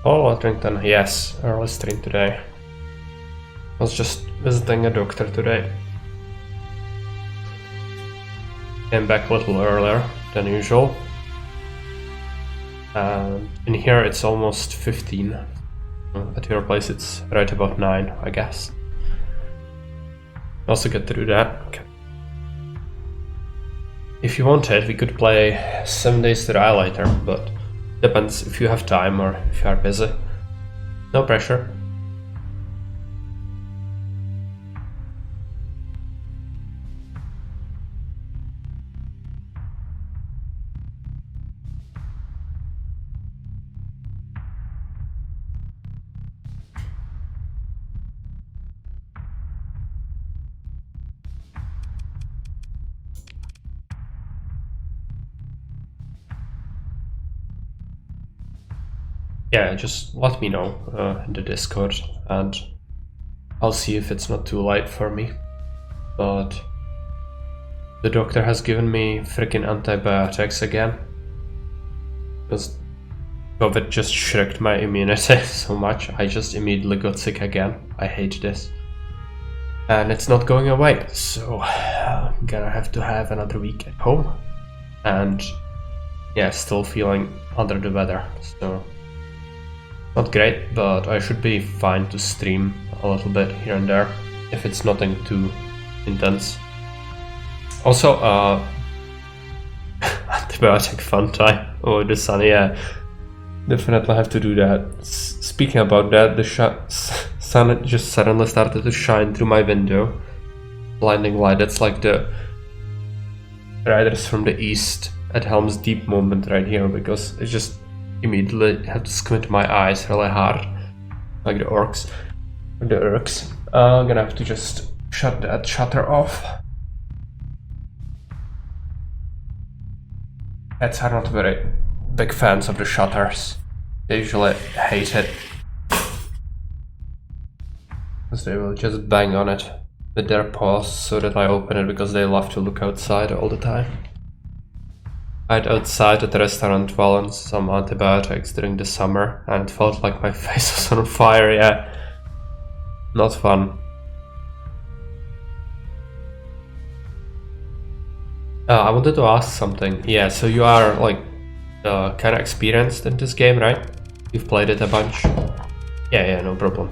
Oh, Watrington, yes, early stream today. I was just visiting a doctor today. Came back a little earlier than usual. In here it's almost 15. At your place it's right about 9, I guess. Also get to do that. Okay. If you wanted, we could play 7 Days to Die later, but depends if you have time or if you are busy. No pressure. Yeah, just let me know in the Discord and I'll see if it's not too late for me. But the doctor has given me freaking antibiotics again. Because COVID just shrieked my immunity so much, I just immediately got sick again. I hate this. And it's not going away, so I'm gonna have to have another week at home. And yeah, still feeling under the weather, so not great, but I should be fine to stream a little bit here and there if it's nothing too intense. Also, antibiotic fun time over the sun, yeah, definitely have to do that. Speaking about that, the sun just suddenly started to shine through my window. Blinding light, that's like the Riders from the East at Helm's Deep moment right here, because it just immediately have to squint my eyes really hard, like the orcs, or the Urks. I'm gonna have to just shut that shutter off. Cats are not very big fans of the shutters. They usually hate it, because they will just bang on it with their paws so that I open it, because they love to look outside all the time. I had outside at the restaurant while on some antibiotics during the summer, and it felt like my face was on fire, yeah. Not fun. I wanted to ask something. Yeah, so you are like kind of experienced in this game, right? You've played it a bunch? Yeah, no problem.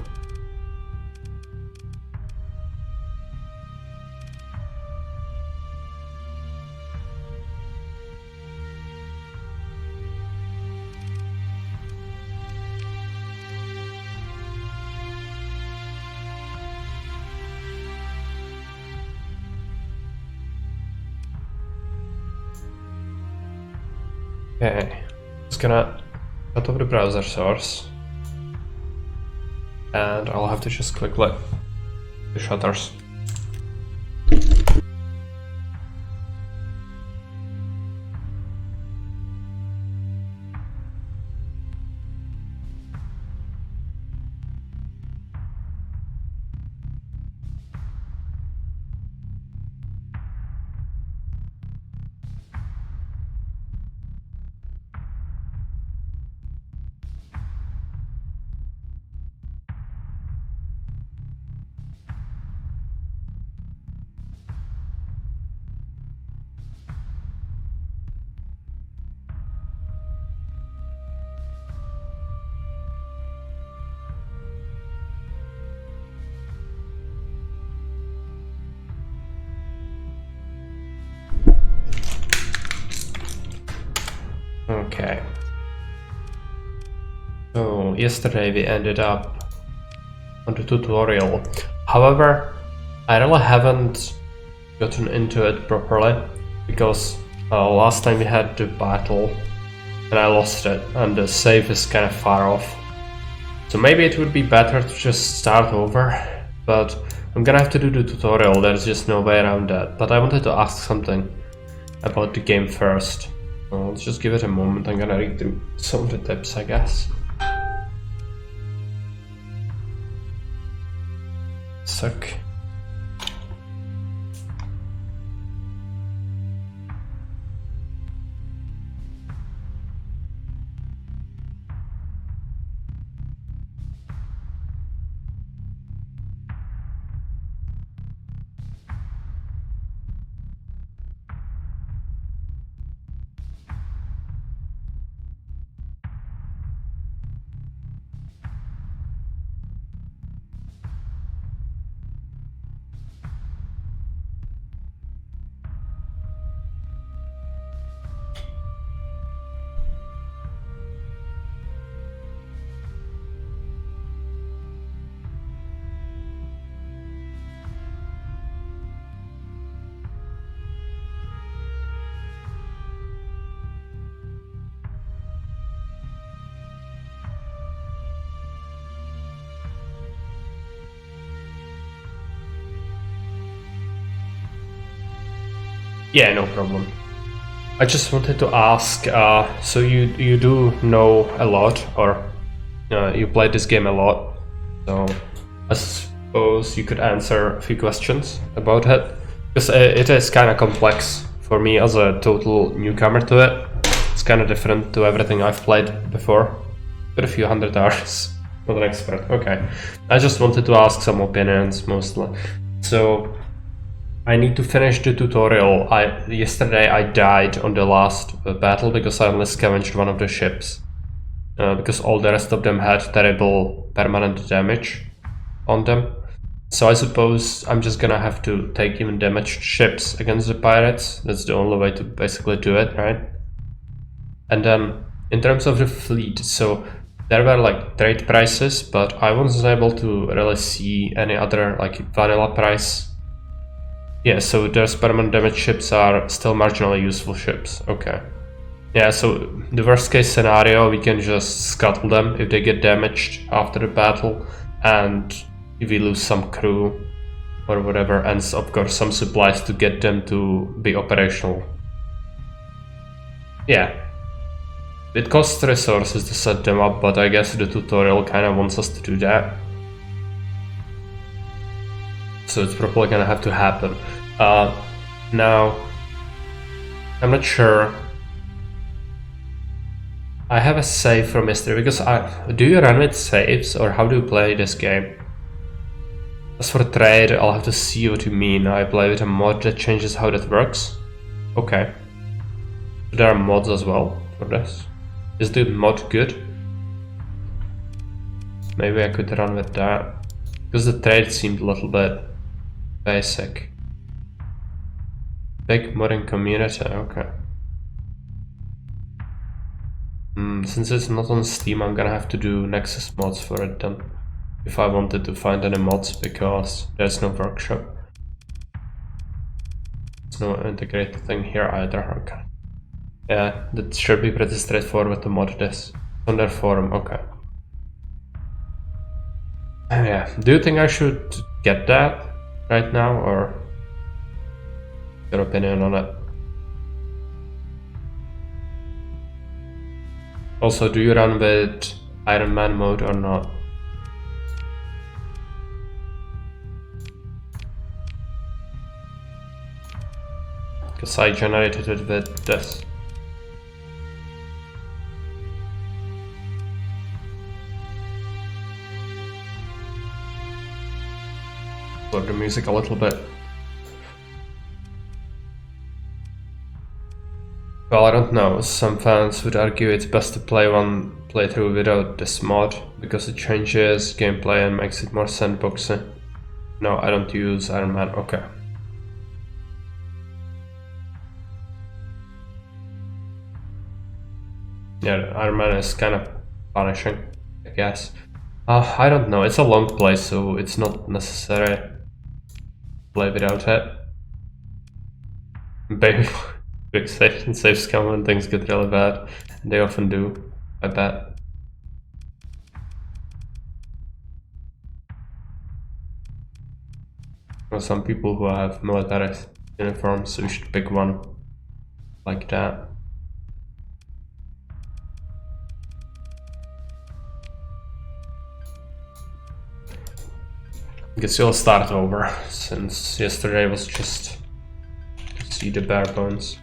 Okay, just gonna cut off the browser source, and I'll have to just click like the shutters. Okay. So yesterday we ended up on the tutorial. However, I really haven't gotten into it properly, because last time we had the battle and I lost it, and the save is kind of far off. So maybe it would be better to just start over, but I'm gonna have to do the tutorial, there's just no way around that. But I wanted to ask something about the game first. Let's just give it a moment. I'm gonna read through some of the tips, I guess. Suck. Yeah, no problem. I just wanted to ask, so you do know a lot, or you played this game a lot, so I suppose you could answer a few questions about it, because it is kind of complex for me as a total newcomer to it. It's kind of different to everything I've played before, with a few hundred hours. Not an expert. Okay, I just wanted to ask some opinions mostly. So I need to finish the tutorial. Yesterday I died on the last battle because I only scavenged one of the ships. Because all the rest of them had terrible permanent damage on them. So I suppose I'm just gonna have to take even damaged ships against the pirates. That's the only way to basically do it, right? And then in terms of the fleet, so there were like trade prices, but I wasn't able to really see any other like vanilla price. Yeah, so those permanent damage ships are still marginally useful ships. Okay. Yeah, so the worst case scenario, we can just scuttle them if they get damaged after the battle, and if we lose some crew or whatever, and of course some supplies to get them to be operational. Yeah. It costs resources to set them up, but I guess the tutorial kind of wants us to do that. So it's probably gonna have to happen. Now, I'm not sure. I have a save from yesterday, because do you run with saves, or how do you play this game? As for trade, I'll have to see what you mean. I play with a mod that changes how that works. Okay. There are mods as well for this. Is the mod good? Maybe I could run with that, because the trade seemed a little bit basic. Big modding community, okay. Since it's not on Steam, I'm gonna have to do Nexus mods for it then, if I wanted to find any mods, because there's no workshop. There's no integrated thing here either, okay. Yeah, that should be pretty straightforward to mod this. On their forum, okay. Yeah, do you think I should get that right now, or your opinion on it? Also, do you run with Iron Man mode or not? Because I generated it with this. Lower the music a little bit. Well, I don't know. Some fans would argue it's best to play one playthrough without this mod, because it changes gameplay and makes it more sandboxy. No, I don't use Iron Man. Okay. Yeah, Iron Man is kind of punishing, I guess. I don't know. It's a long play, so it's not necessary to play without it. Baby. Quick saves come when things get really bad, and they often do, I bet. There are some people who have military uniforms, so you should pick one like that. I guess you'll start over, since yesterday was just to see the bare bones.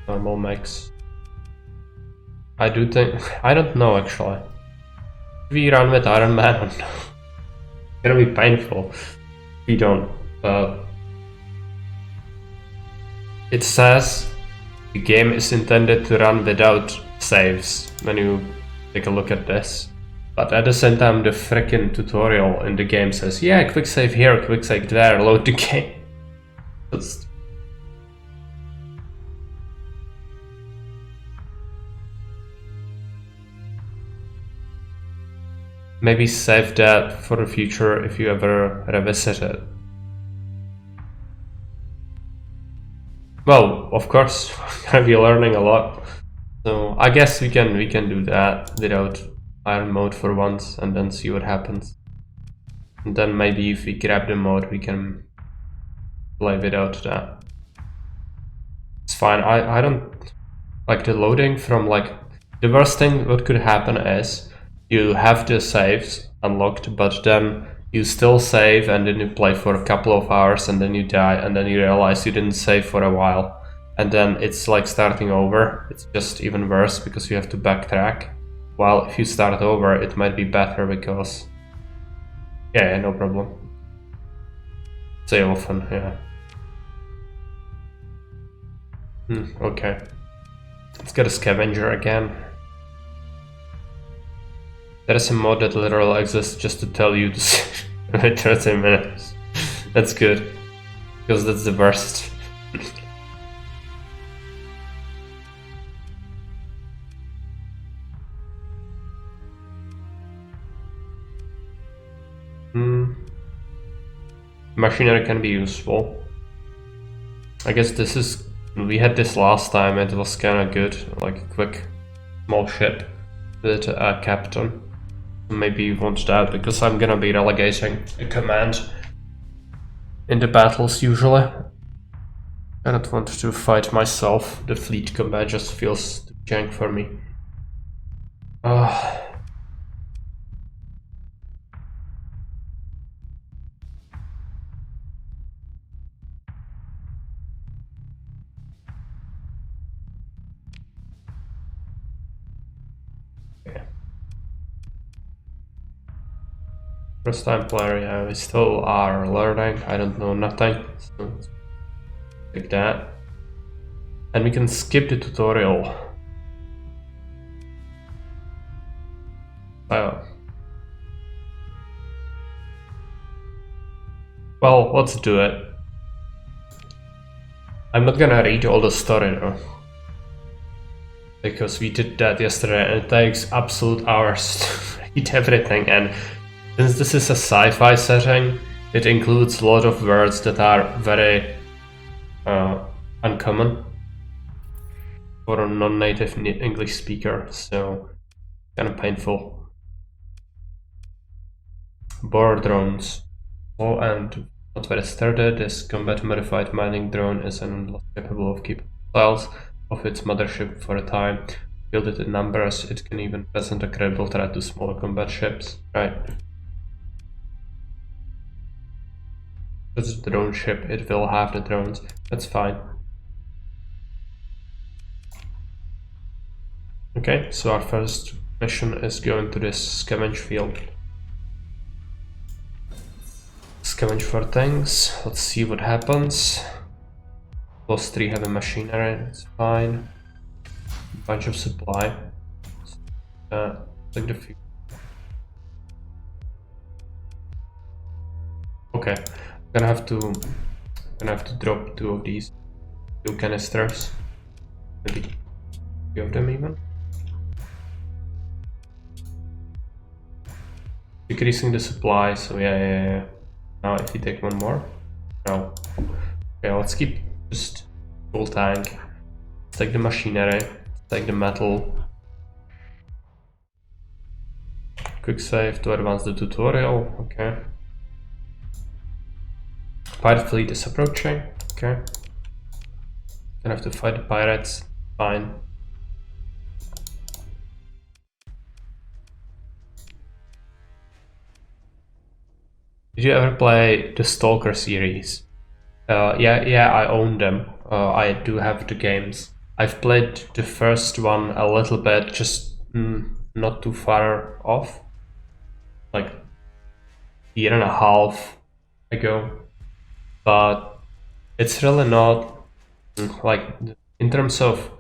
Normal max. I don't know actually. We run with Iron Man or no? It's gonna be painful. We don't. It says the game is intended to run without saves when you take a look at this. But at the same time, the freaking tutorial in the game says, yeah, quick save here, quick save there, load the game. That's maybe save that for the future if you ever revisit it. Well, of course, we're gonna be learning a lot. So I guess we can do that without Iron mode for once, and then see what happens. And then maybe if we grab the mod, we can play without that. It's fine. I don't like the loading from like the worst thing what could happen is you have the saves unlocked, but then you still save and then you play for a couple of hours and then you die and then you realize you didn't save for a while and then it's like starting over. It's just even worse because you have to backtrack. While if you start over, it might be better because yeah, no problem. Say often, yeah. Okay. Let's get a scavenger again. There is a mod that literally exists just to tell you to wait 30 minutes. That's good. Because that's the worst. Machinery can be useful. I guess this is... We had this last time and it was kinda good. Like a quick small ship with a captain. Maybe you want that because I'm gonna be relegating a command in the battles usually. I don't want to fight myself. The fleet combat just feels too jank for me. First time player, yeah, we still are learning. I don't know nothing, so like that. And we can skip the tutorial. Well, let's do it. I'm not gonna read all the story though. Because we did that yesterday and it takes absolute hours to read everything, and since this is a sci-fi setting, it includes a lot of words that are very uncommon for a non-native English speaker, so kind of painful. Boar drones. Oh, and not very sturdy, this combat-modified mining drone is capable of keeping files of its mothership for a time. Fielded in numbers, it can even present a credible threat to smaller combat ships. Right. It's a drone ship, it will have the drones, that's fine. Okay, so our first mission is going to this scavenge field. Scavenge for things, let's see what happens. +3 heavy machinery, it's fine. Bunch of supply. Like the fuel. Okay. I'm gonna have to drop 2 of these 2 canisters, maybe 3 of them even. Decreasing the supply, so yeah. Now if we take one more, no. Okay, let's keep just full tank. Let's take the machinery, let's take the metal. Quick save to advance the tutorial, okay. Pirate fleet is approaching, okay. Gonna have to fight the pirates, fine. Did you ever play the Stalker series? Yeah, I own them. I do have the games. I've played the first one a little bit, just not too far off. Like a year and a half ago. But it's really not like in terms of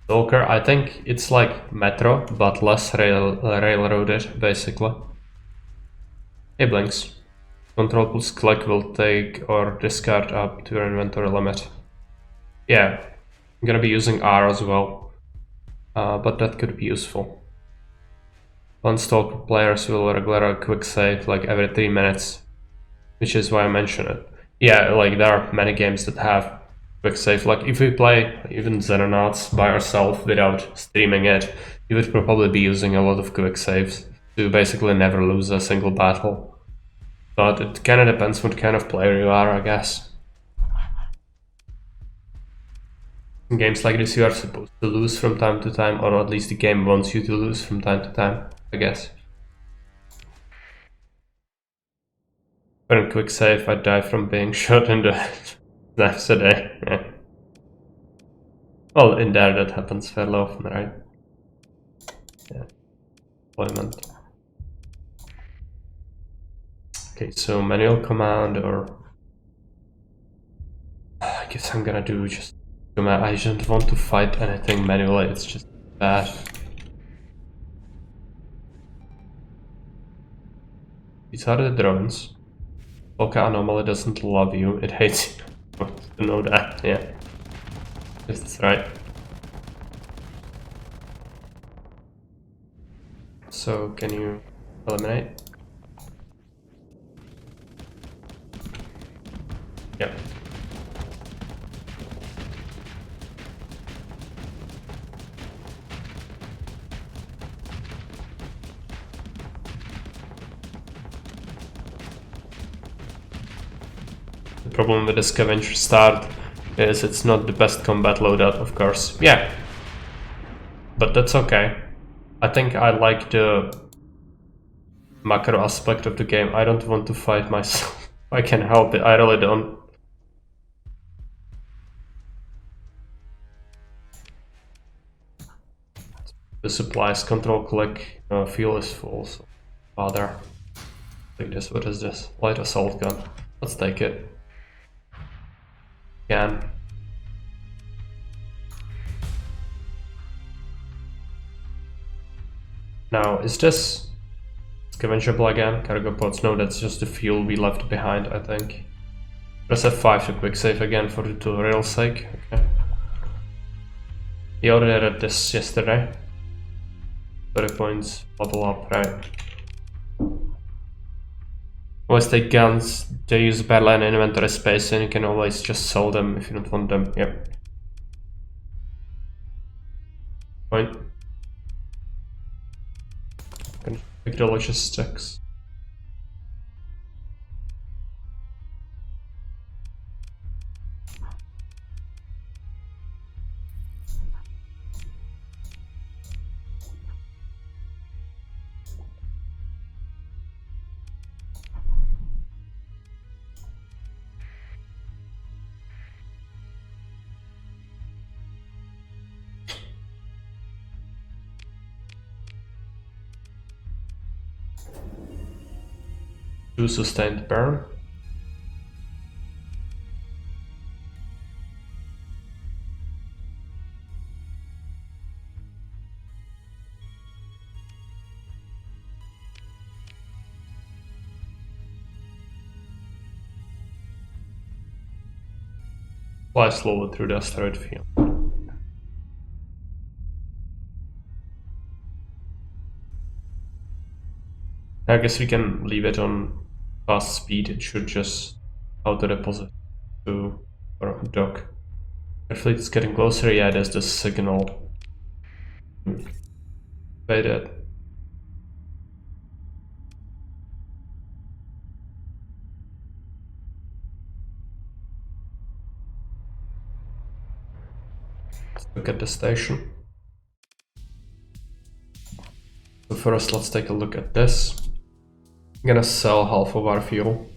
Stalker. I think it's like Metro, but less railroaded, basically. Hey, Blinks. Control plus click will take or discard up to your inventory limit. Yeah, I'm gonna be using R as well, but that could be useful. Non-Stalker players will regularly quick save like every 3 minutes, which is why I mention it. Yeah, like there are many games that have quick save. Like if we play even Xenonauts by ourselves without streaming it, you would probably be using a lot of quick saves to basically never lose a single battle. But it kinda depends what kind of player you are, I guess. In games like this you are supposed to lose from time to time, or at least the game wants you to lose from time to time, I guess. But quick save, I die from being shot in the head. That's a day, yeah. Well, in there that happens fairly often, right? Yeah. Deployment. Okay, so manual command, or I guess I'm gonna do just command. I don't want to fight anything manually, it's just bad. These are the drones. Okay, anomaly doesn't love you, it hates you. To know that, yeah. Yes, that's right. So, can you eliminate? Yep. The problem with the scavenger start is it's not the best combat loadout, of course. Yeah. But that's okay. I think I like the macro aspect of the game. I don't want to fight myself. I can help it, I really don't. The supplies control click, fuel is full, so bother. Take this, what is this? Light assault gun. Let's take it. Again. Now, is this scavengeable again? Cargo pods? No, that's just the fuel we left behind, I think. Press F5 to quick save again for the tutorial's sake. Okay. We already read this yesterday. 30 points, level up, right. Always take guns, they use barely any inventory space and you can always just sell them if you don't want them, yep. Point. Can pick the logistics. Do sustained burn. Fly slowly through the asteroid field. I guess we can leave it on fast speed, it should just auto deposit to or dock. The fleet is getting closer, yeah, there's the signal. Faded. Let's look at the station. So first let's take a look at this. I'm gonna sell half of our fuel.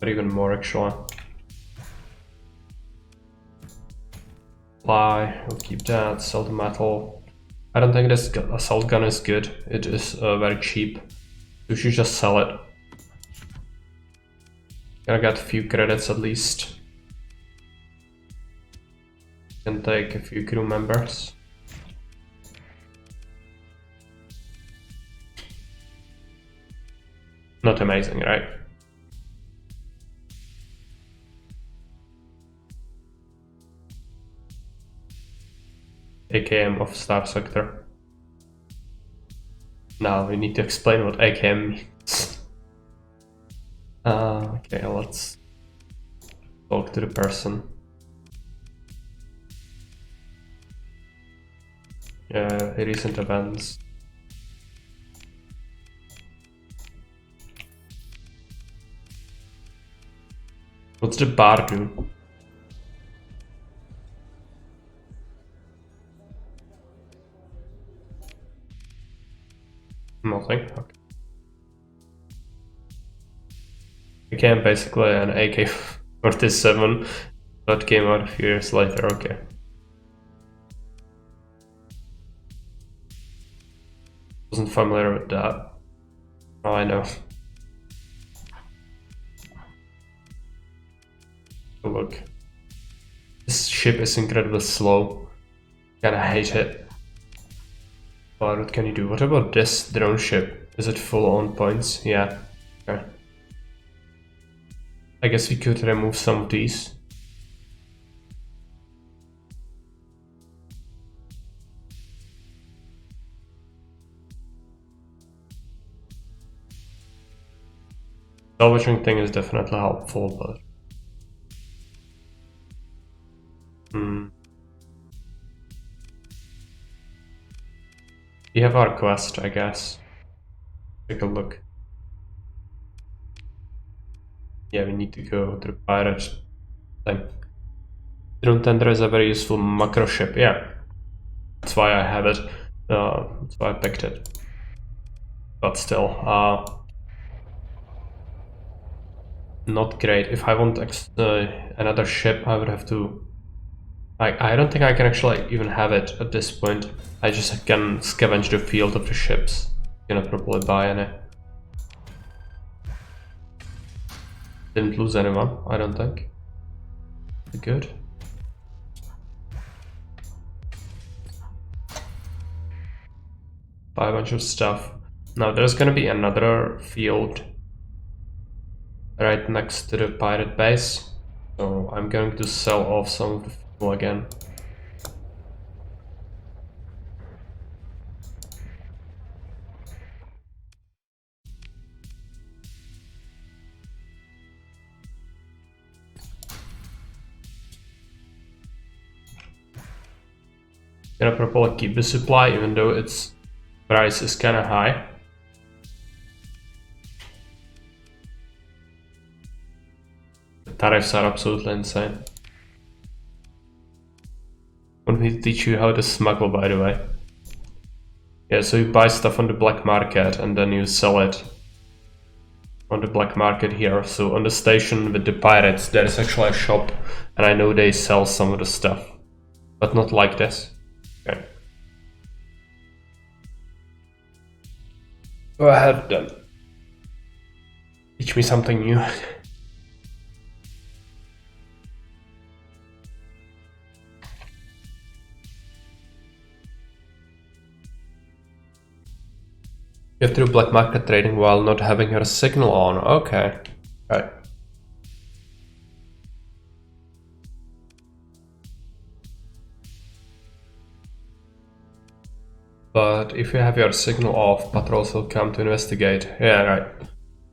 Or even more actually. Fly, we'll keep that, sell the metal. I don't think this assault gun is good, it is very cheap. You should just sell it. Gonna get a few credits at least. Can take a few crew members. Not amazing, right? AKM of Starsector. Now we need to explain what AKM means. Okay, let's talk to the person. Recent events. What's the bar do? Nothing. Okay. Again, basically an AK-47 that came out a few years later. Okay. Wasn't familiar with that. Oh, I know. Look. This ship is incredibly slow. Kinda hate it. But what can you do? What about this drone ship? Is it full on points? Yeah. Okay. I guess we could remove some of these. Salvaging thing is definitely helpful, but... We have our quest, I guess. Take a look. Yeah, we need to go to the pirate thing. Drone tender is a very useful macro ship, yeah. That's why I have it. That's why I picked it. But still, not great. If I want another ship, I would have to... I don't think I can actually even have it at this point. I just can scavenge the field of the ships. Cannot probably buy any. Didn't lose anyone, I don't think. Good. Buy a bunch of stuff. Now there's gonna be another field right next to the pirate base. So I'm going to sell off some of the fuel again. Gonna probably keep the supply even though its price is kinda high. The tariffs are absolutely insane. Want me to teach you how to smuggle, by the way? Yeah, so you buy stuff on the black market and then you sell it on the black market here. So on the station with the pirates there is actually a shop and I know they sell some of the stuff. But not like this. Okay. Go ahead then. Teach me something new. You have to do black market trading while not having your signal on. Okay. Right. But if you have your signal off, patrols will come to investigate. Yeah, right.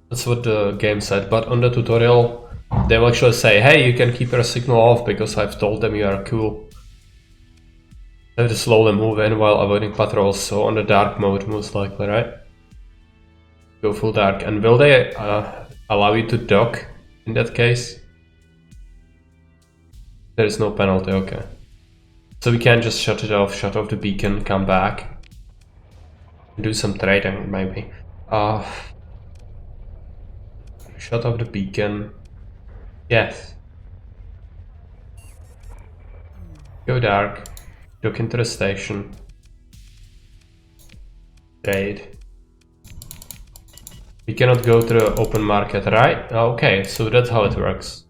That's what the game said. But on the tutorial, they will actually say, hey, you can keep your signal off because I've told them you are cool. They have to slowly move in while avoiding patrols, so on the dark mode most likely, right? Go full dark. And will they allow you to dock in that case? There is no penalty, okay. So we can just shut it off, shut off the beacon, come back. Do some trading, maybe. Shut off the beacon. Yes. Go dark. Look into the station. Trade. We cannot go to the open market, right? Okay, so that's how it works.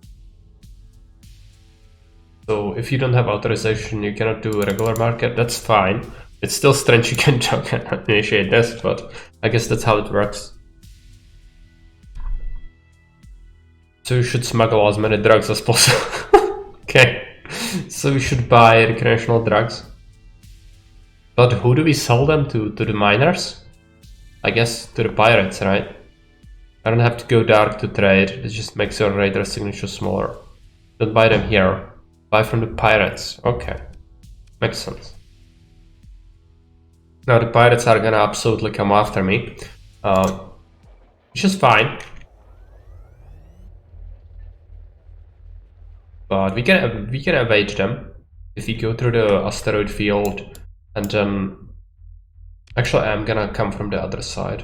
So if you don't have authorization, you cannot do a regular market, that's fine. It's still strange you can initiate this, but I guess that's how it works. So you should smuggle as many drugs as possible. Okay, so we should buy recreational drugs. But who do we sell them to? To the miners? I guess to the pirates, right? I don't have to go dark to trade, it just makes your radar signature smaller. Don't buy them here. Buy from the pirates. Okay, makes sense. Now the pirates are gonna absolutely come after me, which is fine. But we can evade them if we go through the asteroid field, and then actually I'm gonna come from the other side.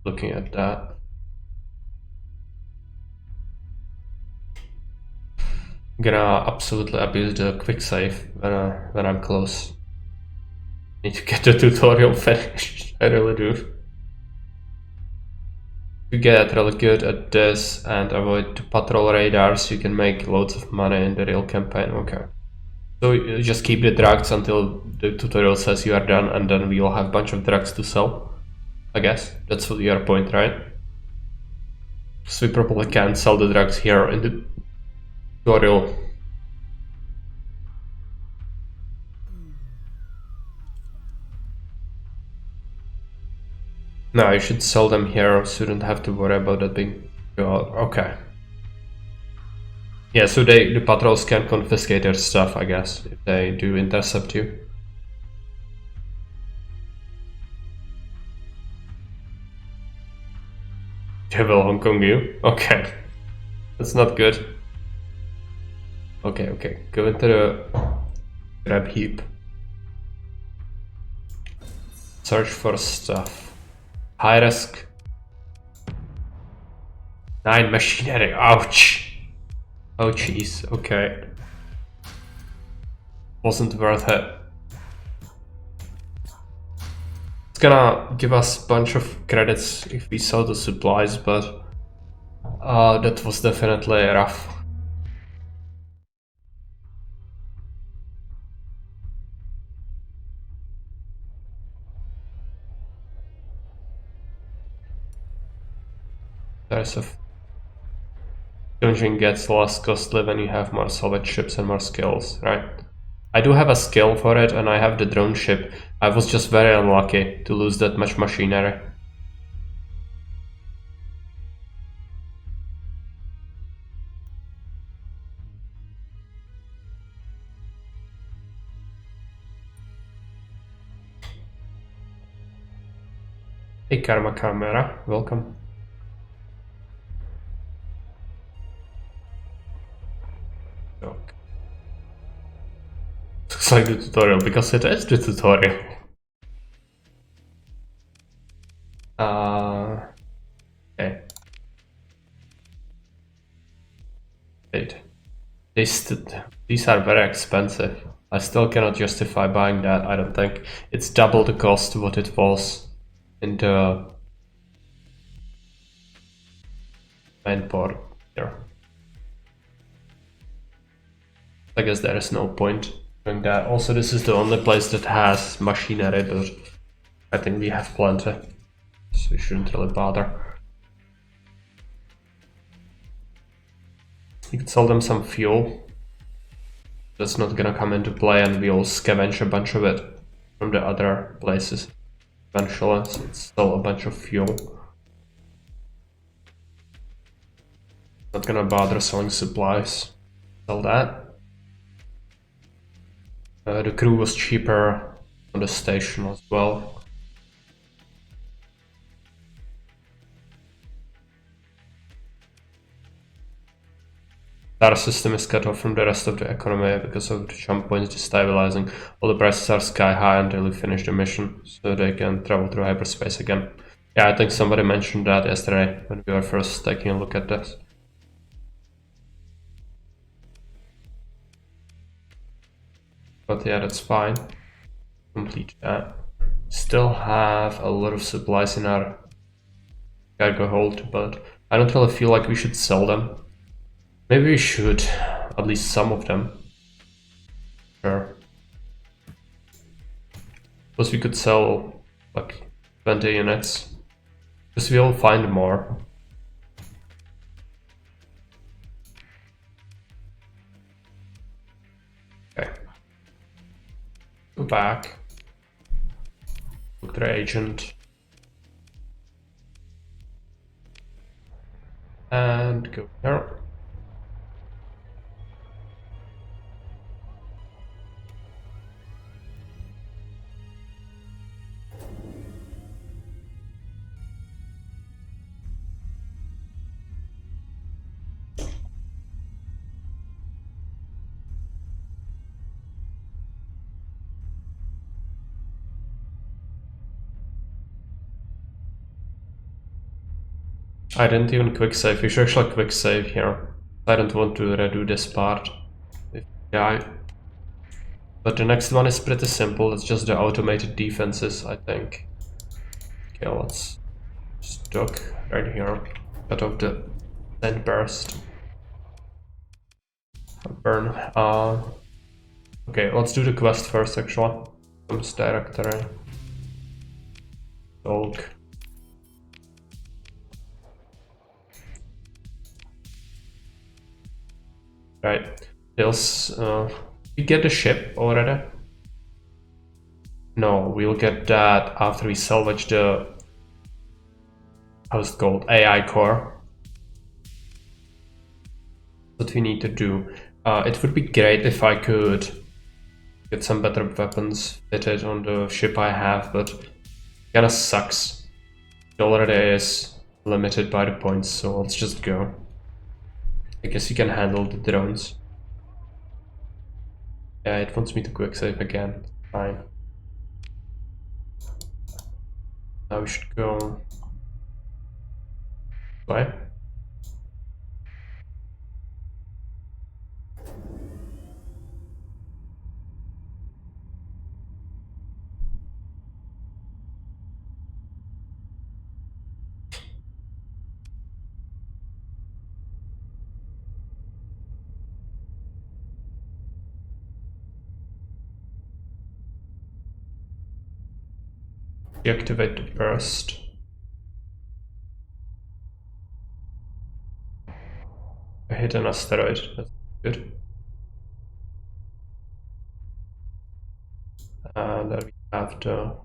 Looking at that, I'm gonna absolutely abuse the quick save when I'm close. Need to get the tutorial finished. I really do. To get really good at this and avoid the patrol radars, you can make loads of money in the real campaign. Okay. So you just keep the drugs until the tutorial says you are done, and then we will have a bunch of drugs to sell. I guess that's what your point, right? So we probably can't sell the drugs here in the tutorial. No, I should sell them here, so you don't have to worry about that being... Okay. Yeah, so the patrols can confiscate their stuff, I guess, if they do intercept you. They will Hong Kong you? Okay. That's not good. Okay. Go into the grab heap. Search for stuff. High risk. 9 machinery. Ouch. Oh jeez. Okay. Wasn't worth it. It's gonna give us a bunch of credits if we sell the supplies, but that was definitely rough. There's a dungeon gets less costly when you have more salvage ships and more skills, right? I do have a skill for it, and I have the drone ship. I was just very unlucky to lose that much machinery. Hey Karma Camera, welcome. Okay. Looks like the tutorial, because it is the tutorial. Okay. Wait. These are very expensive. I still cannot justify buying that, I don't think. It's double the cost what it was in the main port here. I guess there is no point doing that. Also, this is the only place that has machinery, but I think we have plenty, so we shouldn't really bother. You could sell them some fuel. That's not gonna come into play, and we'll scavenge a bunch of it from the other places eventually, so it's still a bunch of fuel. Not gonna bother selling supplies. Sell that. The crew was cheaper on the station as well. Our system is cut off from the rest of the economy because of the jump points destabilizing. All the prices are sky high until we finish the mission, so they can travel through hyperspace again. Yeah, I think somebody mentioned that yesterday when we were first taking a look at this. But yeah, that's fine. Complete that. Still have a lot of supplies in our cargo hold, but I don't really feel like we should sell them. Maybe we should, at least some of them. Sure. Plus we could sell like 20 units. Because we'll find more. Okay. Go back. Look at the agent. And go here. I didn't even quick save. We should actually quick save here. I don't want to redo this part. Yeah. But the next one is pretty simple. It's just the automated defenses, I think. Okay, let's just duck right here. Cut off the sand burst. Burn. Okay, let's do the quest first, actually. Comes directory. Talk. Right. Hills. We get the ship already? No, we'll get that after we salvage the... how's it called? AI core. What we need to do. It would be great if I could get some better weapons fitted on the ship I have, but it kinda sucks. It already is limited by the points, so let's just go. I guess you can handle the drones. Yeah, it wants me to quick save again. Fine. Now we should go... Why? Deactivate the burst. I hit an asteroid, that's good. And then we have the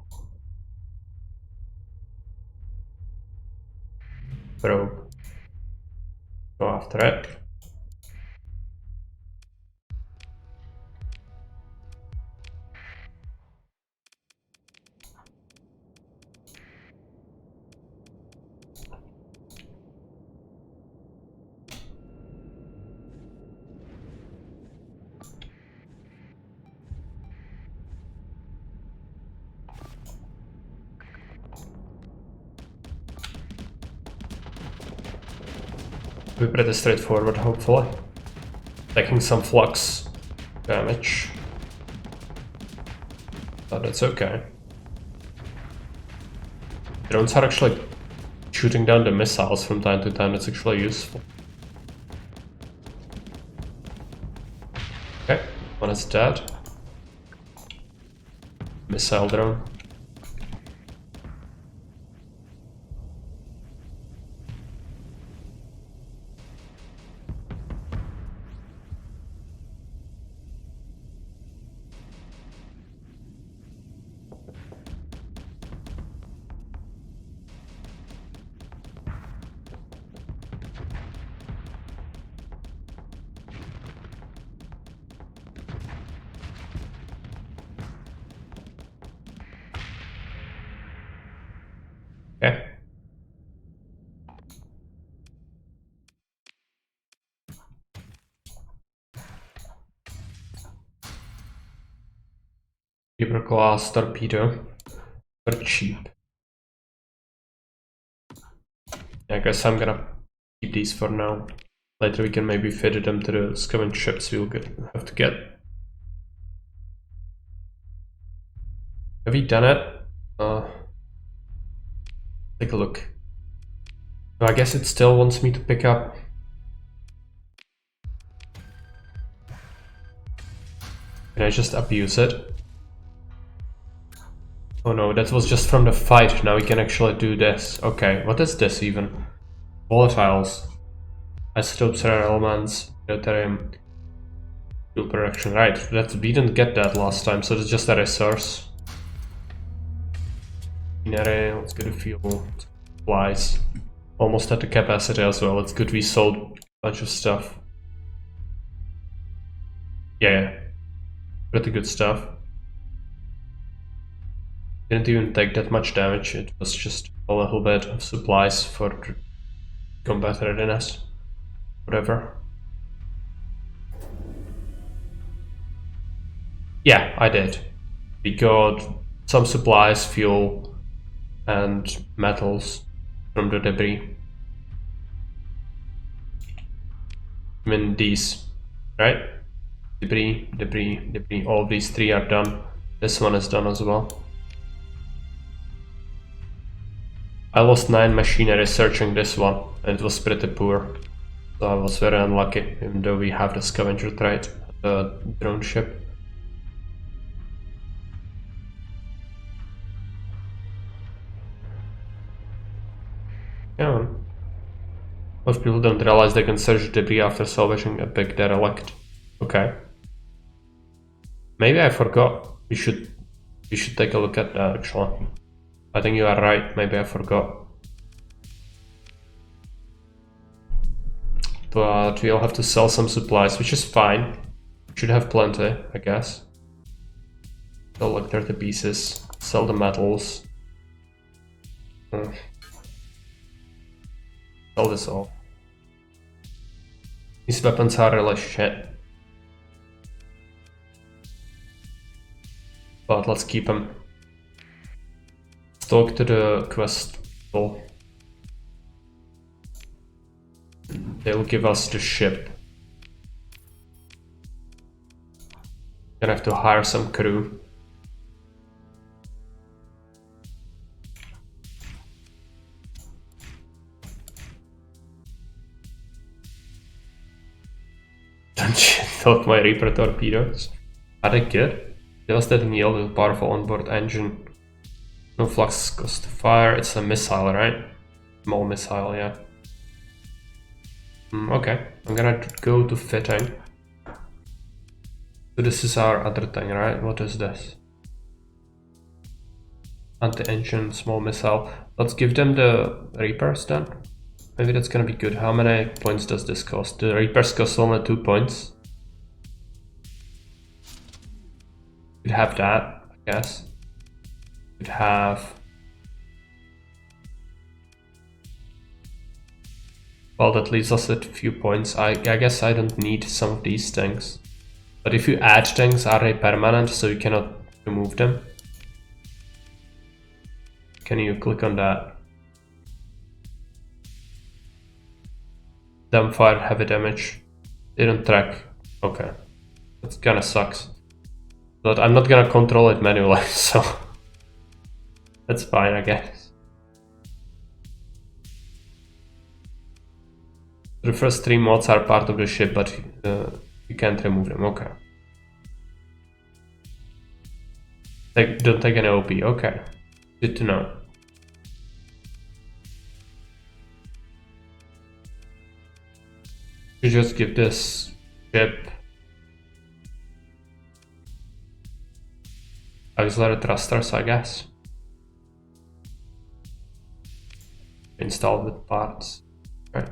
probe. Go after it. Be pretty straightforward, hopefully. Taking some flux damage. But that's okay. Drones are actually shooting down the missiles from time to time, that's actually useful. Okay, one is dead. Missile drone. Okay. Keeper class torpedo. They're cheap. I guess I'm gonna keep these for now. Later we can maybe fit them to the scavenged ships we'll have to get. Have we done it? Take a look. So I guess it still wants me to pick up. Can I just abuse it? Oh no, that was just from the fight. Now we can actually do this. Okay, what is this even? Volatiles. Isotopes, rare elements, deuterium, fuel production. Right, we didn't get that last time, so it's just a resource. Let's get a fuel. Supplies. Almost at the capacity as well. It's good we sold a bunch of stuff. Yeah. Pretty good stuff. Didn't even take that much damage. It was just a little bit of supplies for combat readiness. Whatever. Yeah, I did. We got some supplies, fuel, and metals from the debris. I mean these, right? Debris, debris, debris. All these three are done. This one is done as well. I lost 9 machinery searching this one, and it was pretty poor. So I was very unlucky, even though we have the scavenger trade, the drone ship. Yeah. Most people don't realize they can search debris after salvaging a big derelict. Okay. Maybe I forgot. We should take a look at that actually. I think you are right, maybe I forgot. But we'll have to sell some supplies, which is fine. Should have plenty, I guess. Sell like 30 pieces, sell the metals. Sell this all. These weapons are really shit. But let's keep them. Let's talk to the quest people. They'll give us the ship. Gonna have to hire some crew. Don't you thought my Reaper torpedoes? Are they good? Devastating yield with powerful onboard engine. No flux cost to fire. It's a missile, right? Small missile, yeah. Okay, I'm gonna go to fitting. So this is our other thing, right? What is this? Anti-engine, small missile. Let's give them the Reapers then. Maybe that's gonna be good. How many points does this cost? The Reapers cost only 2 points. Could have that, I guess. Could have... Well, that leaves us at a few points. I guess I don't need some of these things. But if you add things, are they permanent, so you cannot remove them? Can you click on that? Dumbfire, heavy damage. They don't track. Okay. That kinda sucks. But I'm not gonna control it manually, so... That's fine, I guess. The first 3 mods are part of the ship, but you can't remove them. Okay. Don't take an OP. Okay. Good to know. You just give this ship auxiliary thrusters, I guess. Installed with parts. Okay.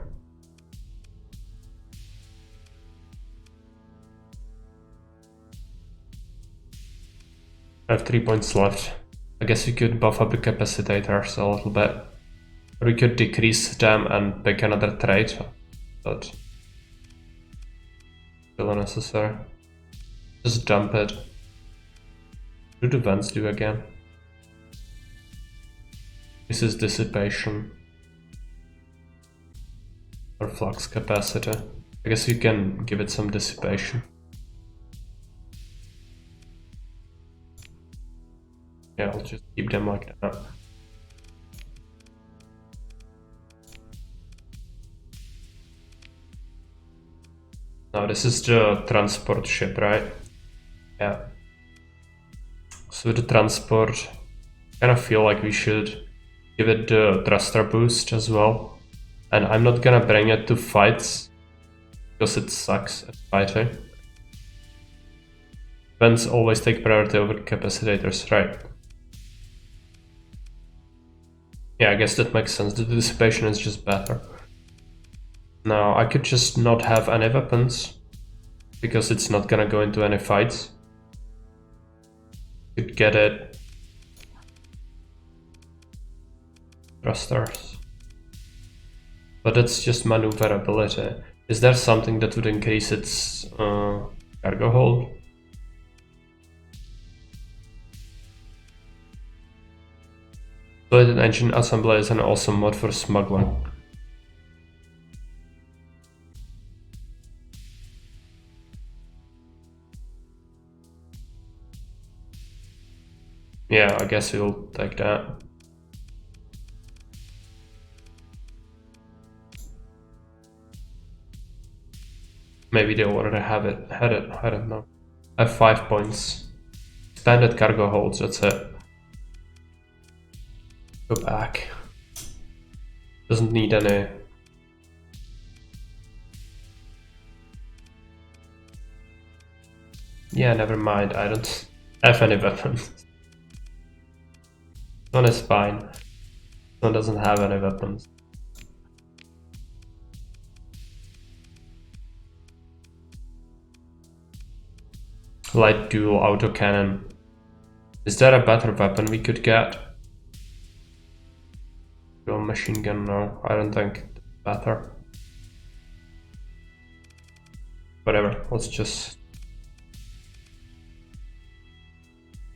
I have 3 points left. I guess we could buff up the capacitors a little bit. Or we could decrease them and pick another trade. But still unnecessary. Just dump it. What do the vents do again? This is dissipation. Or flux capacitor. I guess you can give it some dissipation. Yeah, I'll just keep them like that. Now this is the transport ship, right? Yeah. So with the transport, I kind of feel like we should give it the thruster boost as well. And I'm not gonna bring it to fights, because it sucks at fighting. Vents always take priority over capacitors, right? Yeah, I guess that makes sense. The dissipation is just better. Now, I could just not have any weapons, because it's not gonna go into any fights. Could get it. Thrusters. But that's just maneuverability. Is there something that would increase its cargo hold? Fluid engine assembly is an awesome mod for smuggling. Yeah, I guess we'll take that. Maybe they already have it. Had it. I don't know. I have 5 points. Expanded cargo holds. That's it. Go back. Doesn't need any. Yeah, never mind. I don't have any weapons. This one is fine. This one doesn't have any weapons. Light dual autocannon. Is there a better weapon we could get? Dual machine gun? No, I don't think it's better. Whatever, let's just...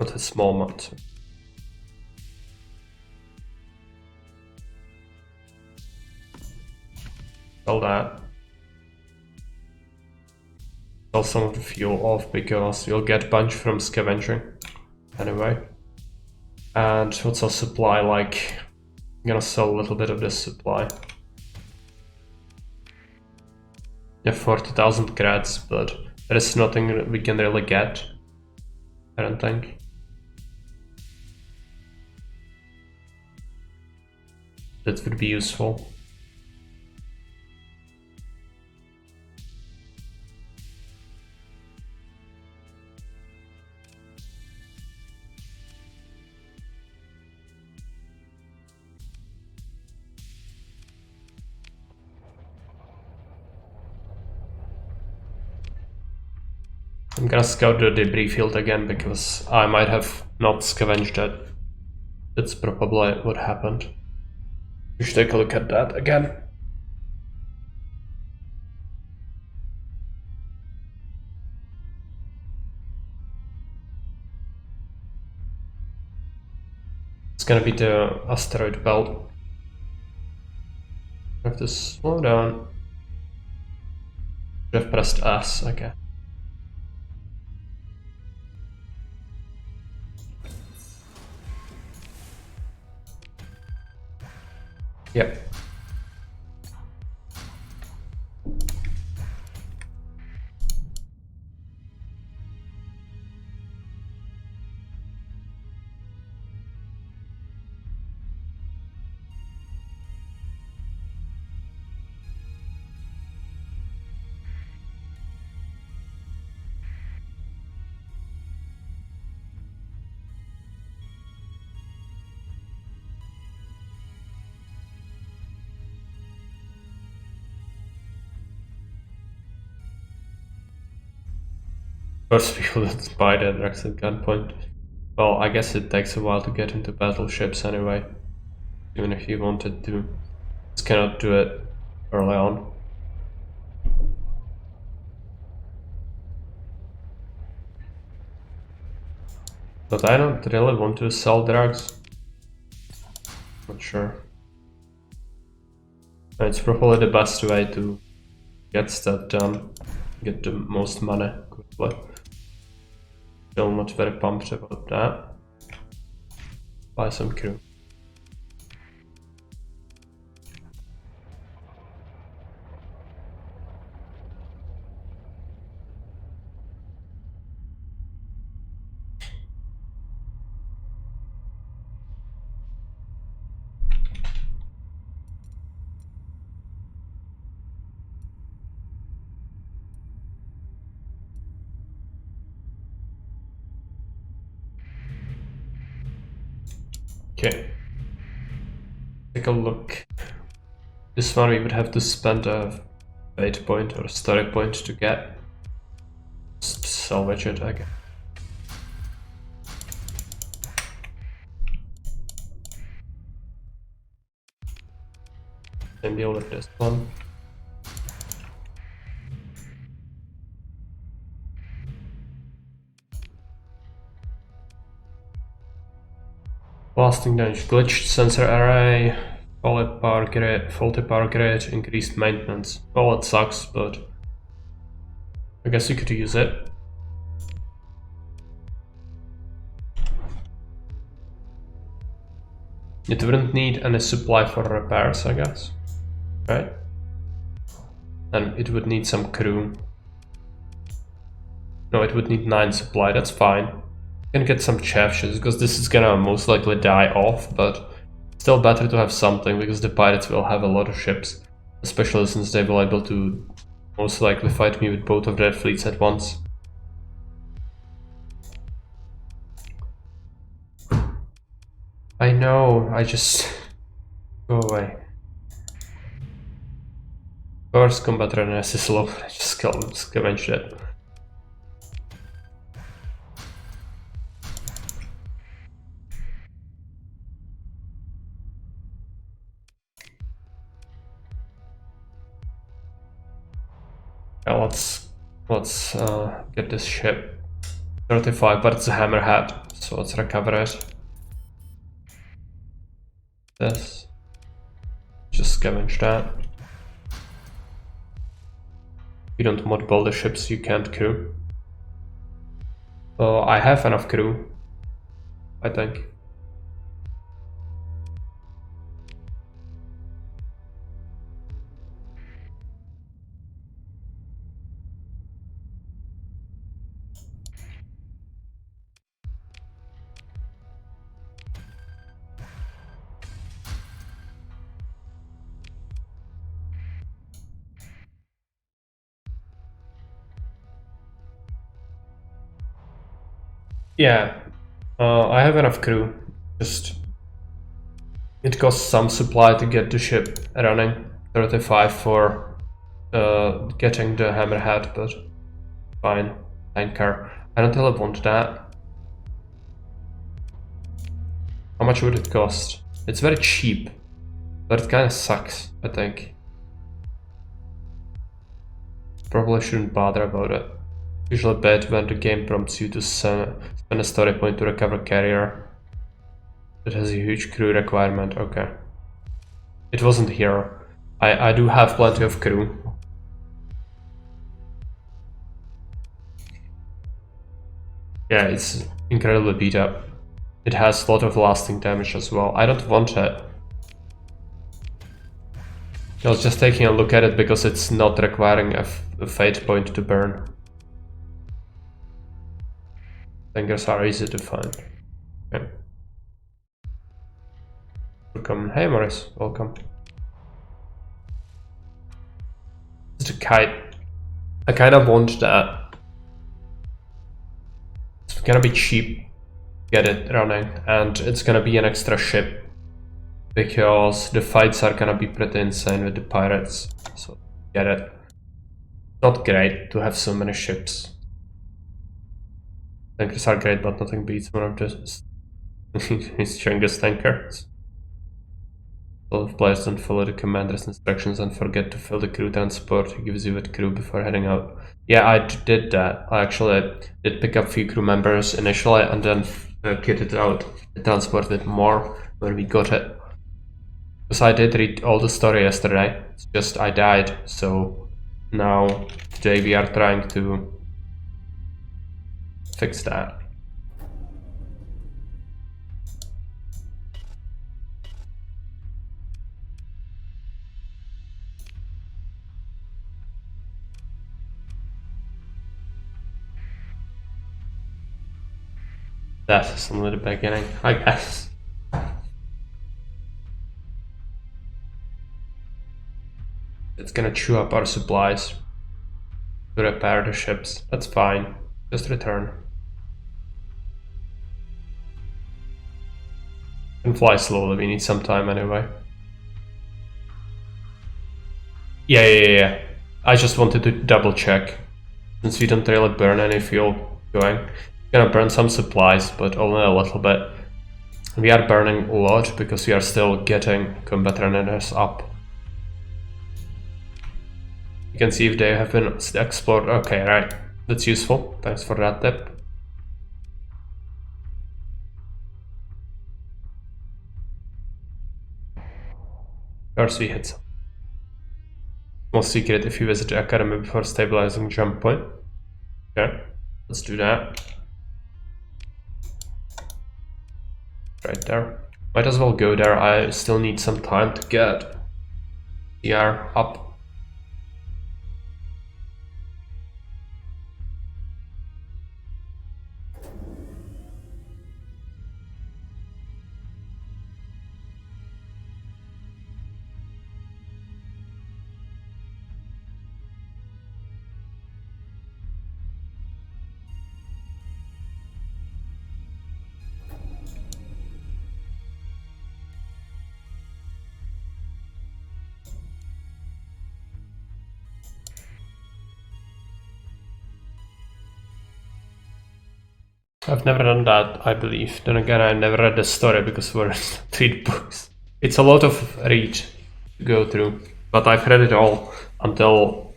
Not a small mod. Sell that. Sell some of the fuel off because you'll get a bunch from scavenging. Anyway. And what's our supply like? I'm gonna sell a little bit of this supply. Yeah, 40,000 creds, but there is nothing we can really get. I don't think. That would be useful. I'm gonna scout the debris field again because I might have not scavenged it. That's probably what happened. We should take a look at that again. It's gonna be the asteroid belt. I have to slow down. Should have pressed S, okay. Yep. First people that buy the drugs at gunpoint. Well, I guess it takes a while to get into battleships anyway. Even if you wanted to. Just cannot do it early on. But I don't really want to sell drugs. Not sure. It's probably the best way to get stuff done. Get the most money quickly. Still not very pumped about that. Buy some crew. Okay. Take a look. This one we would have to spend a fate point or a story point to get. Just salvage it again. Same deal with this one. Blasting damage, glitched sensor array, faulty power grid, increased maintenance. Well, it sucks, but I guess you could use it. It wouldn't need any supply for repairs, I guess. Right? And it would need some crew. No, it would need 9 supply, that's fine. Can get some chefs because this is gonna most likely die off, but still better to have something because the pirates will have a lot of ships, especially since they will be able to most likely fight me with both of their fleets at once. I know, I just go away. First combat readiness is low, I just scavenged it. Yeah, let's get this ship. 35, but it's a hammerhead, so let's recover it. This. Just scavenge that. You don't mothball the ships, you can't crew. I have enough crew, I think. Yeah, I have enough crew. Just it costs some supply to get the ship running. 35 for getting the hammerhead, but fine. Tanker. I don't really want that. How much would it cost? It's very cheap, but it kind of sucks, I think. Probably shouldn't bother about it. Usually bad when the game prompts you to spend a story point to recover carrier. It has a huge crew requirement, okay. It wasn't here. I do have plenty of crew. Yeah, it's incredibly beat up. It has a lot of lasting damage as well. I don't want it. I was just taking a look at it because it's not requiring a fate point to burn. Tankers are easy to find. Okay. Welcome. Hey Morris, welcome. It's a kite. I kind of want that. It's gonna be cheap. Get it running, and it's gonna be an extra ship because the fights are gonna be pretty insane with the pirates. So get it. Not great to have so many ships. Tankers are great, but nothing beats one of the strongest tankers. A lot of players don't follow the commander's instructions and forget to fill the crew transport he gives you with crew before heading out. Yeah, I did that. I actually did pick up a few crew members initially and then kitted out the transport with more when we got it. Because I did read all the story yesterday, it's just I died, so now today we are trying to fix that. That's only the beginning, I guess. It's gonna chew up our supplies to repair the ships. That's fine. Just return. And fly slowly, we need some time anyway. Yeah. I just wanted to double check. Since we don't really burn any fuel going. We're gonna burn some supplies, but only a little bit. We are burning a lot because we are still getting combat readiness up. You can see if they have been explored. Okay, right. That's useful. Thanks for that tip. First we hit some. Small secret if you visit the academy before stabilizing jump point. Okay, let's do that. Right there. Might as well go there. I still need some time to get CR up. I've never done that, I believe. Then again, I never read the story because we're read books. It's a lot of read to go through, but I've read it all until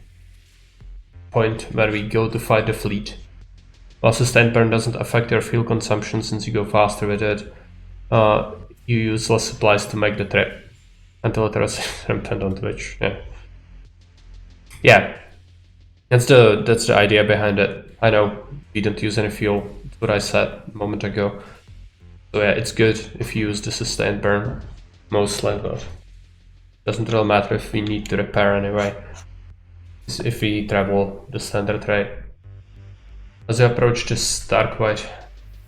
point where we go to fight the fleet. While sustained burn doesn't affect your fuel consumption since you go faster with it, you use less supplies to make the trip until it is rampant on Twitch. Yeah, that's the idea behind it. I know we don't use any fuel. That's what I said a moment ago. So yeah, it's good if you use the sustained burn mostly, but doesn't really matter if we need to repair anyway. If we travel the standard rate. As you approach the Stark-White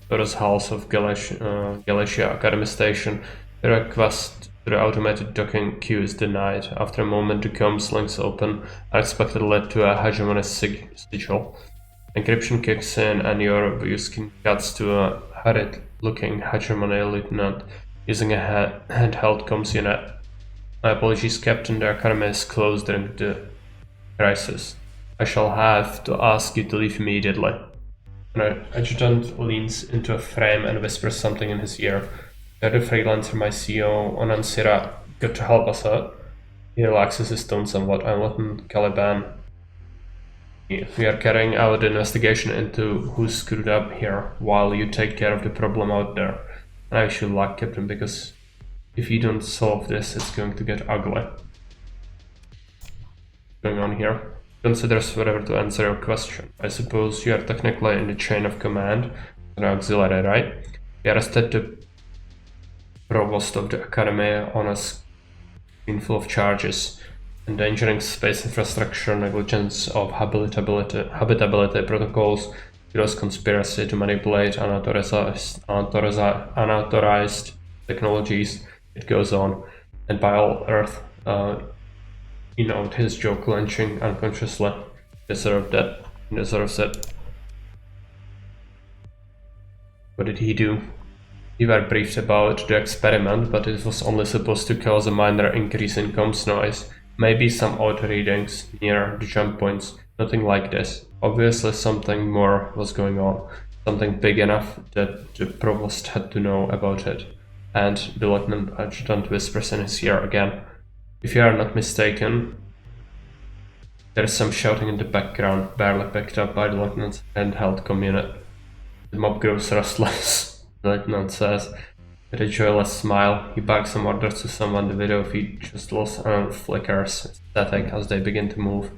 Taurus halls of Galatia Academy Station, the request to the automated docking queue is denied. After a moment, the com slings open, unexpectedly led to a hegemony sigil. Encryption kicks in, and your view screen cuts to a harried-looking hegemony lieutenant using a handheld comms unit. My apologies, Captain. The Academy is closed during the crisis. I shall have to ask you to leave immediately. An adjutant leans into a frame and whispers something in his ear. The other freelancer, my CEO, Onansira, got to help us out. He relaxes his tone somewhat. I'm Lieutenant Caliban. We are carrying out the investigation into who's screwed up here while you take care of the problem out there. And I wish you luck, Captain, because if you don't solve this, it's going to get ugly. What's going on here? Considers whatever to answer your question. I suppose you are technically in the chain of command, an auxiliary, right? We arrested the provost of the academy on a screenful of charges: endangering space infrastructure, negligence of habitability protocols, gross conspiracy to manipulate unauthorized technologies. It goes on, and by all Earth, you know, his jaw clenching unconsciously. Deserved that. Deserves it. What did he do? We were briefed about the experiment, but it was only supposed to cause a minor increase in comms noise. Maybe some odd readings near the jump points. Nothing like this. Obviously something more was going on. Something big enough that the provost had to know about it. And the lieutenant adjutant whispers in his ear again. If you are not mistaken, there is some shouting in the background, barely picked up by the lieutenant's handheld comm unit. The mob grows restless, the lieutenant says. With a joyless smile, he barks some orders to someone. The video feed just flickers static as they begin to move.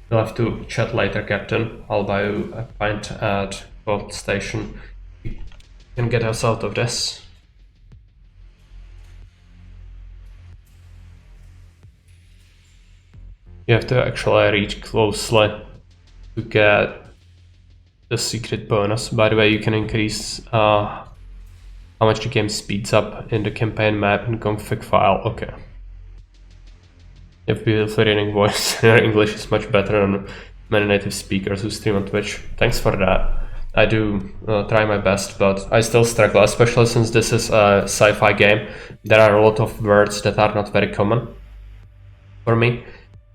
You'll have to chat later, Captain. I'll buy you a pint at Gold Station. You can get us out of this. You have to actually read closely to get the secret bonus. By the way, you can increase how much the game speeds up in the campaign map and config file. Okay. You have beautiful reading voice. Your English is much better than many native speakers who stream on Twitch. Thanks for that. I do try my best, but I still struggle, especially since this is a sci-fi game. There are a lot of words that are not very common for me.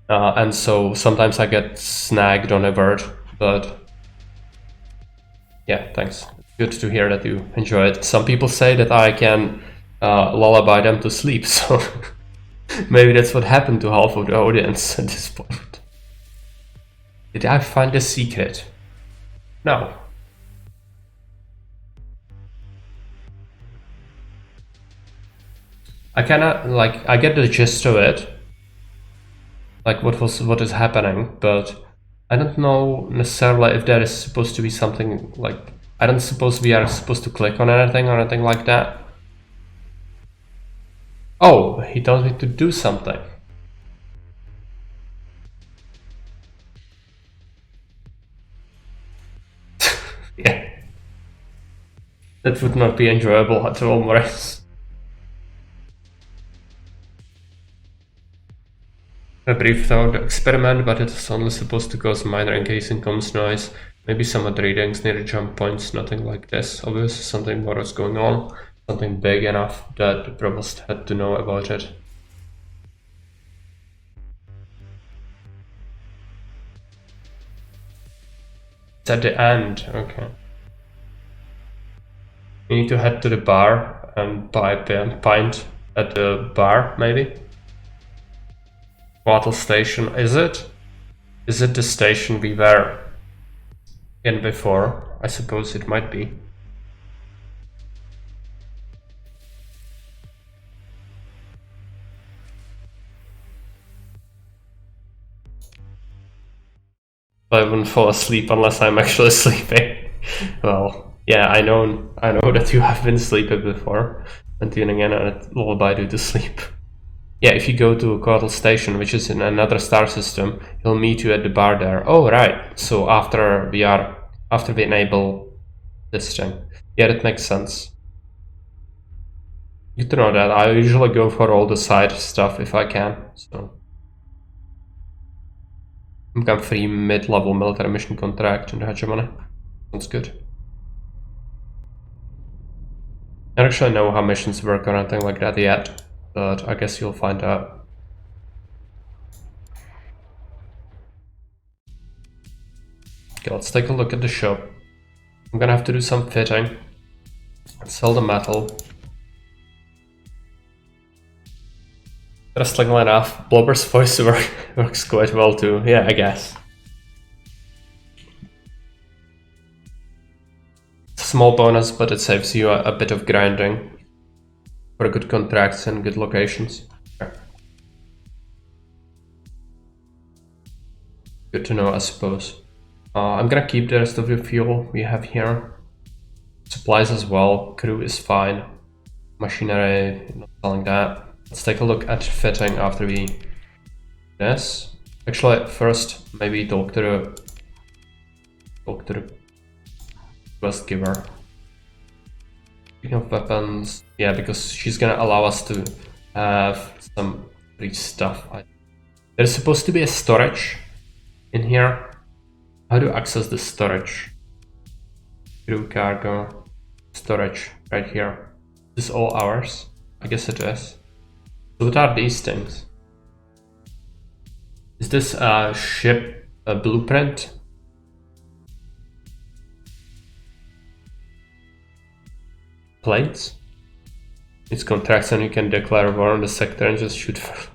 And so sometimes I get snagged on a word, but yeah, thanks. Good to hear that you enjoy it. Some people say that I can lullaby them to sleep, so maybe that's what happened to half of the audience at this point. Did I find a secret? No. I kinda, like, I get the gist of it. Like what is happening, but I don't know necessarily if there is supposed to be something like, I don't suppose we are supposed to click on anything or anything like that. Oh, he tells me to do something. Yeah. That would not be enjoyable at all, Morris. A brief thought experiment, but it is only supposed to cause minor encasing comms noise. Maybe some odd readings near jump points, nothing like this. Obviously something more was going on. Something big enough that the provost had to know about it. It's at the end, okay. You need to head to the bar and buy a pint at the bar, maybe? Bottle station, is it? Is it the station we were in before? I suppose it might be. I wouldn't fall asleep unless I'm actually sleeping. Well, yeah, I know that you have been sleeping before and tuning in a lullaby due to sleep. Yeah, if you go to Caudal Station, which is in another star system, he'll meet you at the bar there. Oh, right. So after we enable this thing. Yeah, that makes sense. Good to know that. I usually go for all the side stuff if I can, so. I've got free mid-level military mission contract in the hegemony. Sounds good. I don't actually know how missions work or anything like that yet, but I guess you'll find out. Okay, let's take a look at the shop. I'm gonna have to do some fitting. Sell the metal. Wrestling enough. Blobber's voice works quite well too. Yeah, I guess. It's a small bonus, but it saves you a bit of grinding for good contracts and good locations. Good to know, I suppose. I'm gonna keep the rest of the fuel we have here. Supplies as well. Crew is fine. Machinery, not selling that. Let's take a look at fitting after we do this. Actually, first maybe talk to the quest giver. Speaking of weapons, yeah, because she's gonna allow us to have some free stuff. There's supposed to be a storage in here. How to access the storage? Crew cargo, storage right here. Is this all ours? I guess it is. So what are these things? Is this a ship blueprint? Planes? It's contracts and you can declare war on the sector and just shoot for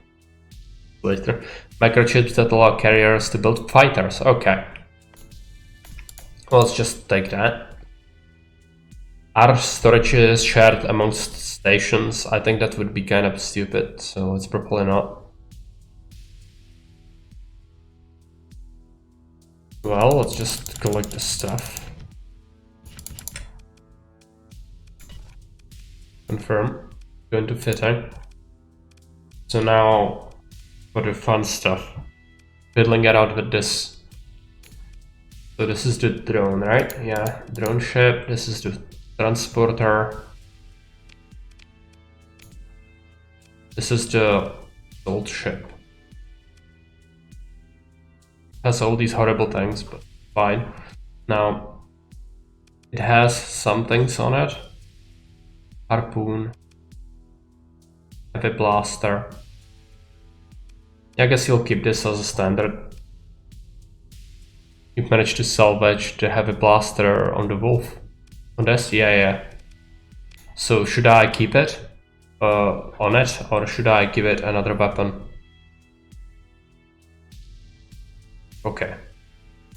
later. Microchips that allow carriers to build fighters. Okay. Well, let's just take that. Are storages shared amongst stations? I think that would be kind of stupid, so it's probably not. Well, let's just collect the stuff. Confirm. Go into fitting. So now for the fun stuff. Fiddling it out with this. So this is the drone, right? Yeah, drone ship. This is the transporter. This is the old ship. Has all these horrible things, but fine. Now, it has some things on it. Harpoon. Heavy blaster. I guess you'll keep this as a standard. You've managed to salvage the heavy blaster on the Wolf. On this? Yeah. So should I keep it on it, or should I give it another weapon? Okay.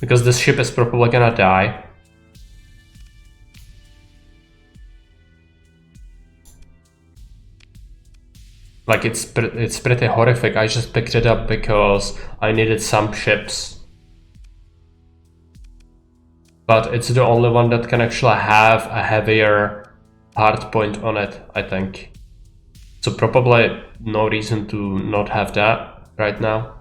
Because this ship is probably gonna die. Like, it's pretty horrific. I just picked it up because I needed some ships. But it's the only one that can actually have a heavier hard point on it, I think. So probably no reason to not have that right now.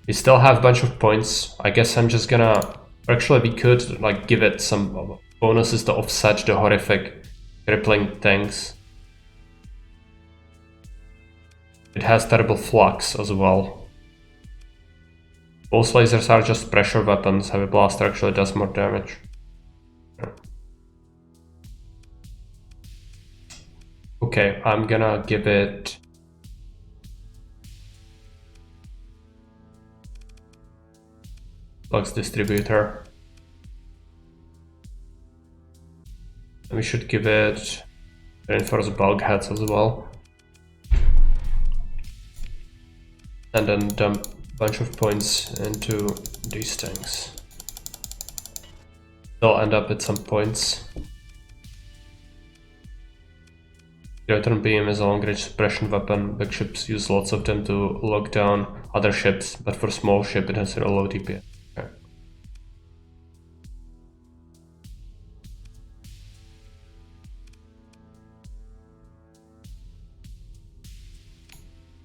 We still have a bunch of points. I guess I'm just gonna... Actually, we could like give it some bonuses to offset the horrific crippling things. It has terrible flux as well. Pulse lasers are just pressure weapons. Heavy blaster actually does more damage. Okay, I'm gonna give it... Flux distributor. We should give it reinforced bulkheads as well. And then dump a bunch of points into these things. They'll end up with some points. The return beam is a long-range suppression weapon. Big ships use lots of them to lock down other ships, but for small ship it has a low DPS. Okay.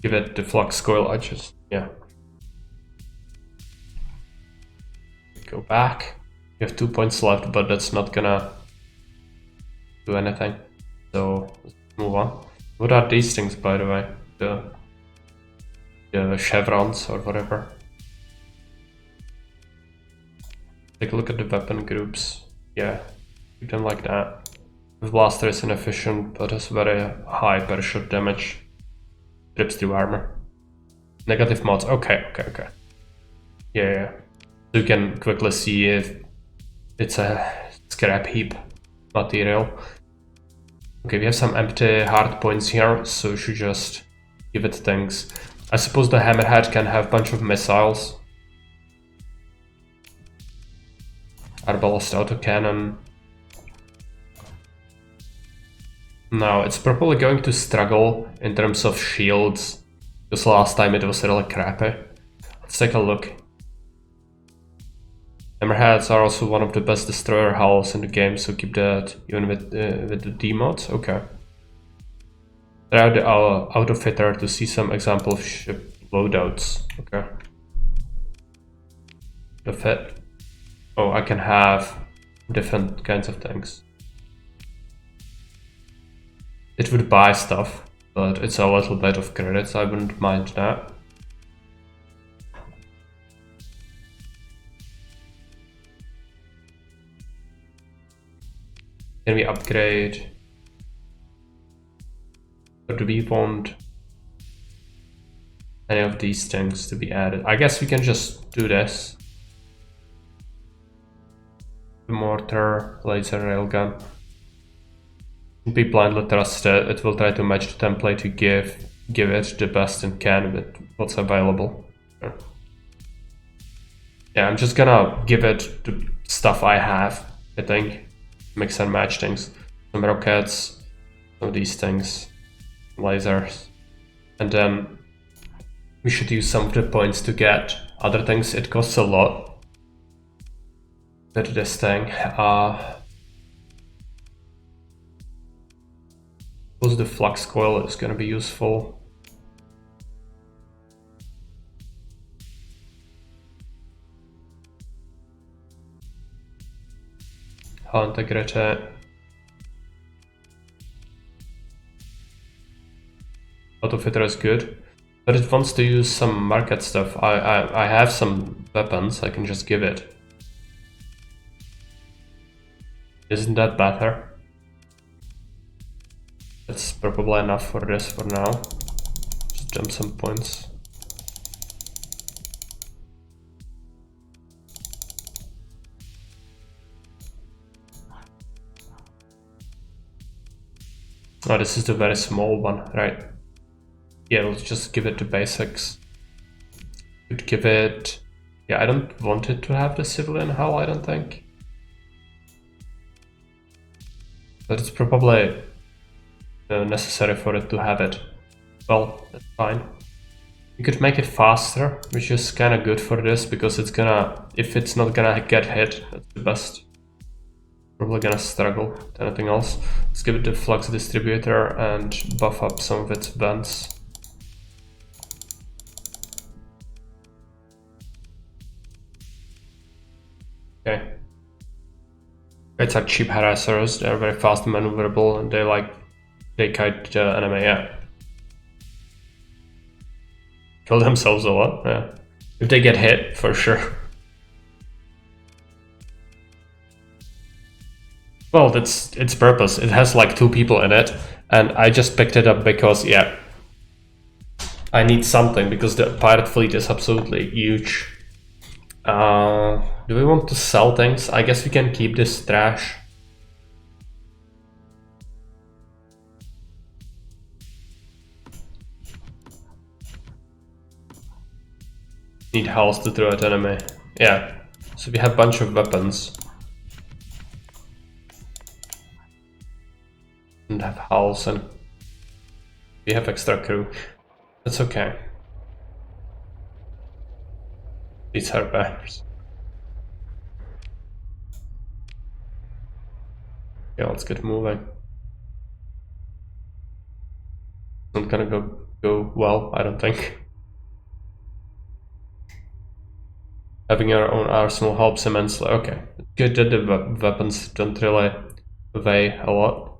Give it the flux coil edges. Yeah. Go back. You have 2 points left, but that's not gonna do anything. So let's move on. What are these things, by the way? The chevrons or whatever. Take a look at the weapon groups. Yeah, keep them like that. The blaster is inefficient, but has very high per shot damage. Rips through armor. Negative mods. Okay. Yeah. So you can quickly see if it's a scrap heap material. Okay, we have some empty hard points here, so we should just give it things. I suppose the hammerhead can have a bunch of missiles. Arbalest autocannon. No, it's probably going to struggle in terms of shields, because last time it was really crappy. Let's take a look. Hammerheads are also one of the best destroyer hulls in the game, so keep that even with the D mods. Okay. Try out the autofitter to see some example of ship loadouts. Okay. The fit. Oh, I can have different kinds of things. It would buy stuff, but it's a little bit of credits. I wouldn't mind that. Can we upgrade? Or do we want any of these things to be added? I guess we can just do this. The mortar, laser railgun. Be blindly trusted. It will try to match the template you give it the best it can with what's available. Yeah, I'm just gonna give it the stuff I have, I think. Mix and match things. Some rockets, some of these things, lasers. And then we should use some of the points to get other things. It costs a lot with this thing. Suppose the flux coil is gonna be useful. Hull integrity. Autofitter is good, but it wants to use some market stuff. I have some weapons, I can just give it. Isn't that better? That's probably enough for this for now. Just jump some points. Oh, this is the very small one, right? Yeah, let's just give it the basics. Could give it... Yeah, I don't want it to have the civilian hull, I don't think. But it's probably necessary for it to have it. Well, that's fine. You could make it faster, which is kind of good for this, because it's gonna... If it's not gonna get hit, that's the best probably gonna struggle with anything else. Let's give it the flux distributor and buff up some of its vents. Okay. It's are cheap harassers, they're very fast and maneuverable, and they kite the enemy, yeah. Kill themselves a lot, yeah. If they get hit, for sure. Well, that's its purpose. It has like 2 people in it, and I just picked it up because, yeah, I need something, because the pirate fleet is absolutely huge. Do we want to sell things? I guess we can keep this trash. Need hulls to throw at enemy. Yeah, so we have a bunch of weapons. And have hulls, and we have extra crew. That's okay. These are bears. Yeah, let's get moving. Not gonna go well, I don't think. Having our own arsenal helps immensely. Okay, good that the weapons don't really weigh a lot.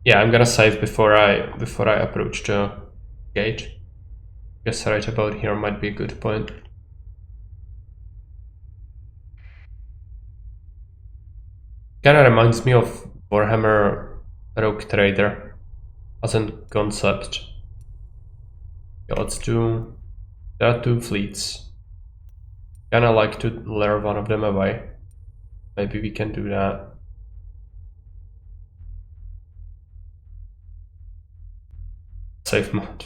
Yeah, I'm gonna save before I approach the gate. Guess right about here might be a good point. Kinda reminds me of Warhammer Rogue Trader as a concept. Okay, let's do... There are 2 fleets. Kinda like to lure one of them away. Maybe we can do that. Safe mode.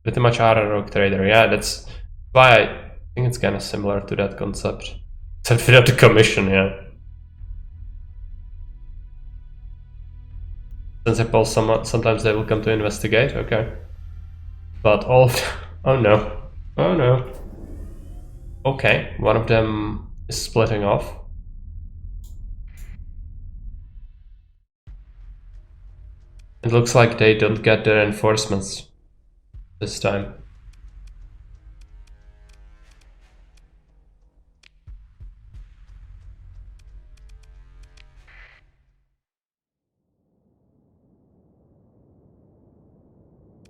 Pretty much are a Rogue Trader, yeah, that's why I think it's kinda similar to that concept. Except without the commission, yeah. Sensible, sometimes they will come to investigate, okay. But all of them... Oh no. Oh no. Okay, one of them is splitting off. It looks like they don't get the reinforcements this time.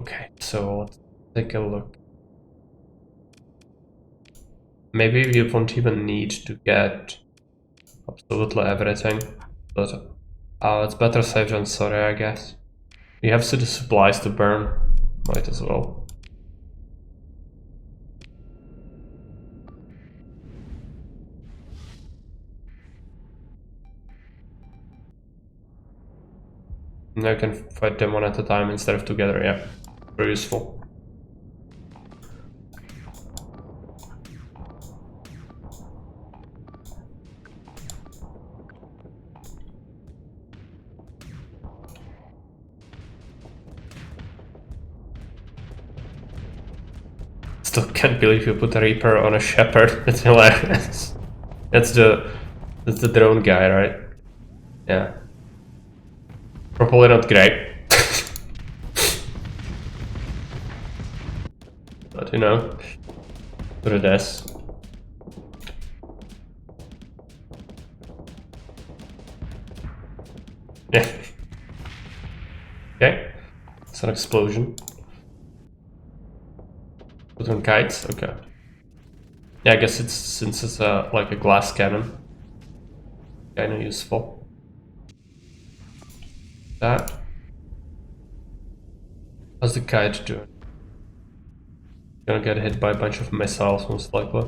Okay, so let's take a look. Maybe we won't even need to get absolutely everything, but it's better safe than sorry, I guess. We have the supplies to burn, might as well. Now I can fight them one at a time instead of together, yeah. Very useful. Still can't believe you put a Reaper on a Shepherd. It's hilarious. That's the drone guy, right? Yeah. Probably not great. But you know, what it is. Yeah. Okay. It's an explosion. Put on kites? Okay. Yeah, I guess it's since it's like a glass cannon. Kinda useful. That. How's the kite doing? Gonna get hit by a bunch of missiles most likely.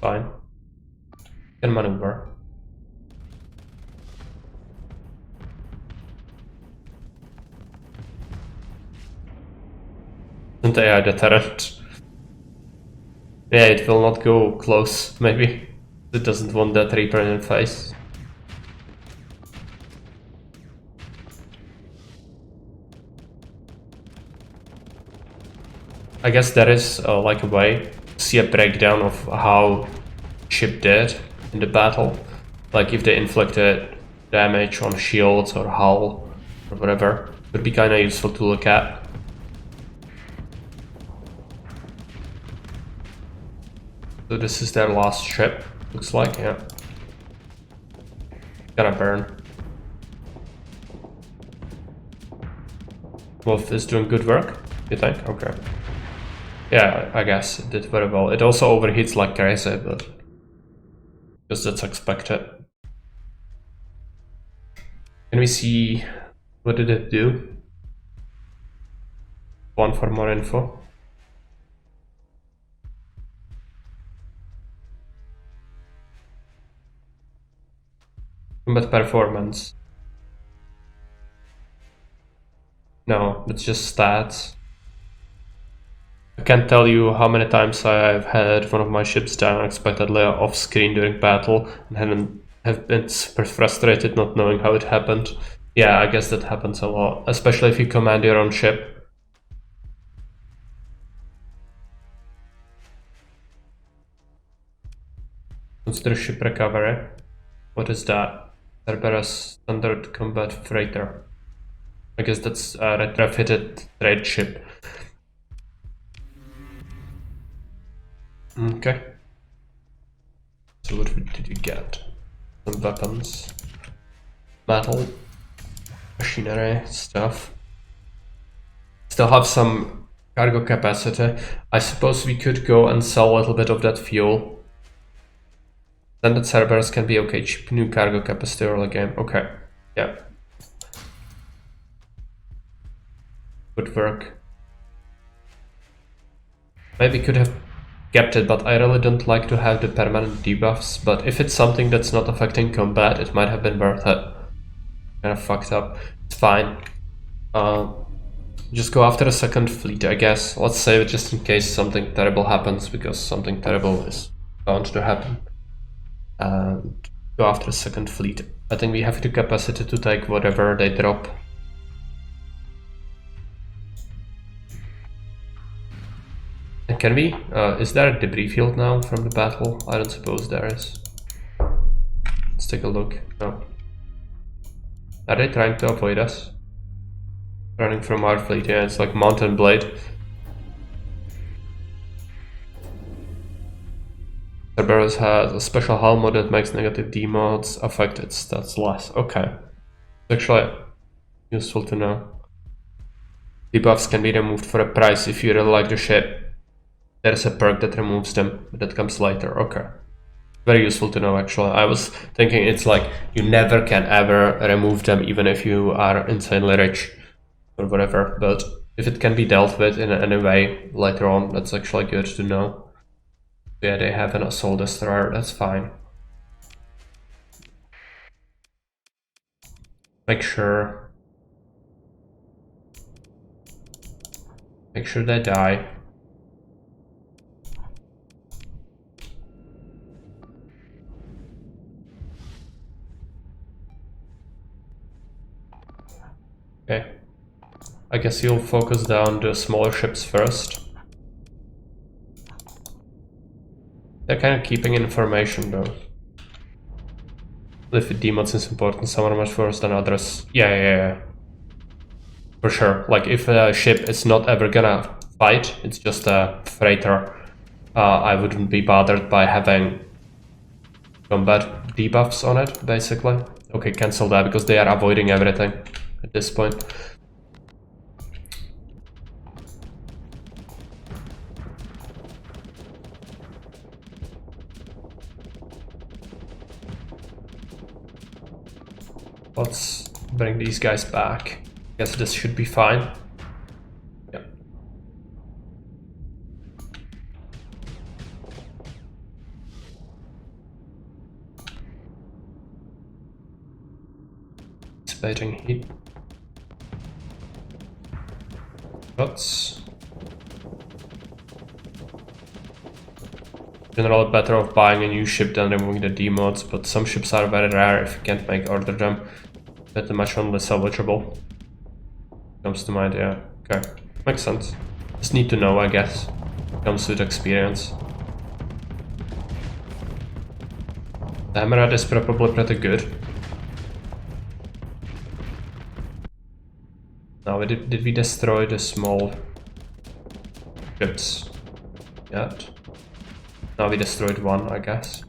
Fine. Can maneuver. Isn't AI deterrent? Yeah, it will not go close, maybe. It doesn't want that Reaper in the face. I guess there is like a way to see a breakdown of how ship did in the battle. Like if they inflicted damage on shields or hull or whatever. Would be kinda useful to look at. So this is their last ship, looks like, yeah. Gonna burn. Wolf is doing good work, you think? Okay. Yeah, I guess it did very well. It also overheats like crazy, but because that's expected. Can we see what did it do? One for more info. Combat performance. No, it's just stats. I can't tell you how many times I've had one of my ships die unexpectedly off screen during battle and have been super frustrated not knowing how it happened. Yeah, I guess that happens a lot, especially if you command your own ship. Consider ship recovery. What is that? Cerberus standard combat freighter. I guess that's a retrofitted trade ship. Okay. So what did you get? Some weapons. Metal. Machinery stuff. Still have some cargo capacity. I suppose we could go and sell a little bit of that fuel. Standard Cerberus can be okay. Cheap new cargo capacity early game. Okay. Yeah. Good work. Maybe could have kept it, but I really don't like to have the permanent debuffs. But if it's something that's not affecting combat, it might have been worth it. Kind of fucked up. It's fine. Just go after a second fleet, I guess. Let's save it just in case something terrible happens, because something terrible is bound to happen. And go after a second fleet. I think we have the capacity to take whatever they drop. And can we? Is there a debris field now from the battle? I don't suppose there is. Let's take a look. No. Are they trying to avoid us? Running from our fleet, yeah, it's like Mountain Blade. Cerberus has a special hull mod that makes negative demods affect its stats less. Okay. It's actually useful to know. Debuffs can be removed for a price if you really like the ship. There's a perk that removes them, but that comes later. Okay. Very useful to know, actually. I was thinking it's like you never can ever remove them, even if you are insanely rich or whatever. But if it can be dealt with in any way later on, that's actually good to know. Yeah, they have an assault destroyer, that's fine. Make sure they die. Okay. I guess you'll focus down the smaller ships first. They're kind of keeping information though. If demods is important, some are much worse than others. Yeah. For sure. Like if a ship is not ever gonna fight, it's just a freighter, I wouldn't be bothered by having combat debuffs on it, basically. Okay, cancel that because they are avoiding everything at this point. Let's bring these guys back. Guess this should be fine. Yeah. Dissipating heat. Shots. Generally better off buying a new ship than removing the demods, but some ships are very rare if you can't make order them. Pretty much only salvageable. Comes to mind, yeah. Okay, makes sense. Just need to know, I guess. Comes with experience. The hammerhead is probably pretty good. Now, did we destroy the small ships yet? Now we destroyed one, I guess.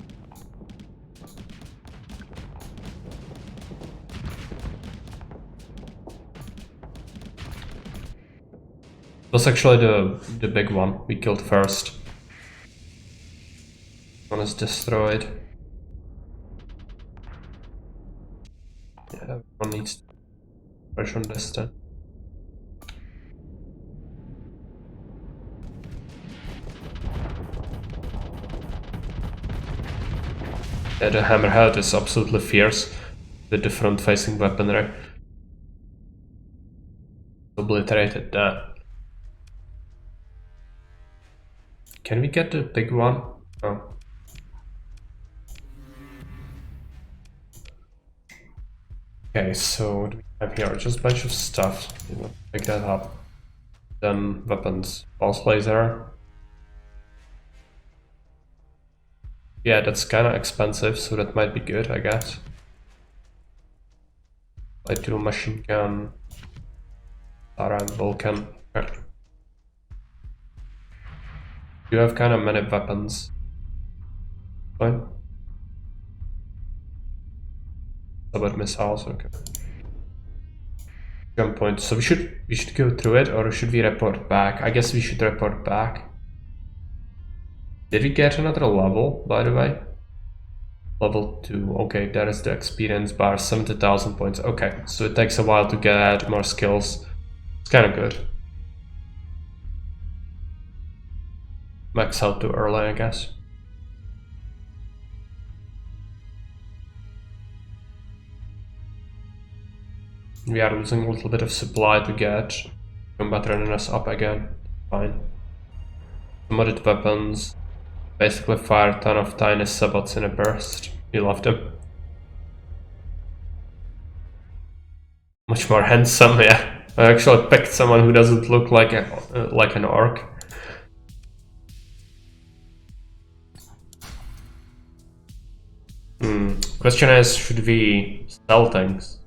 It was actually the big one we killed first. One is destroyed. Yeah, one needs to push on this then. Yeah, the hammerhead is absolutely fierce with the front facing weaponry. Obliterated that. Can we get the big one? Oh. Okay, so what do we have here? Just a bunch of stuff. Pick that up. Then weapons. Pulse laser. Yeah, that's kinda expensive, so that might be good, I guess. Light 2 machine gun. Tara and Vulcan. Okay. You have kind of many weapons. Fine. About missiles, okay. Gun point. So we should go through it, or should we report back? I guess we should report back. Did we get another level, by the way? Level 2. Okay, that is the experience bar, 70,000 points. Okay, so it takes a while to get more skills. It's kind of good. Max out too early, I guess. We are losing a little bit of supply to get combat readiness up again. Fine. Modded weapons. Basically fire a ton of tiny sabots in a burst. You love them. Much more handsome, yeah. I actually picked someone who doesn't look like an orc. Question is, should we sell things?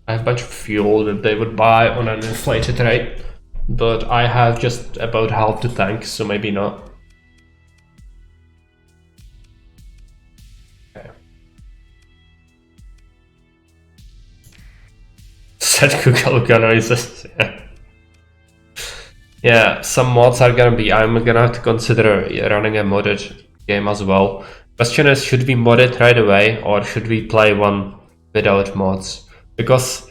I have a bunch of fuel that they would buy on an inflated rate, but I have just about half the tank, so maybe not. Okay. Set Google noises. Yeah, some mods are gonna be. I'm gonna have to consider running a modded game as well. Question is, should we mod it right away, or should we play one without mods? Because,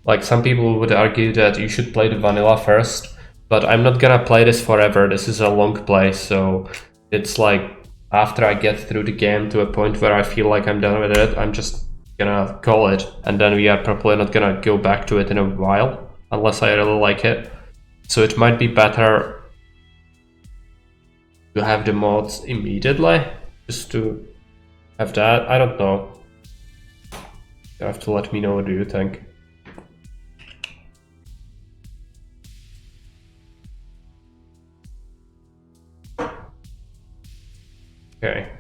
like, some people would argue that you should play the vanilla first, but I'm not gonna play this forever. This is a long play, so it's like after I get through the game to a point where I feel like I'm done with it, I'm just gonna call it, and then we are probably not gonna go back to it in a while, unless I really like it. So it might be better to have the mods immediately, just to have that. I don't know. You have to let me know, what do you think? Okay.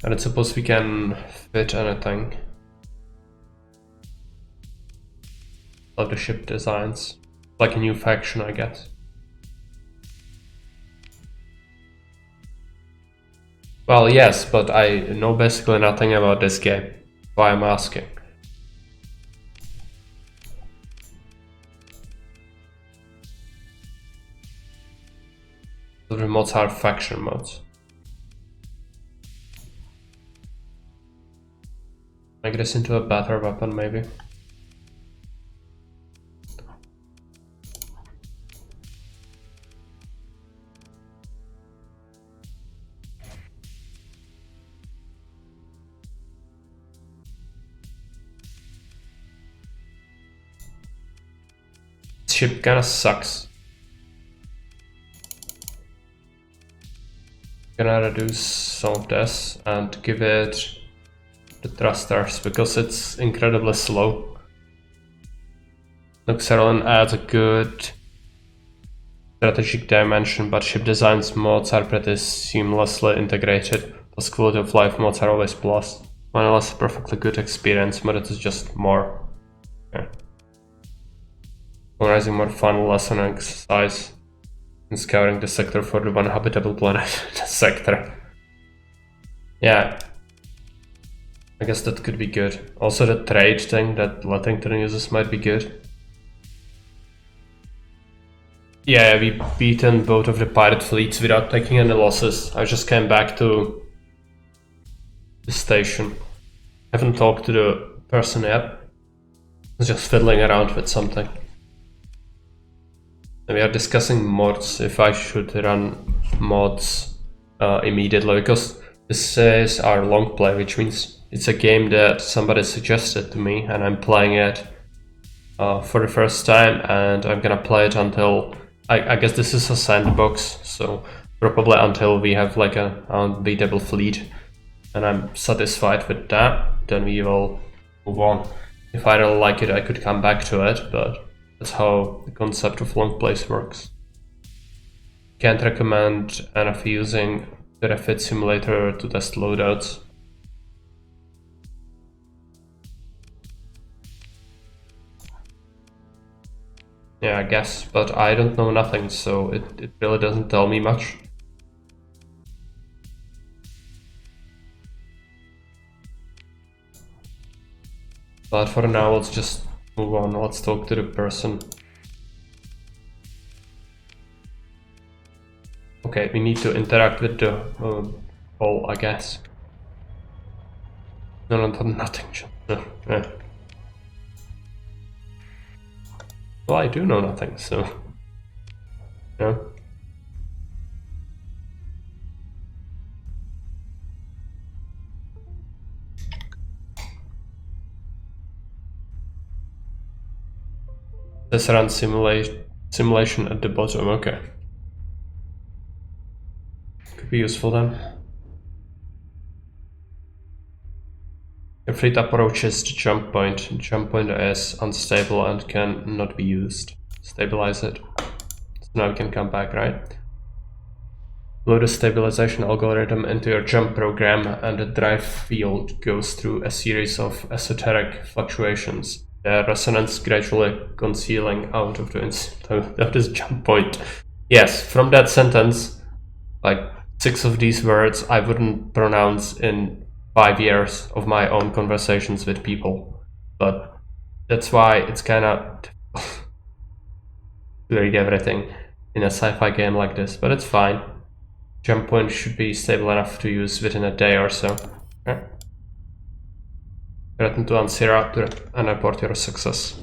And I suppose we can fit anything. Love the ship designs. Like a new faction, I guess. Well, yes, but I know basically nothing about this game. That's why I'm asking. The mods are faction mods. Make this into a better weapon, maybe. This ship kinda sucks. Gonna reduce some of this and give it the thrusters because it's incredibly slow. Luxerlin adds a good strategic dimension, but ship designs mods are pretty seamlessly integrated. Plus quality of life mods are always plus. Vanilla is a perfectly good experience, but it is just more. Okay. Organizing more fun, lesson and exercise, and scouring the sector for the one habitable planet in the sector. Yeah, I guess that could be good. Also the trade thing that Lettington uses might be good. Yeah, we beaten both of the pirate fleets without taking any losses. I just came back to the station. Haven't talked to the person yet. I was just fiddling around with something. And we are discussing mods, if I should run mods immediately, because this is our long play, which means it's a game that somebody suggested to me and I'm playing it for the first time, and I'm gonna play it until I guess this is a sandbox, so probably until we have like a unbeatable fleet and I'm satisfied with that, then we will move on. If I really like it, I could come back to it, but that's how the concept of long plays works. Can't recommend enough using the refit simulator to test loadouts. Yeah, I guess, but I don't know nothing, so it really doesn't tell me much. But for now, let's just move on. Let's talk to the person. Okay, we need to interact with the hole, I guess. No, nothing. No, yeah. Well, I do know nothing, so yeah. Let's run simulation at the bottom. Okay, could be useful then. Your fleet approaches the jump point. The jump point is unstable and can not be used. Stabilize it. So now we can come back, right? Load a stabilization algorithm into your jump program, and the drive field goes through a series of esoteric fluctuations. The resonance gradually concealing out of this jump point. Yes, from that sentence, like 6 of these words I wouldn't pronounce in 5 years of my own conversations with people, but that's why it's kind of difficult to read everything in a sci-fi game like this, but it's fine. Jump point should be stable enough to use within a day or so. Okay. Return to Ansira and report your success.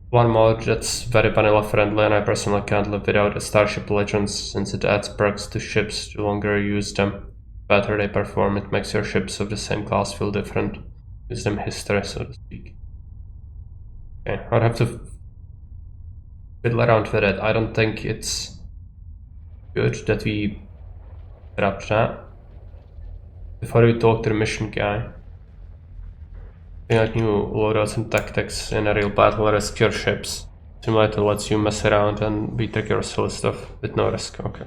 One mod that's very vanilla friendly and I personally can't live without is Starship Legends, since it adds perks to ships the longer you use them. The better they perform, it makes your ships of the same class feel different. Gives them history, so to speak. Okay, I'll have to fiddle around with it. I don't think it's good that we grab that. Before we talk to the mission guy, like new loadouts and tactics in a real battle risk your ships. Simulator lets you mess around and be tricky or silly stuff with no risk. Okay.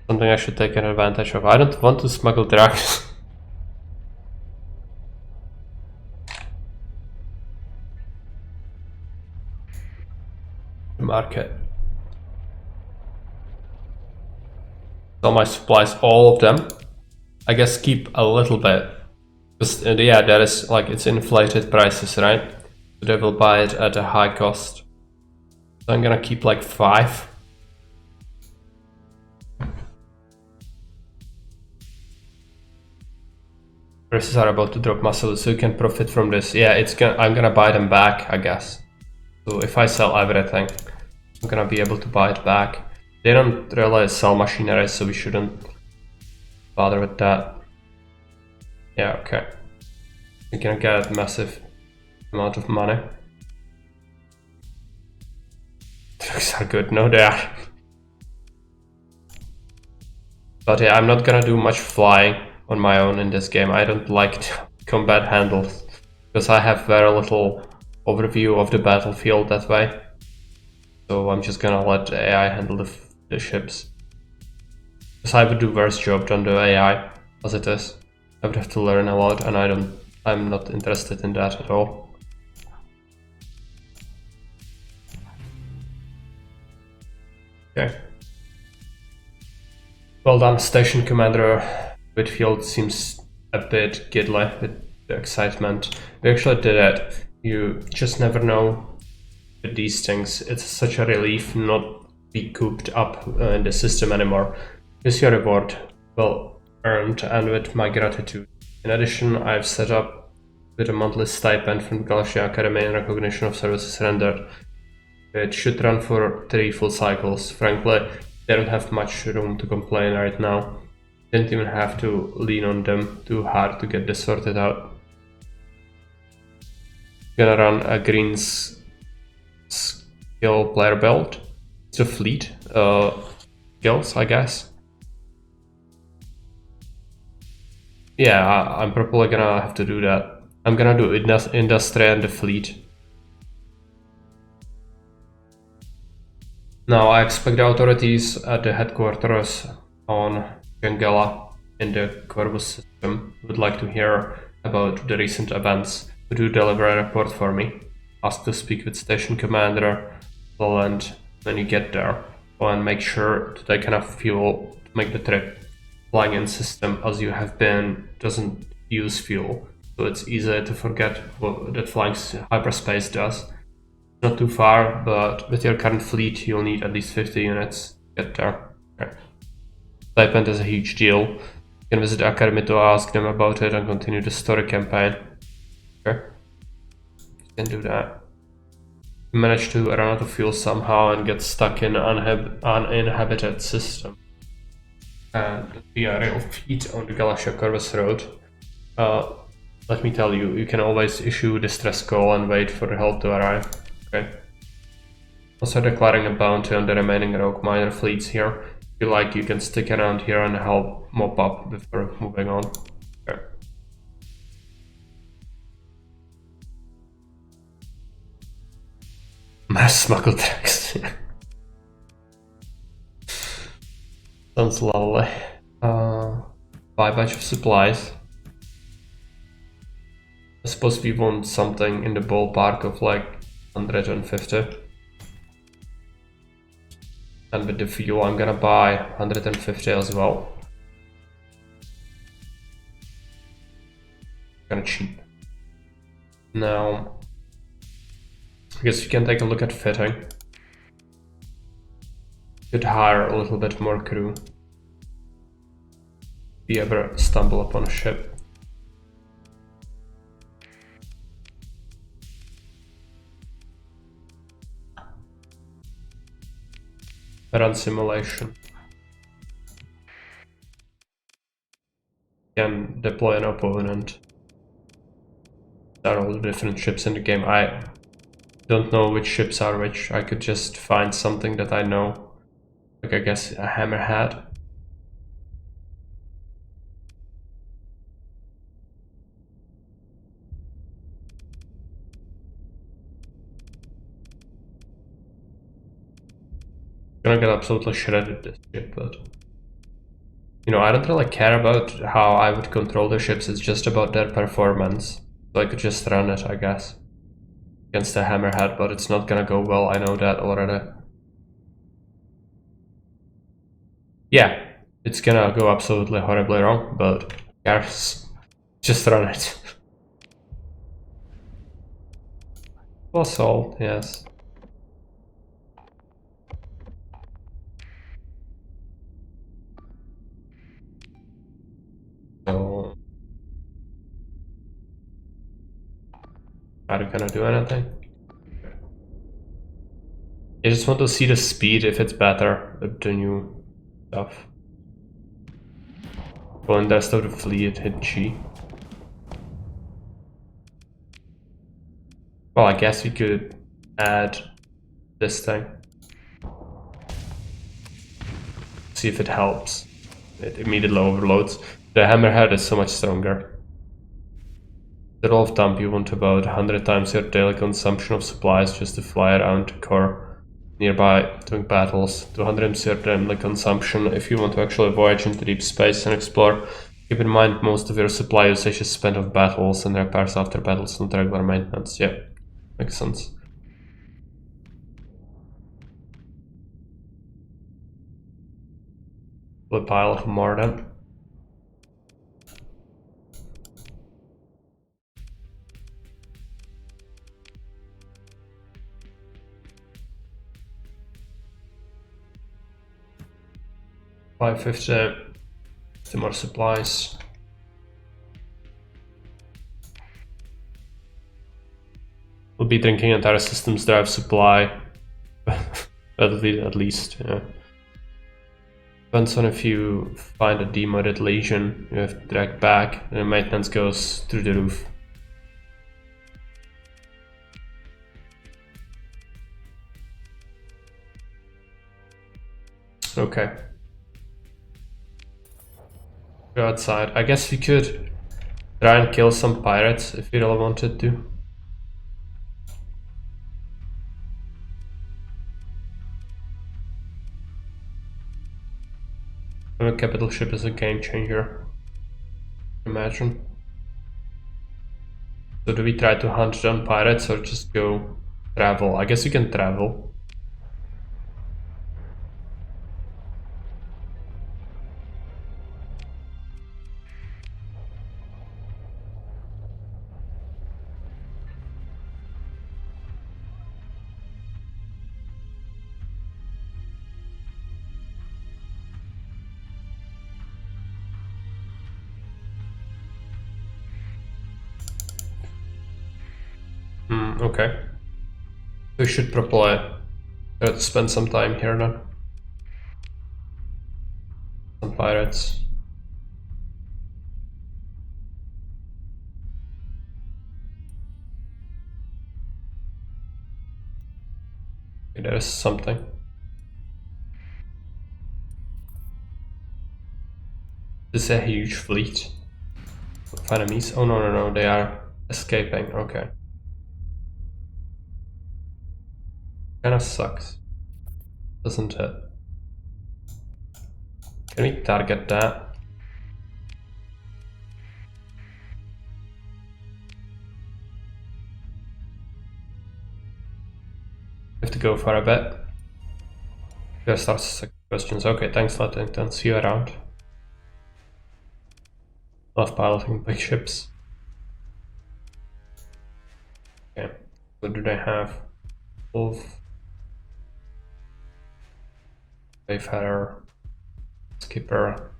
Something I should take advantage of. I don't want to smuggle drugs. Market. All my supplies, all of them. I guess keep a little bit. Because, yeah, that is like it's inflated prices, right? So they will buy it at a high cost. So I'm gonna keep like 5. Prices are about to drop massively, so you can profit from this. Yeah, I'm gonna buy them back, I guess. So if I sell everything, I'm gonna be able to buy it back. They don't really sell machinery, so we shouldn't bother with that. Yeah, okay. We can get a massive amount of money. Trucks are good, no they are. But yeah, I'm not gonna do much flying on my own in this game. I don't like combat handles, because I have very little overview of the battlefield that way. So I'm just gonna let the AI handle the ships. Because I would do worse job than the AI as it is. I would have to learn a lot, and I'm not interested in that at all. Okay. Well done, Station Commander. Whitfield seems a bit giddly with the excitement. We actually did it. You just never know with these things. It's such a relief not be cooped up in the system anymore. Here's your reward, well earned, and with my gratitude. In addition, I've set up with a monthly stipend from Galaxia Academy in recognition of services rendered. It should run for 3 full cycles. Frankly, they don't have much room to complain right now. Didn't even have to lean on them too hard to get this sorted out. Gonna run a green skill player build. It's a fleet skills, I guess. Yeah, I'm probably gonna have to do that. I'm gonna do industry and the fleet. Now I expect the authorities at the headquarters on Gengela in the Corvus system would like to hear about the recent events. Would you deliver a report for me? Ask to speak with Station Commander Leland when you get there. And make sure to take enough fuel to make the trip. Flying in system as you have been doesn't use fuel, so it's easy to forget what that flying hyperspace does. Not too far, but with your current fleet you'll need at least 50 units to get there. Okay. Stipend is a huge deal. You can visit the Academy to ask them about it and continue the story campaign. Okay. You can do that. You manage to run out of fuel somehow and get stuck in an uninhabited system. And be a real feat on the Galaxia Corvus Road. Let me tell you, you can always issue a distress call and wait for the help to arrive. Okay. Also declaring a bounty on the remaining rogue miner fleets here. If you like, you can stick around here and help mop up before moving on. Okay. Mass smuggled tracks. Sounds lovely. Buy a bunch of supplies. I suppose we want something in the ballpark of like 150. And with the fuel I'm gonna buy 150 as well. Kinda cheap. Now, I guess you can take a look at fitting. Could hire a little bit more crew. If you ever stumble upon a ship. Run simulation. Can deploy an opponent. There are all the different ships in the game. I don't know which ships are which. I could just find something that I know. Like I guess a hammerhead. Gonna get absolutely shredded this ship, but you know, I don't really care about how I would control the ships, it's just about their performance. So I could just run it, I guess, against the hammerhead, but it's not gonna go well, I know that already. Yeah, it's gonna go absolutely horribly wrong, but who cares? Just run it. Was all, yes. So, are you gonna do anything? I just want to see the speed, if it's better with the new stuff. Go in rest of the fleet, hit G. Well, I guess we could add this thing. See if it helps. It immediately overloads. The hammerhead is so much stronger. The rule of thumb, you want about 100 times your daily consumption of supplies just to fly around the core. nearby doing battles, 230 energy consumption. If you want to actually voyage into deep space and explore, keep in mind most of your supply usage is spent on battles and repairs after battles, not regular maintenance. Yeah, makes sense. A pile of more then. $550, 50 more supplies. We'll be drinking entire systems drive supply. at least, yeah. Depends on if you find a demodded lesion, you have to drag back, and the maintenance goes through the roof. Okay. Go outside. I guess we could try and kill some pirates if we really wanted to. A capital ship is a game changer. Imagine. So do we try to hunt down pirates or just go travel? I guess we can travel. Okay. We should probably try to spend some time here then. Some pirates. Okay, there is something. This is a huge fleet of enemies. Oh no, they are escaping. Okay. Kinda sucks, doesn't it? Can we target that? We have to go for a bit. There starts questions. Okay, thanks, Latington. See you around. Love piloting big ships. Okay, what do they have? Wolf, Wayfarer, Skipper.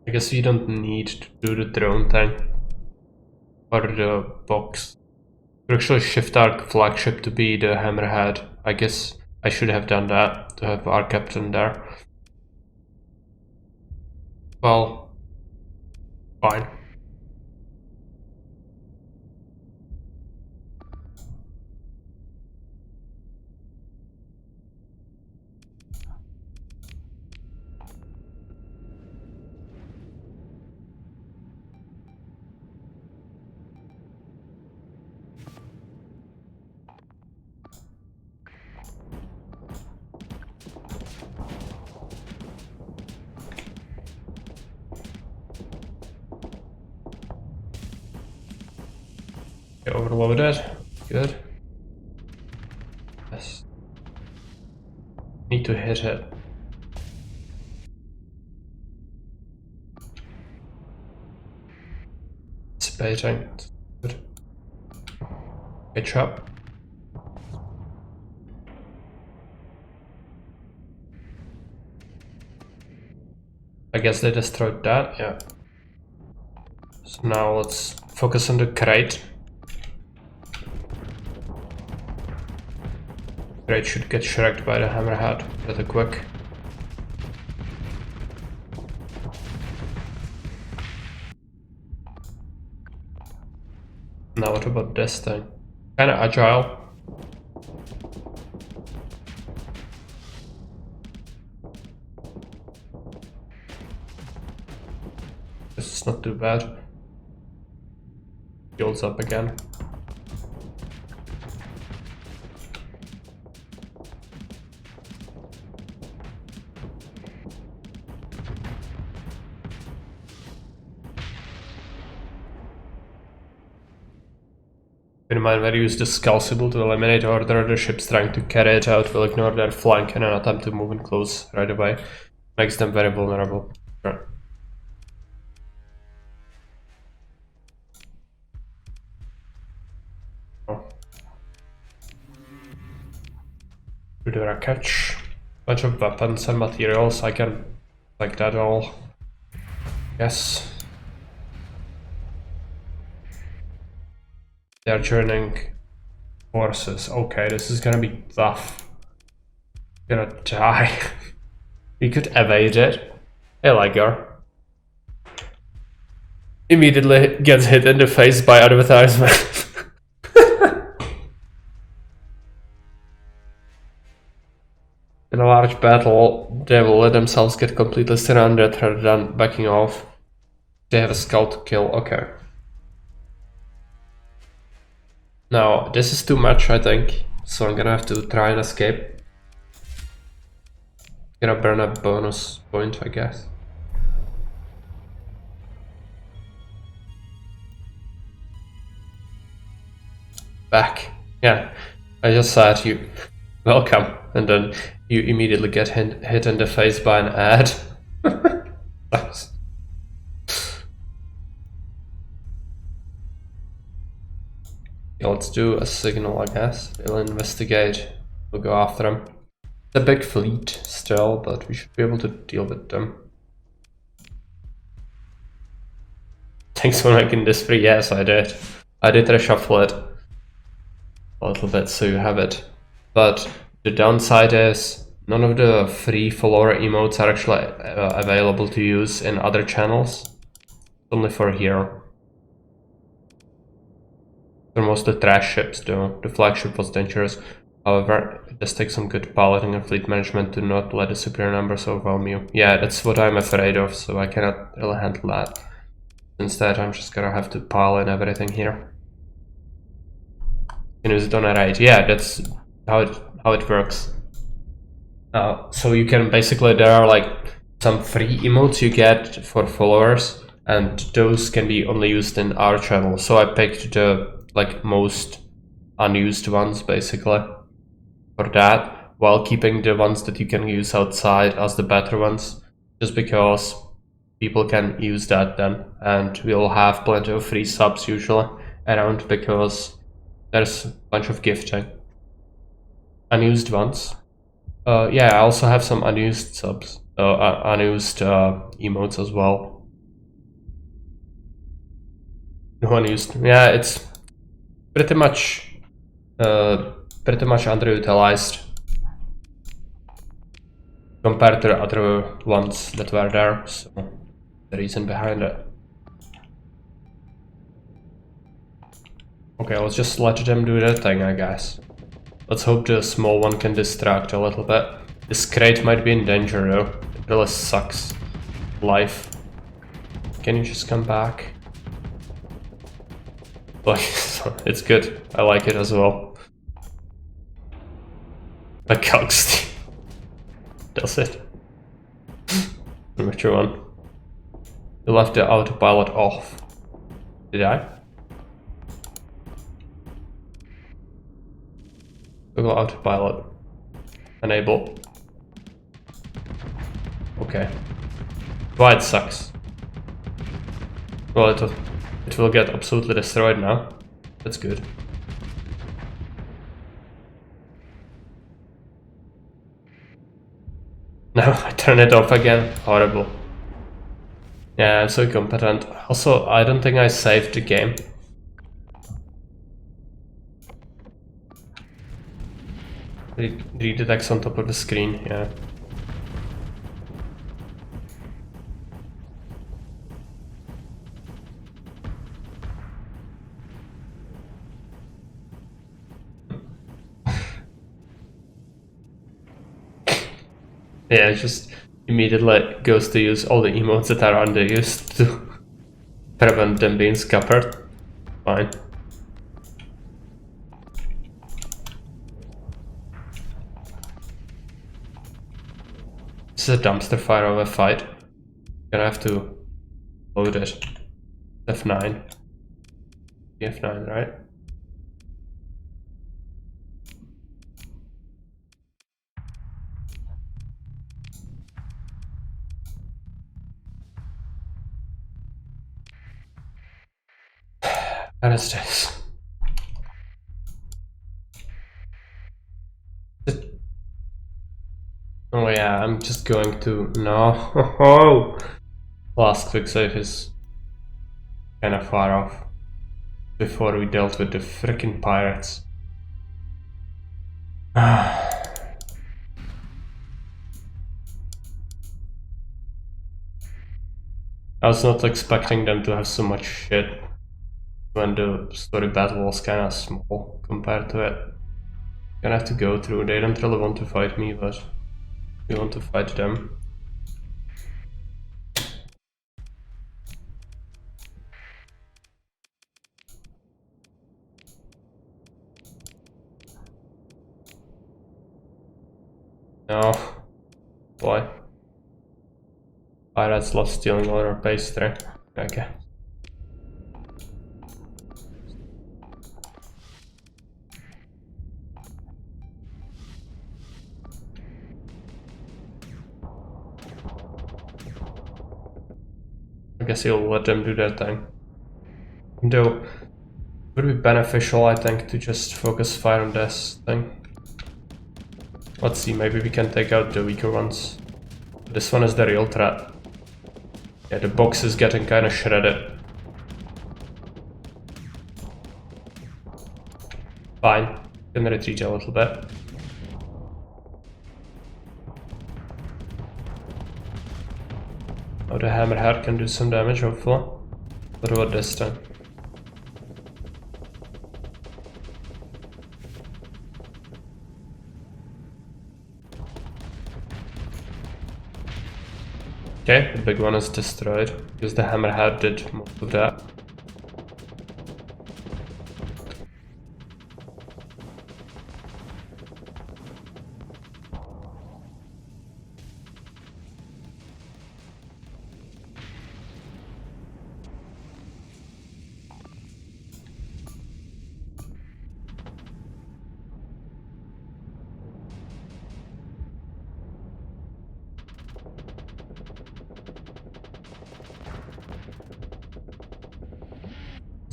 I guess we don't need to do the drone tank or the box. We actually shift our flagship to be the Hammerhead. I guess I should have done that to have our captain there. Well, fine. Overloaded. Good. Yes. Need to hit it. It's baiting. Good. Good job. I guess they destroyed that, yeah. So now let's focus on the crate. Crate should get shreked by the Hammerhead rather quick. Now what about this thing? Kinda agile. This is not too bad. Builds up again. Keep in mind, when you use the Skull symbol to eliminate order, the ships trying to carry it out will ignore their flank and attempt to move in close right away. Makes them very vulnerable. Sure. To the wreckage. Bunch of weapons and materials, I can like that all. Yes. They're joining forces. Okay, this is gonna be tough. Gonna die. We could evade it. Hey, Liger. Immediately gets hit in the face by advertisement. In a large battle, they will let themselves get completely surrounded rather than backing off. They have a scout to kill. Okay. Now, this is too much, I think. So I'm gonna have to try and escape. Gonna burn a bonus point, I guess. Back. Yeah. I just said you welcome, and then you immediately get hit in the face by an ad. Nice. Yeah, let's do a signal, I guess. We'll investigate. We'll go after them. It's a big fleet still, but we should be able to deal with them. Thanks for making this free. Yes, I did. I did reshuffle it a little bit so you have it. But the downside is none of the free follower emotes are actually available to use in other channels. Only for here. They're mostly trash ships though. The flagship was dangerous. However, it does take some good piloting and fleet management to not let the superior numbers overwhelm you. Yeah, that's what I'm afraid of, so I cannot really handle that. Instead, I'm just gonna have to pile in everything here. You can use it on a raid. Yeah, that's how it works. So you can basically, there are like some free emotes you get for followers, and those can be only used in our channel. So I picked the like most unused ones basically for that, while keeping the ones that you can use outside as the better ones, just because people can use that then, and we'll have plenty of free subs usually around because there's a bunch of gifting. Unused ones. Yeah, I also have some unused subs, unused emotes as well. No unused. Yeah, it's pretty much underutilized compared to the other ones that were there. So the reason behind it. Okay, let's just let them do their thing, I guess. Let's hope the small one can distract a little bit. This crate might be in danger though. It really sucks. Life. Can you just come back? Like, it's good. I like it as well. The cogs does it. Which one? You left the autopilot off. Did I? Google autopilot. Enable. Okay. Why it sucks. Well, it will get absolutely destroyed now. That's good. Now I turn it off again. Horrible. Yeah, I'm so incompetent. Also, I don't think I saved the game. Read the text on top of the screen, yeah. Yeah, it just immediately goes to use all the emotes that are underused to prevent them being scuppered. Fine. This is a dumpster fire of a fight. Gonna have to load it. F9. F9, right? What is this? Oh yeah, I'm just going to... No! Last quick save is kinda far off. Before we dealt with the freaking pirates. I was not expecting them to have so much shit when the story battle was kinda small compared to it. Gonna have to go through. They don't really want to fight me, but we want to fight them. No. Why? Pirates love stealing all our pastry. Okay. I guess he'll let them do their thing. Though, it would be beneficial, I think, to just focus fire on this thing. Let's see, maybe we can take out the weaker ones. This one is the real threat. Yeah, the box is getting kind of shredded. Fine, can retreat a little bit. Oh, the hammerhead can do some damage, hopefully. What about this time? Okay, the big one is destroyed, because the hammerhead did most of that.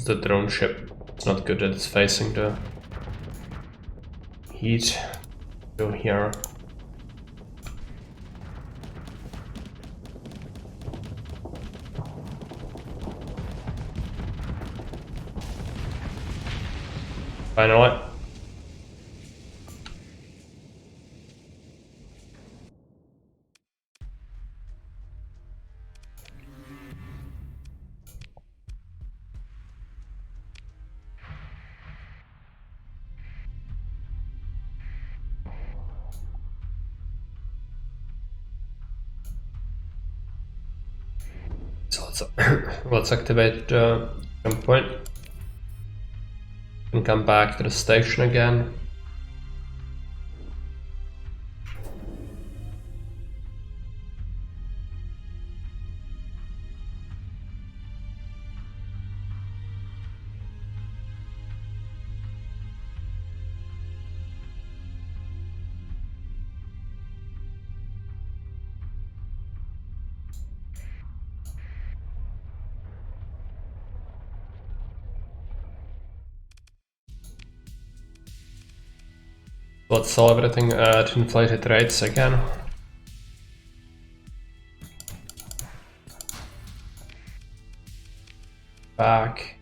The drone ship. It's not good that it's facing the heat. Go here. Finally. So let's activate the jump point and come back to the station again. Let's sell everything at inflated rates again. Back.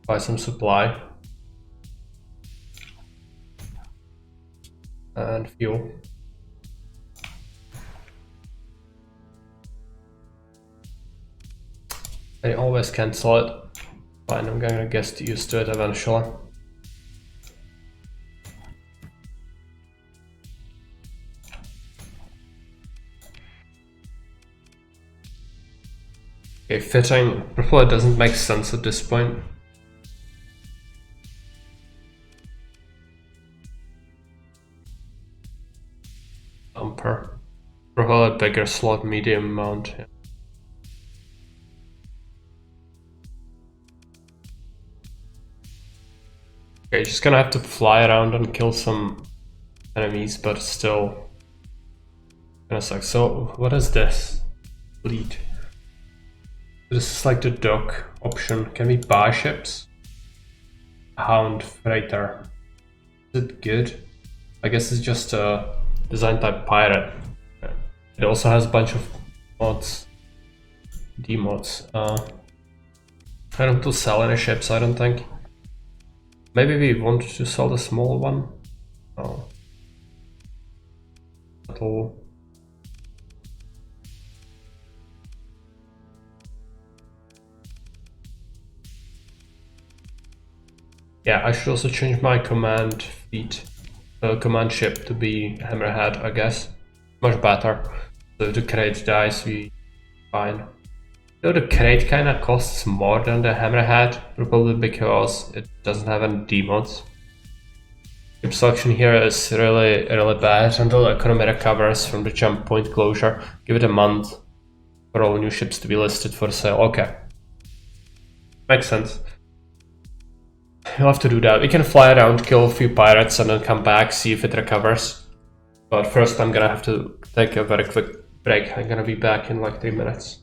Buy some supply. And fuel. I always cancel it. Fine, I'm gonna get used to it eventually. Okay, fitting probably doesn't make sense at this point. Bumper. Probably a bigger slot, medium mount. Yeah. Okay, just gonna have to fly around and kill some enemies, but still kinda sucks. So, what is this? Fleet. This is like the dock option. Can we buy ships? Hound freighter. Is it good? I guess it's just a design type pirate. It also has a bunch of mods. D-mods. I don't want to sell any ships, I don't think. Maybe we want to sell the small one? No. At all. Yeah, I should also change my command fleet, command ship to be Hammerhead, I guess. Much better. So if the crate dies, we fine. Though the crate kinda costs more than the Hammerhead, probably because it doesn't have any demods. Ship selection here is really bad until the economy recovers from the jump point closure. Give it a month for all new ships to be listed for sale. Okay. Makes sense. You'll have to do that. We can fly around, kill a few pirates, and then come back, see if it recovers. But first I'm gonna have to take a very quick break. I'm gonna be back in like 3 minutes.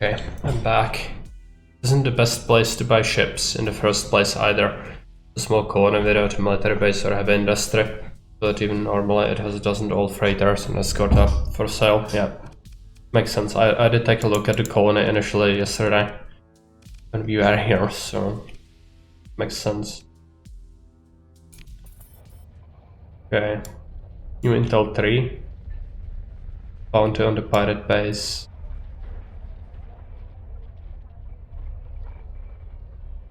Okay, I'm back. This isn't the best place to buy ships in the first place either. A small colony without a military base or heavy industry, but even normally it has a dozen old freighters and escort up for sale. Yeah, makes sense. I did take a look at the colony initially yesterday when we were here, so makes sense. Okay, new Intel 3. Bounty on the pirate base.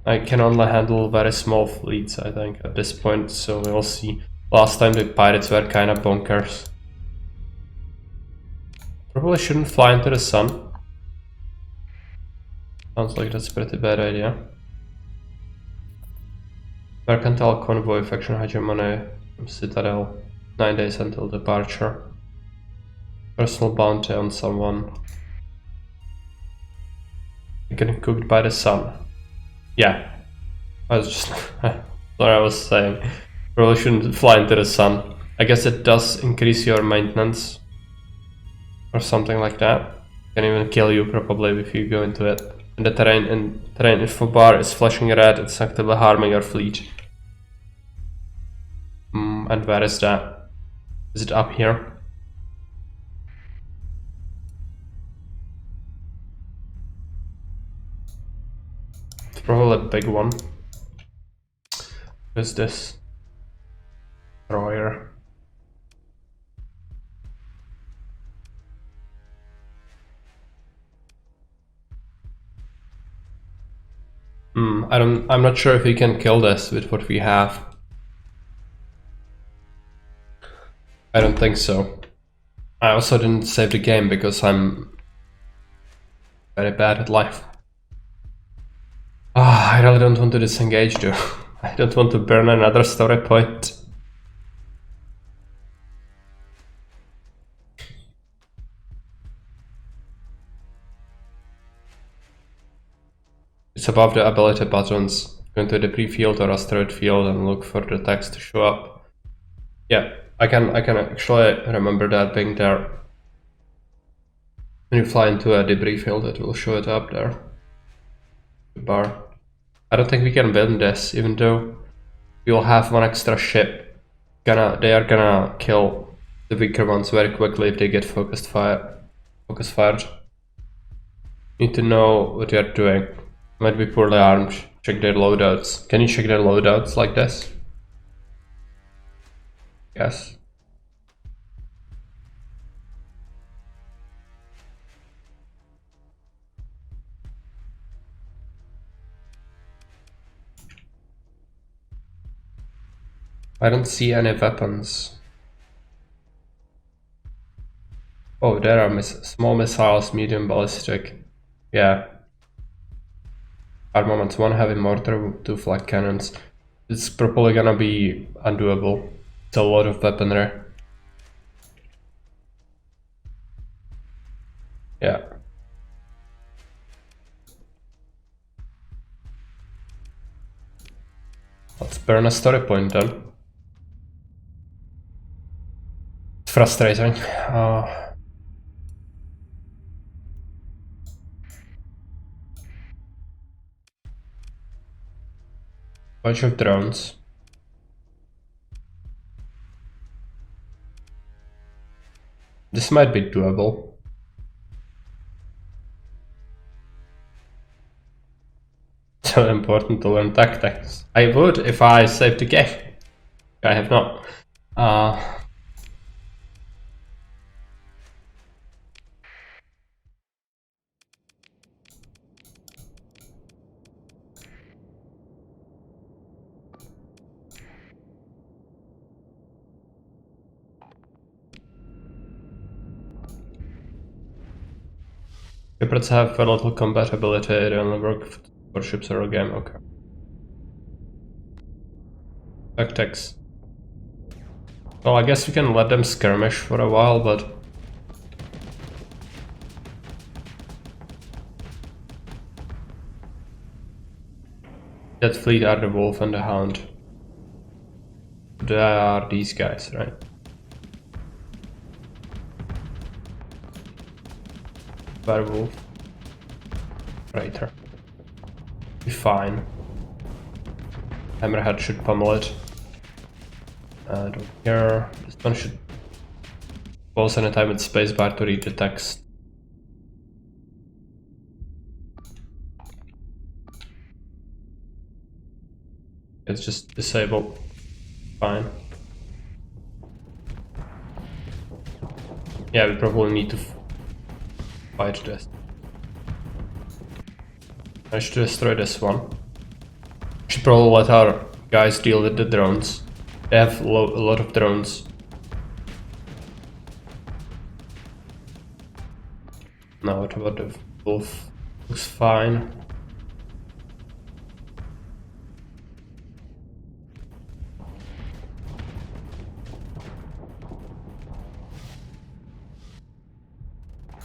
I can only handle very small fleets, I think, at this point, so we'll see. Last time the pirates were kinda bonkers. Probably shouldn't fly into the sun. Sounds like that's a pretty bad idea. Mercantile convoy, faction hegemony from Citadel. 9 days until departure. Personal bounty on someone. Getting cooked by the sun. Yeah, I was just what I was saying. Probably shouldn't fly into the sun. I guess it does increase your maintenance or something like that. Can even kill you probably if you go into it. And the terrain info bar is flashing red. It's actively harming your fleet. And where is that? Is it up here? Probably a big one. What is this? Destroyer. I'm not sure if we can kill this with what we have. I don't think so. I also didn't save the game because I'm very bad at life. I really don't want to disengage though. I don't want to burn another story point. It's above the ability buttons. Go into the pre-field or asteroid field and look for the text to show up. Yeah, I can actually remember that being there. When you fly into a debris field, it will show it up there. The bar. I don't think we can build this, even though we'll have one extra ship. They are gonna kill the weaker ones very quickly if they get focus fired. Need to know what they are doing. Might be poorly armed. Check their loadouts. Can you check their loadouts like this? Yes. I don't see any weapons. Oh, there are small missiles, medium ballistic. Yeah. Armaments, 1 heavy mortar, 2 flak cannons. It's probably gonna be undoable. It's a lot of weaponry. Yeah. Let's burn a story point then. It's frustrating. Bunch of drones. This might be doable. So important to learn tactics. I would if I saved the game. I have not. Shepherds have very little compatibility, they only work for ships or a game, okay. Tactics. Well, I guess we can let them skirmish for a while, but... That fleet are the Wolf and the Hound. They are these guys, right? Werewolf. Traitor. Be fine. Hammerhead should pummel it. Don't care. This one should pause anytime with spacebar to read the text. It's just disabled. Fine. Yeah, we probably need to fight this. I should destroy this one. Should probably let our guys deal with the drones. They have a lot of drones. Now what about the wolf? Looks fine.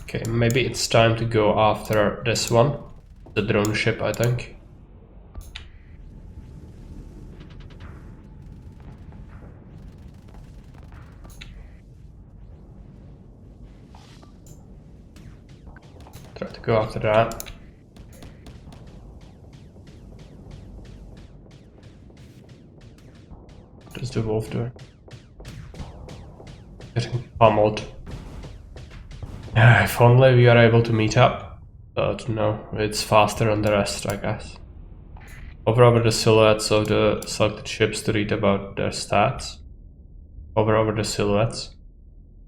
Okay, maybe it's time to go after this one. The drone ship, I think. Try to go after that. What does the wolf do? Getting pummeled. If only we are able to meet up. But no, it's faster than the rest, I guess. Hover over the silhouettes of the selected ships to read about their stats. Hover over the silhouettes.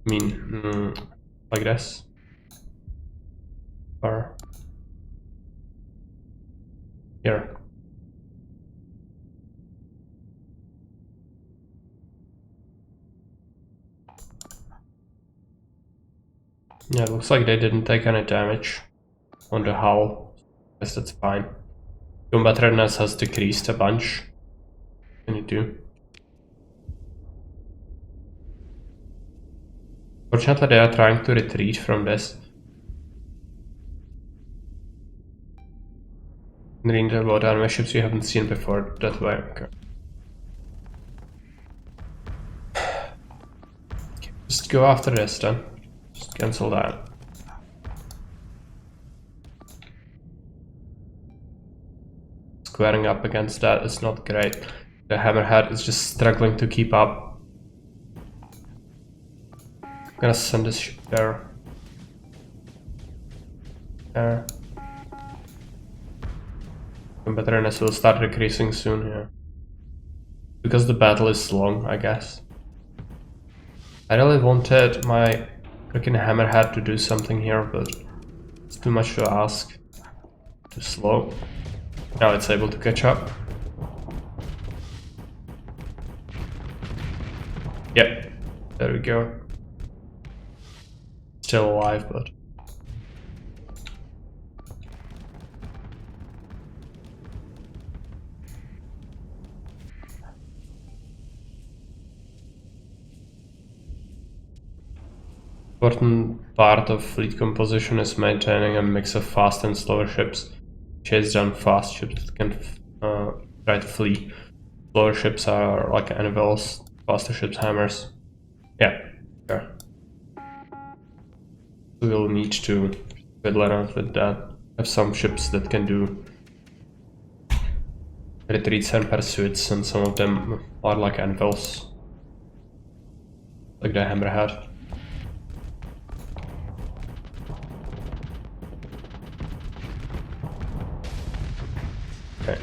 I mean, like this. Or here. Yeah, it looks like they didn't take any damage on the hull. Guess that's fine. Combat readiness has decreased a bunch. What can you do? Fortunately, they are trying to retreat from this. Marine about enemy ships you haven't seen before that way. Okay. Just go after this then. Just cancel that. Squaring up against that is not great. The hammerhead is just struggling to keep up. I'm gonna send this ship there. There. Combat readiness will start decreasing soon here. Because the battle is long, I guess. I really wanted my freaking hammerhead to do something here, but it's too much to ask. Too slow. Now it's able to catch up. Yep, there we go. Still alive, but... Important part of fleet composition is maintaining a mix of fast and slower ships. Chase down fast ships that can try to flee. Slower ships are like anvils, faster ships hammers. Yeah, sure. We'll need to fiddle around with that. Have some ships that can do retreats and pursuits, and some of them are like anvils. Like the hammerhead. Okay.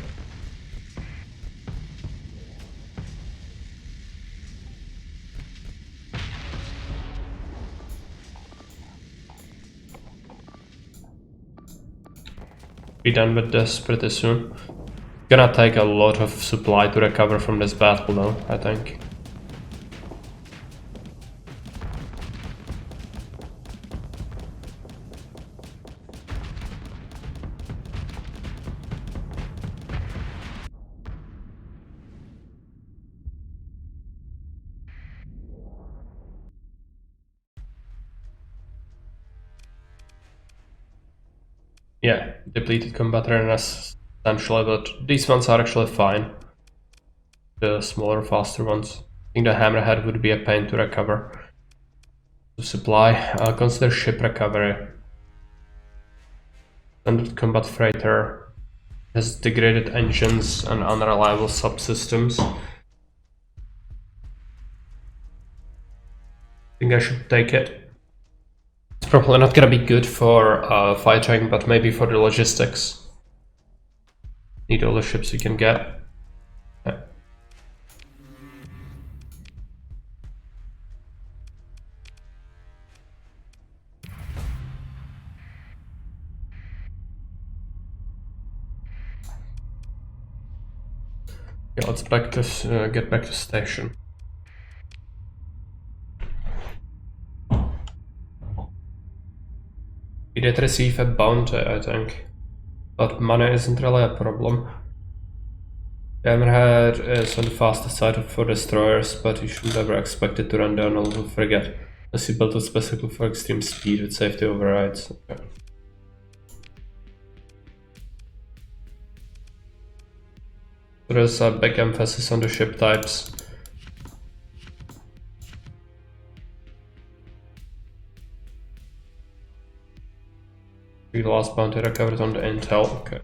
Be done with this pretty soon. Gonna take a lot of supply to recover from this battle though, I think. Yeah, depleted combat readiness essentially, but these ones are actually fine. The smaller, faster ones. I think the hammerhead would be a pain to recover. To supply, consider ship recovery. Standard combat freighter has degraded engines and unreliable subsystems. I think I should take it. It's probably not gonna be good for fighting, but maybe for the logistics. Need all the ships you can get. Yeah. Yeah, let's get back to station. We did receive a bounty, I think. But money isn't really a problem. Hammerhead is on the faster side for destroyers, but you should never expect it to run down a little frigate. Unless you built it specifically for extreme speed with safety overrides. Okay. There's a big emphasis on the ship types. The last bounty recovered on the intel. Okay.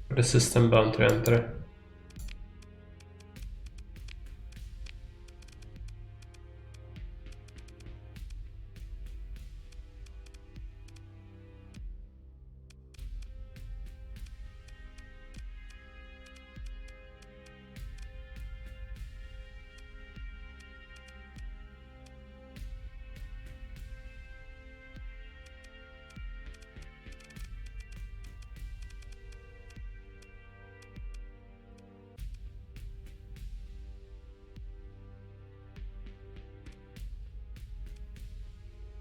The system bounty entry.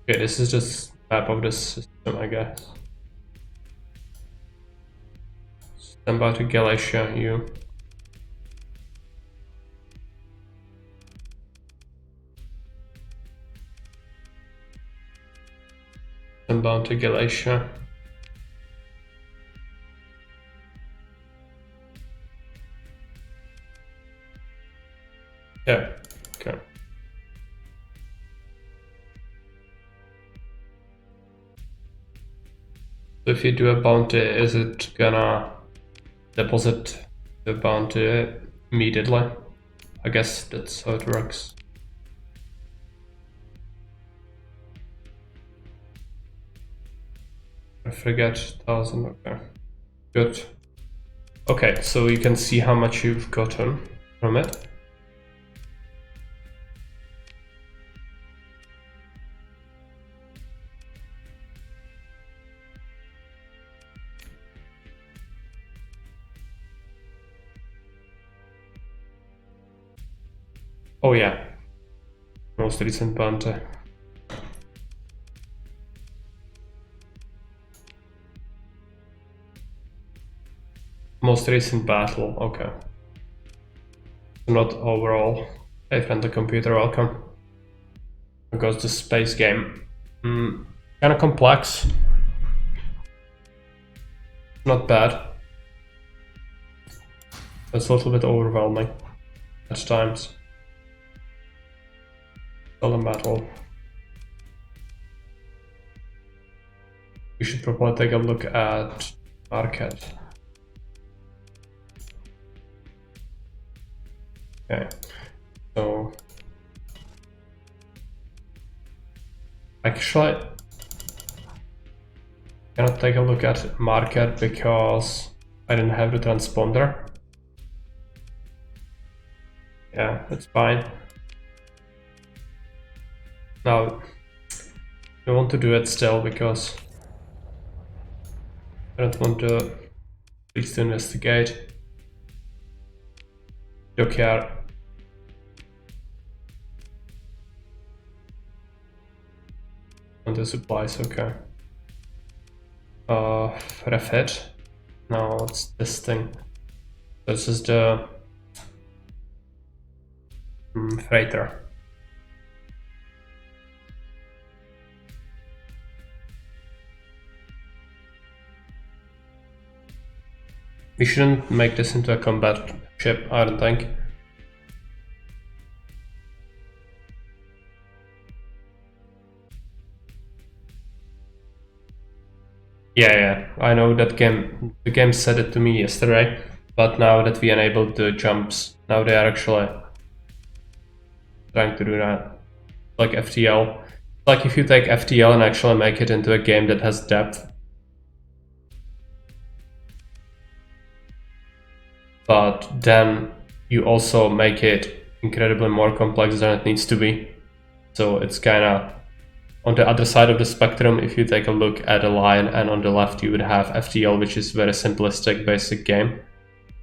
Okay, this is just map of the system, I guess. Stand by to Galatia, you. Stand bound to Galatia. Yeah, okay. So if you do a bounty, is it gonna deposit the bounty immediately? I guess that's how it works. I forget, 1,000, okay. Good. Okay, so you can see how much you've gotten from it. Oh yeah, most recent bounty. Most recent battle, okay. Not overall. Hey friendly computer, welcome. Because the space game. Kinda complex. Not bad. It's a little bit overwhelming at times. Still a battle. We should probably take a look at market. Okay, so actually I cannot take a look at market because I didn't have the transponder. Yeah, that's fine. Now I want to do it still because I don't want to please to investigate. Dockyard. And the supplies, okay. Refit. No, it's this thing. This is the freighter. We shouldn't make this into a combat ship, I don't think. Yeah, I know that game. The game said it to me yesterday, but now that we enabled the jumps, now they are actually trying to do that. Like FTL. Like if you take FTL and actually make it into a game that has depth. But then you also make it incredibly more complex than it needs to be. So it's kinda on the other side of the spectrum. If you take a look at a line, and on the left you would have FTL, which is very simplistic basic game.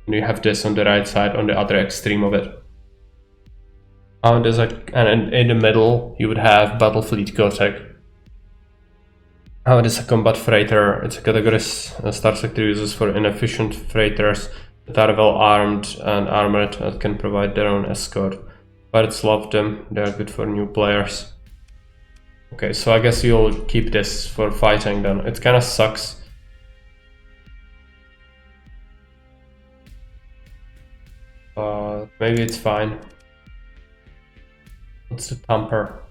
And you have this on the right side, on the other extreme of it. And in the middle you would have Battlefleet Gothic. It is a combat freighter. It's a category Starsector uses for inefficient freighters that are well armed and armored and can provide their own escort. Pirates love them, they are good for new players. Okay, so I guess you'll keep this for fighting then. It kinda sucks. Maybe it's fine. What's the tamper?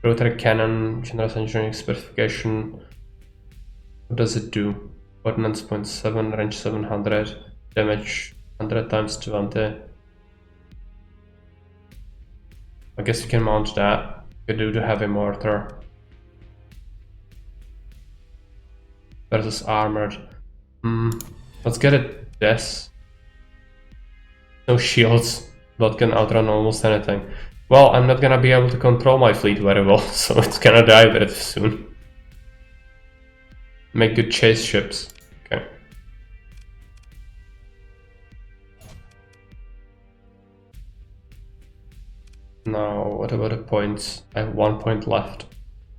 Rotary cannon, general engineering specification. What does it do? Ordnance point 7, range 700, damage 100 times 20. I guess you can mount that. You can do the heavy mortar. Versus armored. Let's get it this. No shields, but can outrun almost anything. Well, I'm not gonna be able to control my fleet very well, so it's gonna die very soon. Make good chase ships. Okay. Now, what about the points? I have 1 point left.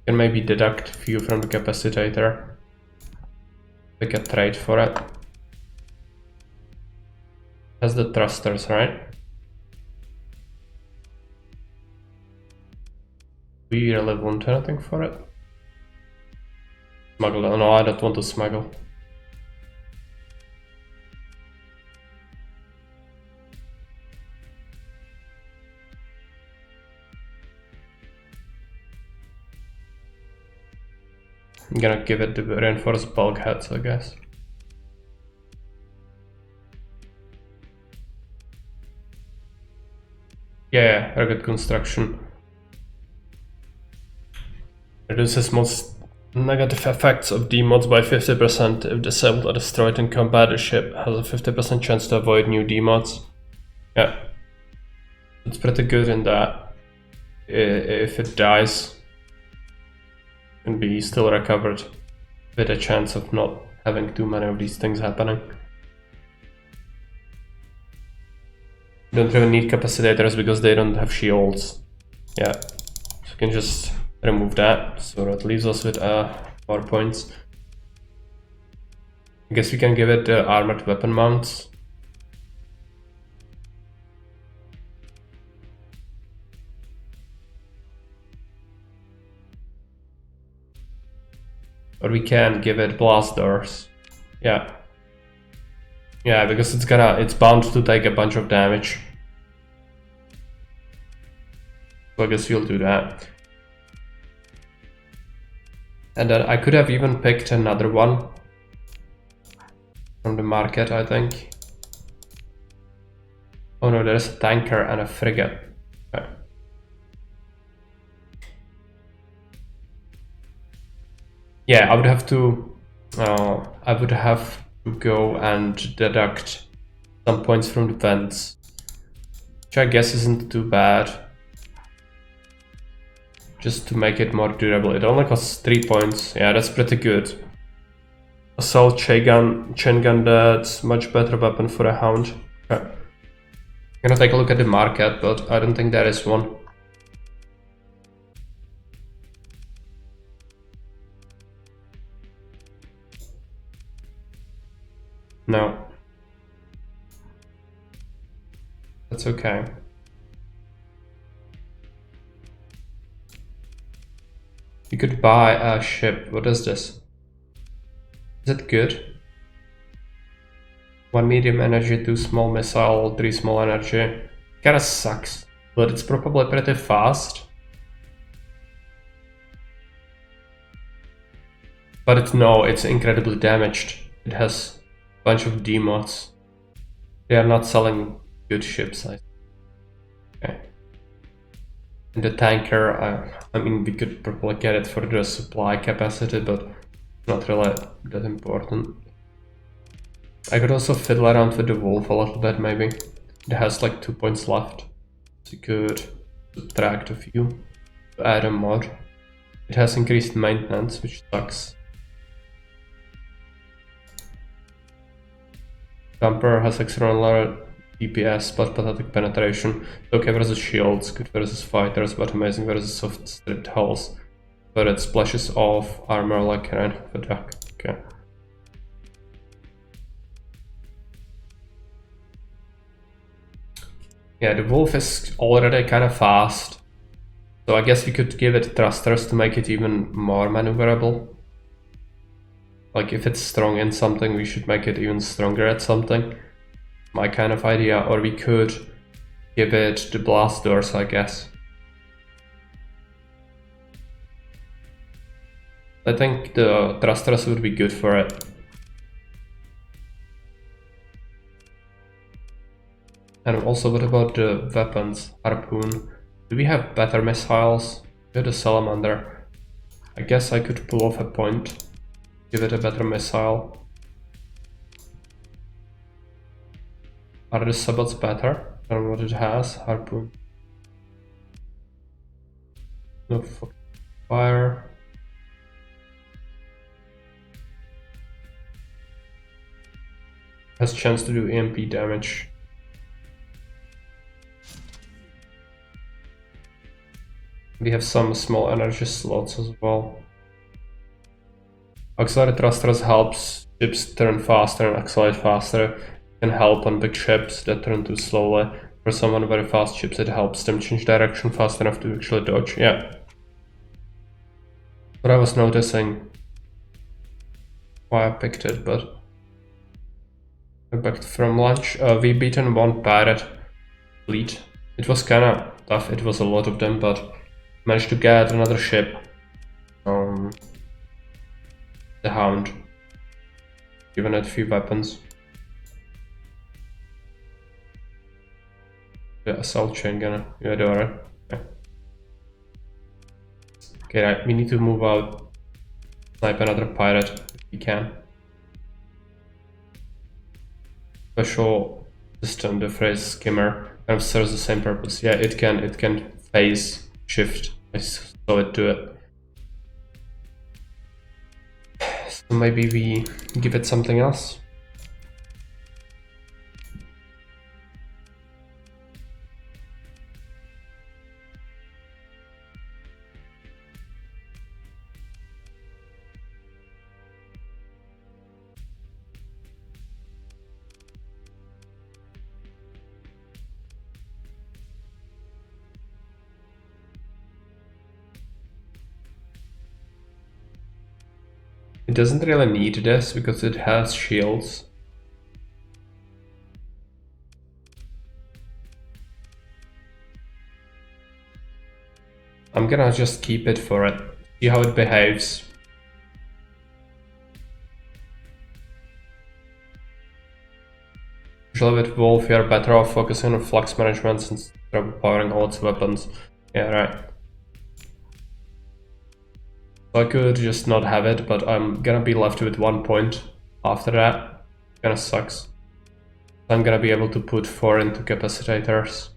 Can maybe deduct a few from the capacitator. Pick a trade for it. Has the thrusters, right? We really want anything for it? Smuggle? No, I don't want to smuggle. I'm gonna give it the reinforced bulkheads, I guess. Yeah, rugged construction. Reduces most negative effects of D-mods by 50% if disabled or destroyed in combat. The ship has a 50% chance to avoid new D-mods. Yeah. It's pretty good in that. If it dies, can be still recovered with a chance of not having too many of these things happening. Don't really need capacitators because they don't have shields. Yeah, so we can just remove that. So that leaves us with more points. I guess we can give it the armored weapon mounts. Or we can give it blast doors. Yeah. Yeah, because it's bound to take a bunch of damage. So I guess we'll do that. And then I could have even picked another one from the market, I think. Oh no, there's a tanker and a frigate. Okay. Yeah, I would have to go and deduct some points from the vents, which I guess isn't too bad. Just to make it more durable. It only costs 3 points. Yeah, that's pretty good. Assault chain gun, that's much better weapon for a hound. Okay. I'm gonna take a look at the market, but I don't think there is one. No. That's okay. You could buy a ship. What is this? Is it good? 1 medium energy, 2 small missile, 3 small energy. Kinda sucks, but it's probably pretty fast. But it's incredibly damaged. It has a bunch of D-mods. They are not selling good ships, I think. Okay. And the tanker, I mean, we could probably get it for the supply capacity, but not really that important. I could also fiddle around with the wolf a little bit, maybe. It has like 2 points left. So you could subtract a few to add a mod. It has increased maintenance, which sucks. Jumper has external DPS, but pathetic penetration. Okay versus shields, good versus fighters, but amazing versus soft stripped hulls. But it splashes off armor like an of a duck. Okay. Yeah, the wolf is already kind of fast. So I guess we could give it thrusters to make it even more maneuverable. Like if it's strong in something, we should make it even stronger at something. My kind of idea. Or we could give it the blast doors, I guess. I think the thrusters would be good for it. And also, what about the weapons? Harpoon. Do we have better missiles? We have the salamander. I guess I could pull off a point. Give it a better missile. Are the sabots better than what it has? Harpoon. No fucking fire. Has chance to do EMP damage. We have some small energy slots as well. Auxiliary thrusters helps ships turn faster and accelerate faster. Can help on big ships that turn too slowly. For some on very fast ships, it helps them change direction fast enough to actually dodge. Yeah. But I was noticing why I picked it, but we're back from lunch. We beaten one pirate fleet. It was kinda tough, it was a lot of them, but managed to get another ship. The Hound. Given it a few weapons. The assault chain gunner. You adore it. Okay. Okay, right. We need to move out. Snipe another pirate if we can. Special system, the phrase skimmer, kind of serves the same purpose. Yeah, it can phase shift. I saw it do it. So maybe we give it something else. It doesn't really need this because it has shields. I'm gonna just keep it for it. See how it behaves. Usually with Wolf, you're better off focusing on flux management instead of powering all its weapons. Yeah, right. So I could just not have it, but I'm gonna be left with 1 point after that. Kinda sucks. I'm gonna be able to put 4 into capacitors.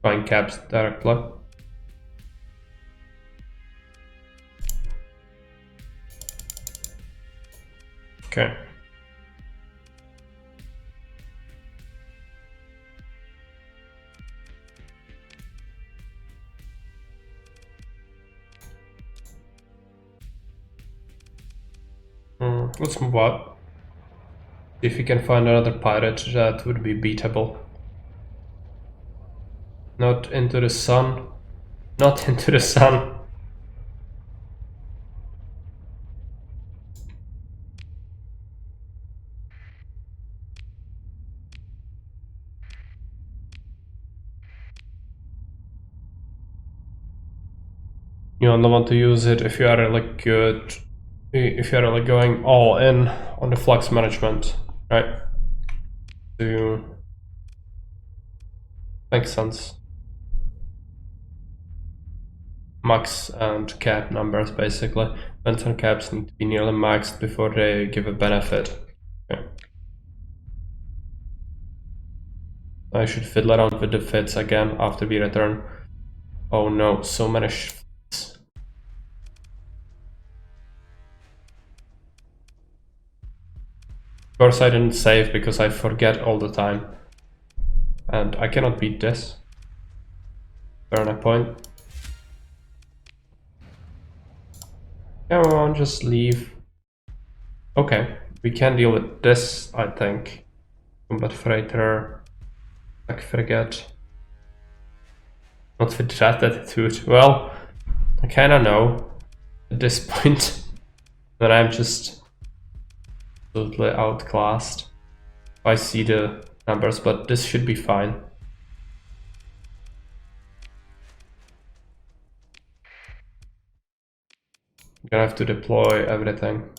Find caps directly. Okay. Let's move on. If we can find another pirate, that would be beatable. Not into the sun. Not into the sun. You only want to use it if you are really good. If you're really going all in on the flux management, right? Makes sense. Max and cap numbers basically. Vents and caps need to be nearly maxed before they give a benefit. Okay. I should fiddle around with the fits again after we return. Oh no, so many fits. Of course I didn't save because I forget all the time. And I cannot beat this. Turn a point. Come on, just leave. Okay, we can deal with this, I think. Combat freighter, I forget. Not with that attitude. Well, I kinda know at this point that I'm just totally outclassed. I see the numbers, but this should be fine. I'm gonna have to deploy everything.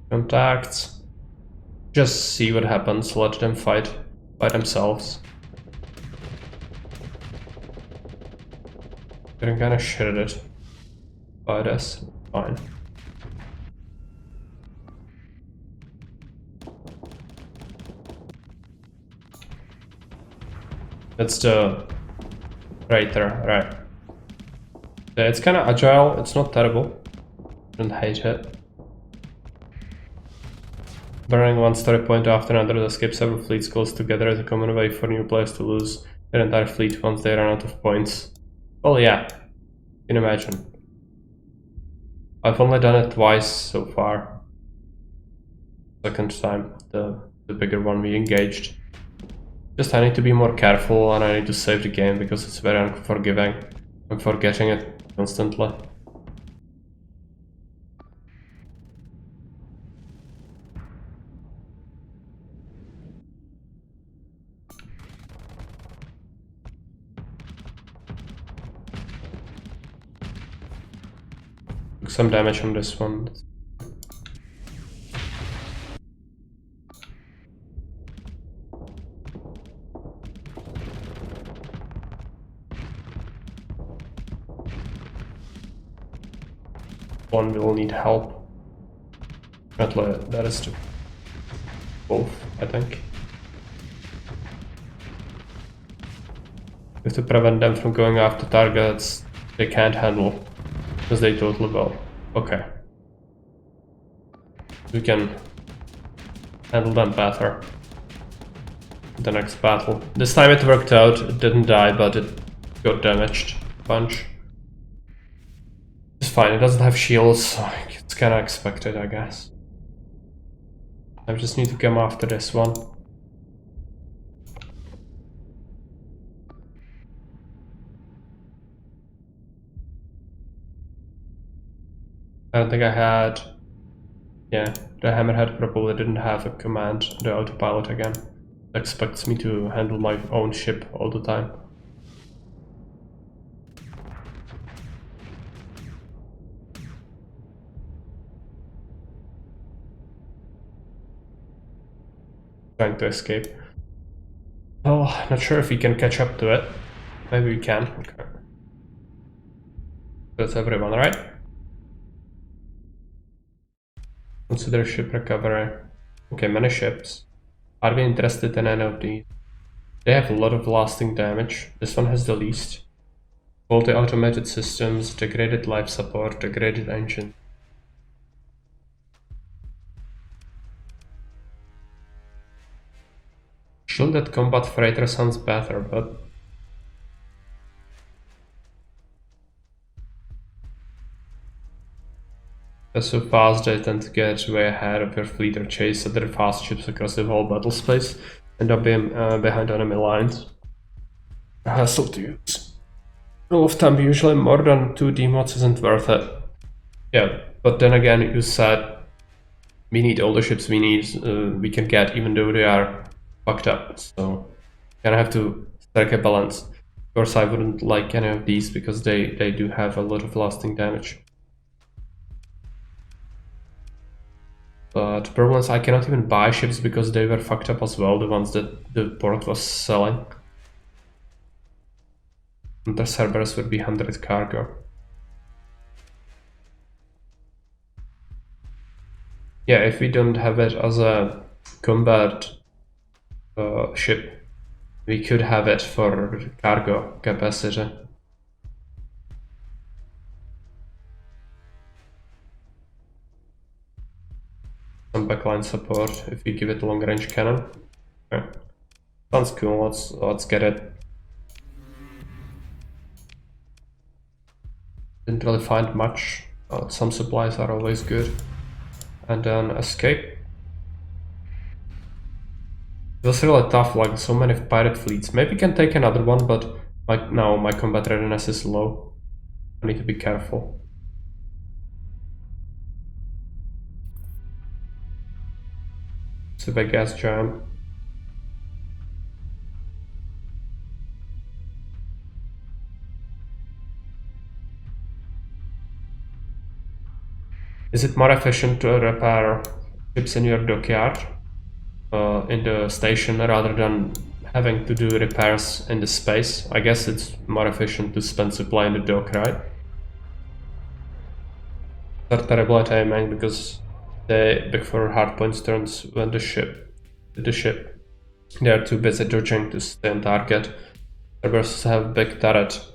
Contacts. Just see what happens, let them fight by themselves. Getting kinda shredded by this. Fine. That's the freighter, right. Yeah, it's kind of agile, it's not terrible. Don't hate it. Burning one story point after another to escape several fleets close together is a common way for new players to lose their entire fleet once they run out of points. Well, yeah, you can imagine. I've only done it twice so far. Second time, the bigger one we engaged. Just I need to be more careful and I need to save the game because it's very unforgiving. I'm forgetting it constantly. Took some damage on this one. One will need help. That is to both, I think. We have to prevent them from going after targets they can't handle, because they totally will. Okay. We can handle them better. The next battle. This time it worked out, it didn't die, but it got damaged a bunch. It's fine, it doesn't have shields, so it's kinda expected, I guess. I just need to come after this one. I don't think I had... Yeah, the Hammerhead probably didn't have a command, the autopilot again. It expects me to handle my own ship all the time. Trying to escape. Oh, not sure if we can catch up to it. Maybe we can. Okay. That's everyone, right? Consider ship recovery. Okay, many ships. Are we interested in any of these? They have a lot of lasting damage. This one has the least. Faulty automated systems, degraded life support, degraded engine. Shielded combat freighter sounds better, but... They're so fast they tend to get way ahead of your fleet or chase other fast ships across the whole battle space, end up being behind enemy lines. A hassle to use. Rule of thumb, usually more than 2 demods isn't worth it. Yeah, but then again, you said we need all the ships we can get, even though they are fucked up. So kind of have to strike a balance. Of course, I wouldn't like any of these because they do have a lot of lasting damage. But the problem is I cannot even buy ships because they were fucked up as well, the ones that the port was selling. And the Cerberus would be 100 cargo. Yeah, if we don't have it as a combat ship, we could have it for cargo capacity. Some backline support if we give it long range cannon. Okay. Sounds cool, let's get it. Didn't really find much. Some supplies are always good. And then escape. It was really tough, like so many pirate fleets. Maybe we can take another one, but now my combat readiness is low. I need to be careful. It's a big gas giant. Is it more efficient to repair ships in your dockyard, in the station, rather than having to do repairs in the space? I guess it's more efficient to spend supply in the dock, right? They're terrible at aiming because they before hardpoints turns when the ship, they are too busy dodging to stay on target. Cerberus have big turret,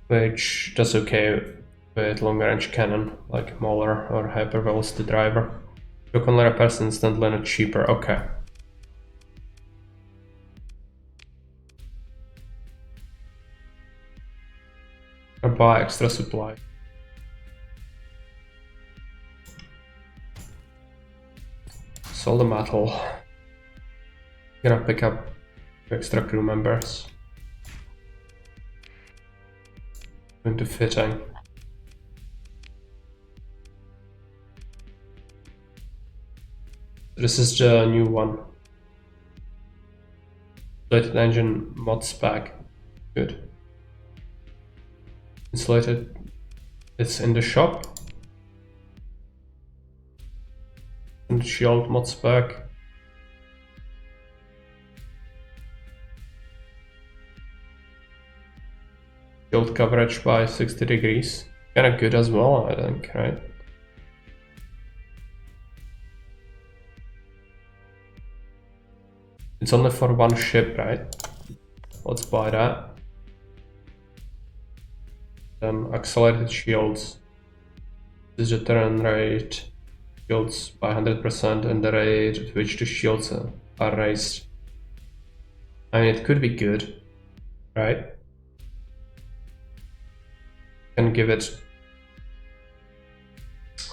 which does okay with long range cannon, like Mauler or Hyper Velocity Driver. You can repairs instantly and cheaper, okay. Or buy extra supply. Sell the metal. Gonna pick up extra crew members. Into fitting. This is the new one. Insulated engine mod spec. Good. Insulated. It's in the shop. And shield mod spec. Shield coverage by 60 degrees. Kinda good as well, I think, right? It's only for one ship, right? Let's buy that. Then accelerated shields. This is the turn rate. Shields by 100% and the rate at which the shields are raised. I mean, it could be good, right? Can give it.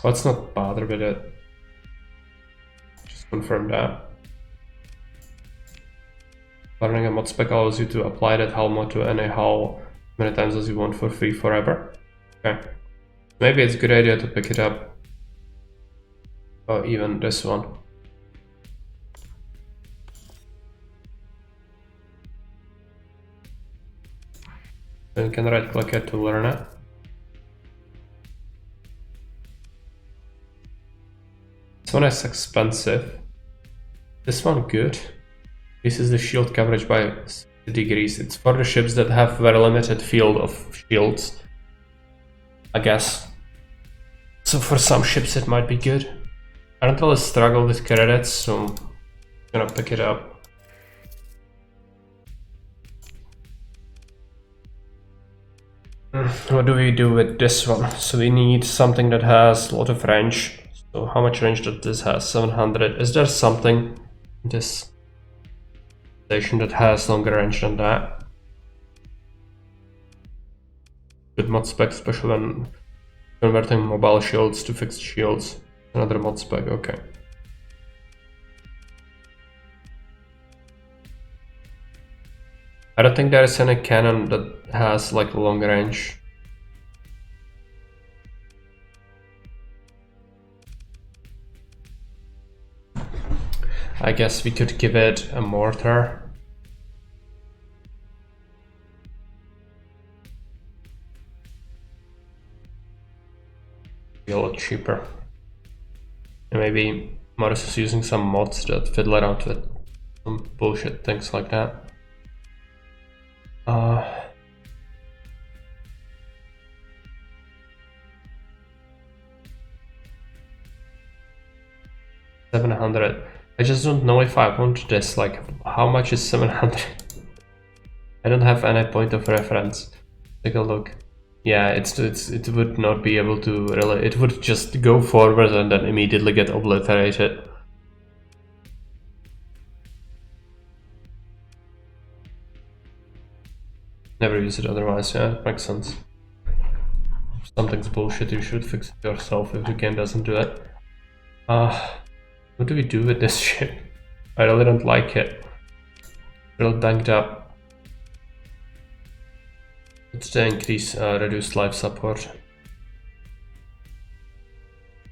Let's not bother with it. Just confirm that. Learning a mod spec allows you to apply that hull mod to any hull many times as you want for free forever. Okay. Maybe it's a good idea to pick it up. Or even this one. Then you can right click it to learn it. This one is expensive. This one good. This is the shield coverage by 60 degrees. It's for the ships that have very limited field of shields, I guess. So for some ships it might be good. I don't really struggle with credits, so I'm gonna pick it up. What do we do with this one? So we need something that has a lot of range. So how much range does this have? 700. Is there something in this station that has longer range than that? Good mod spec, especially when converting mobile shields to fixed shields. Another mod spec, okay. I don't think there is any cannon that has like long range. I guess we could give it a mortar. Be a lot cheaper. And maybe Morris is using some mods that fiddle around with some bullshit things like that. 700. I just don't know if I want this. Like, how much is 700? I don't have any point of reference. Take a look. Yeah, it would not be able to really. It would just go forward and then immediately get obliterated. Never use it otherwise. Yeah, it makes sense. If something's bullshit, you should fix it yourself if the game doesn't do it. What do we do with this ship? I really don't like it. Real banged up. It's the increase reduced life support.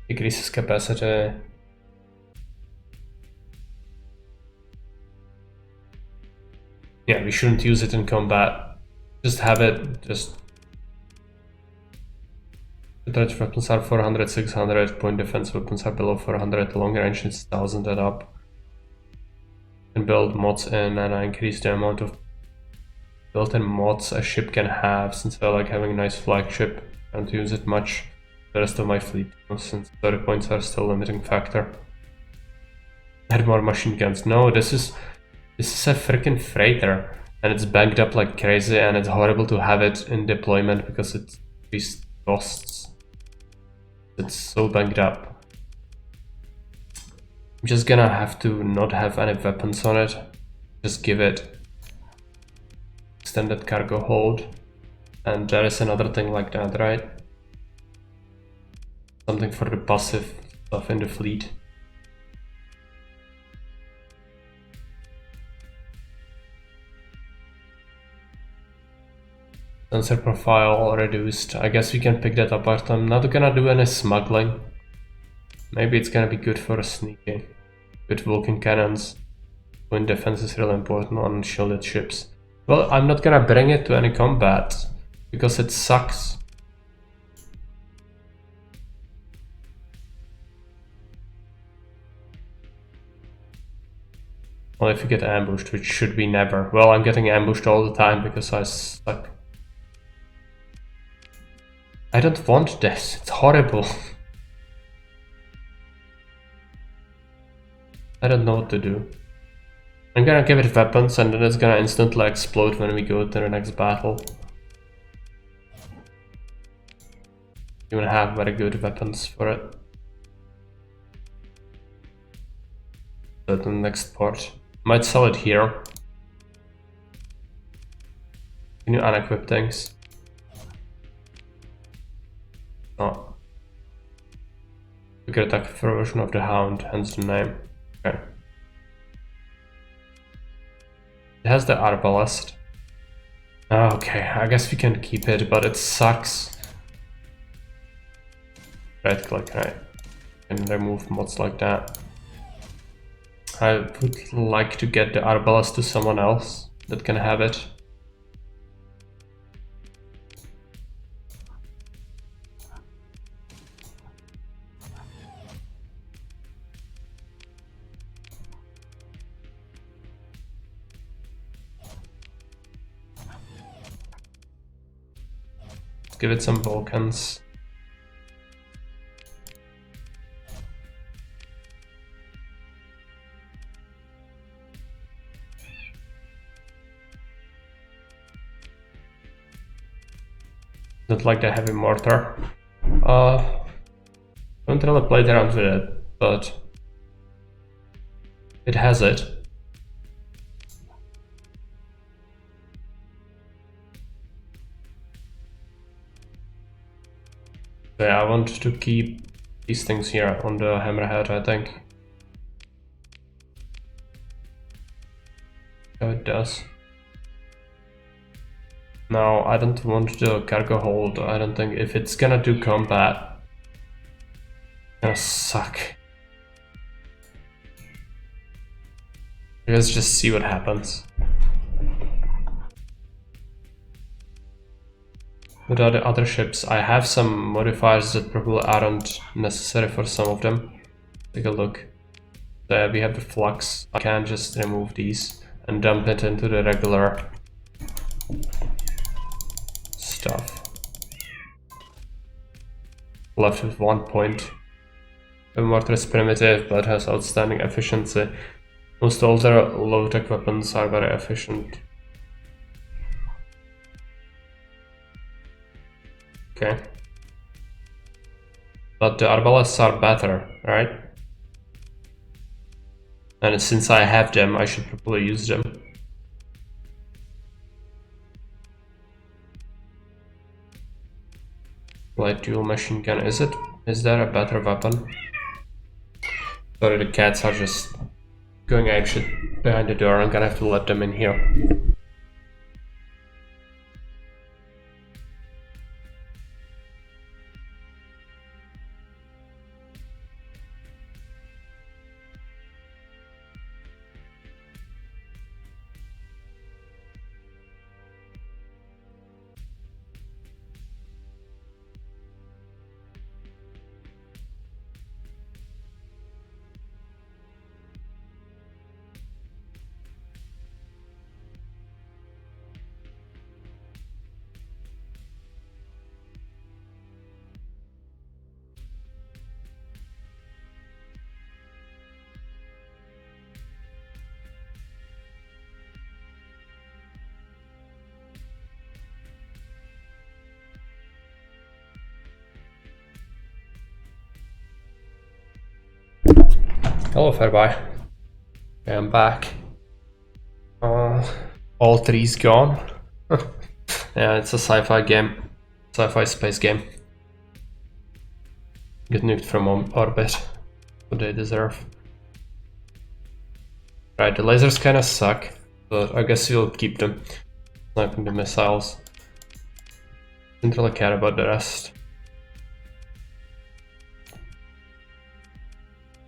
Decreases capacity. Yeah, we shouldn't use it in combat. Just have it, just... Range weapons are 400, 600, point defense weapons are below 400, long range is 1000 and up. And build mods in and I increase the amount of built-in mods a ship can have, since I like having a nice flagship. I don't use it much the rest of my fleet, since 30 points are still a limiting factor. Add more machine guns. No, this is a freaking freighter. and it's banged up like crazy, and it's horrible to have it in deployment because it increased costs. It's so banged up. I'm just gonna have to not have any weapons on it. Just give it extended cargo hold. And there is another thing like that, right? Something for the passive stuff in the fleet. Sensor profile reduced. I guess we can pick that apart. I'm not gonna do any smuggling. Maybe it's gonna be good for sneaking. With Vulcan cannons. Wind defense is really important on shielded ships. Well, I'm not gonna bring it to any combat because it sucks. Well, if you get ambushed, which should be never. Well, I'm getting ambushed all the time because I suck. I don't want this. It's horrible. I don't know what to do. I'm gonna give it weapons and then it's gonna instantly explode when we go to the next battle. You wanna have very good weapons for it. So the next part. Might sell it here. Can you unequip things? Oh. Quick attack version of the Hound, hence the name. Okay. It has the arbalest. Okay, I guess we can keep it, but it sucks. Right click, right. And remove mods like that. I would like to get the arbalest to someone else that can have it. Let's give it some Vulcans. Don't like the heavy mortar. Don't really play around with it, but it has it. So yeah, I want to keep these things here on the hammerhead, I think. Oh, it does. No, I don't want the cargo hold. I don't think if it's gonna do combat, it's gonna suck. Let's just see what happens. With the other ships, I have some modifiers that probably aren't necessary for some of them. Take a look. There we have the flux. I can just remove these and dump it into the regular stuff. Left with 1 point. The mortar is primitive but has outstanding efficiency. Most older low-tech weapons are very efficient. Okay. But the arbalests are better, right? And since I have them, I should probably use them. Light dual machine gun, is it? Is there a better weapon? Sorry, the cats are just going apeshit behind the door. I'm gonna have to let them in here. Hello, Fairby. Okay, I'm back. All three's gone. Yeah, it's a sci-fi game. Sci-fi space game. Get nuked from orbit. What they deserve. Right, the lasers kinda suck, but I guess we'll keep them. Sniping the missiles. Didn't really care about the rest.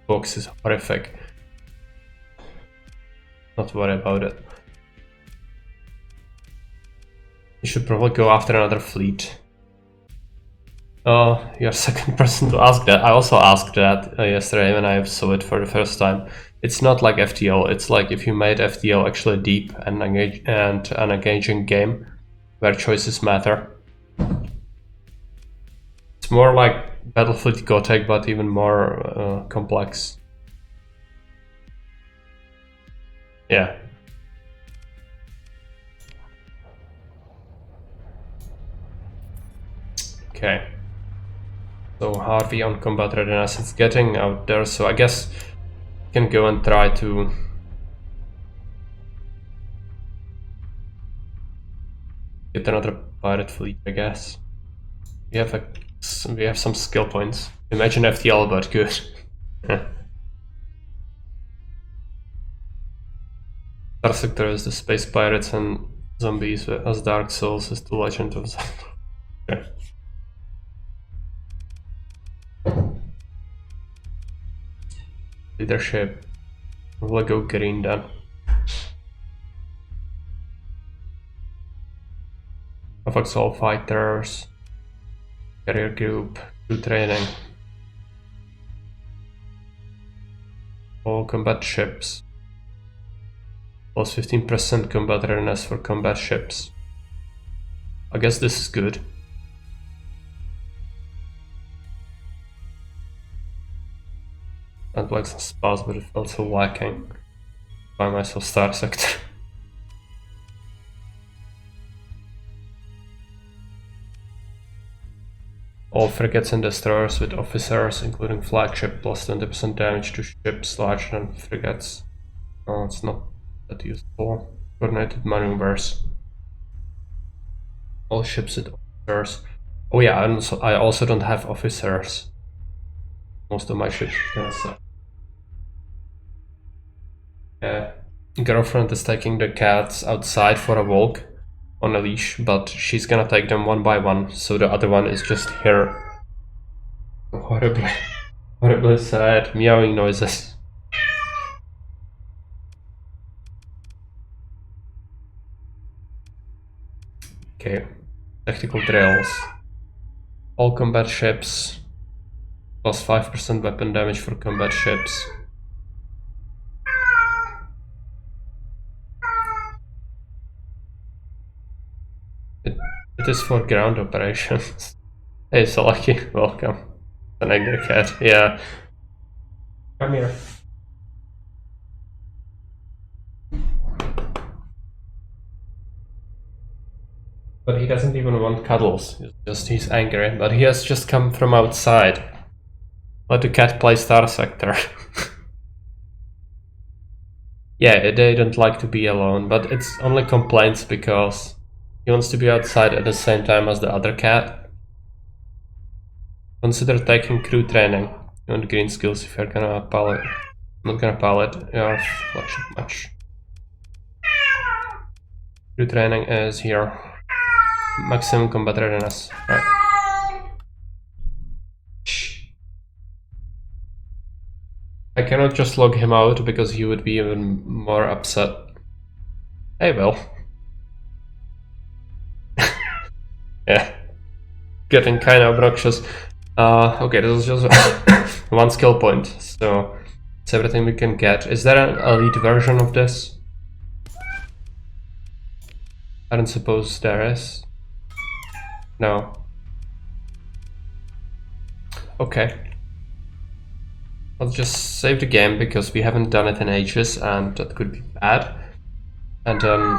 Box is horrific. Not worry about it. You should probably go after another fleet. Oh, you're second person to ask that. I also asked that yesterday when I saw it for the first time. It's not like FTL. It's like if you made FTL actually deep and an engaging game where choices matter. It's more like Battlefield Gothic, but even more complex. Yeah. Okay. So Harvey on combat readiness, it's getting out there, so I guess we can go and try to get another pirate fleet, I guess. We have some skill points. Imagine FTL, but good. Starsector is the space pirates and zombies, as Dark Souls is the Legend of Zelda. Okay. Leadership. We'll go green then. Affects all fighters. Carrier group. Crew training. All combat ships. Plus 15% combat readiness for combat ships. I guess this is good. I'd like some spouse, but it felt so lacking. Buy myself Starsector. All frigates and destroyers with officers, including flagship, plus 20% damage to ships larger than frigates. Oh, it's not that useful. Coordinated maneuvers. All ships with officers. Oh yeah, I also don't have officers. Most of my ships kind of suck. Girlfriend is taking the cats outside for a walk on a leash, but she's gonna take them one by one, so the other one is just here. Horribly sad, meowing noises. Okay, tactical drills. All combat ships, plus 5% weapon damage for combat ships. It is for ground operations. Hey, Salaki, welcome. An angry cat, yeah. Come here. But he doesn't even want cuddles, he's angry. But he has just come from outside. Let the cat play Starsector. Yeah, they don't like to be alone, but it's only complaints because he wants to be outside at the same time as the other cat. Consider taking crew training. You want green skills if you're gonna pilot. Not gonna pilot, your flagship much. Crew training is here. Maximum combat readiness. Right. Shh. I cannot just log him out because he would be even more upset. Hey, Will. Yeah. Getting kind of obnoxious. Okay, this is just one skill point, so it's everything we can get. Is there an elite version of this? I don't suppose there is. No. Okay. Let's just save the game because we haven't done it in ages and that could be bad. And then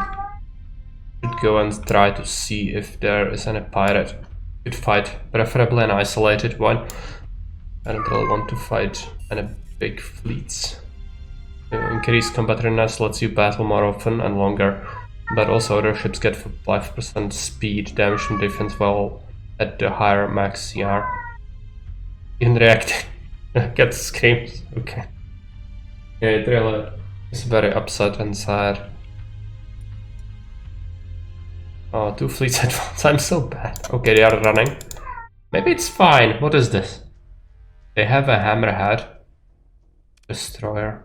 should go and try to see if there is any pirate we could fight, preferably an isolated one. I don't really want to fight any big fleets. Increased combat readiness lets you battle more often and longer, but also other ships get 5% speed, damage and defense while at the higher max CR. Even reacting gets screams. Okay. Yeah, it really is very upset and sad. Oh, 2 fleets at once. I'm so bad. Okay, they are running. Maybe it's fine. What is this? They have a hammerhead. Destroyer.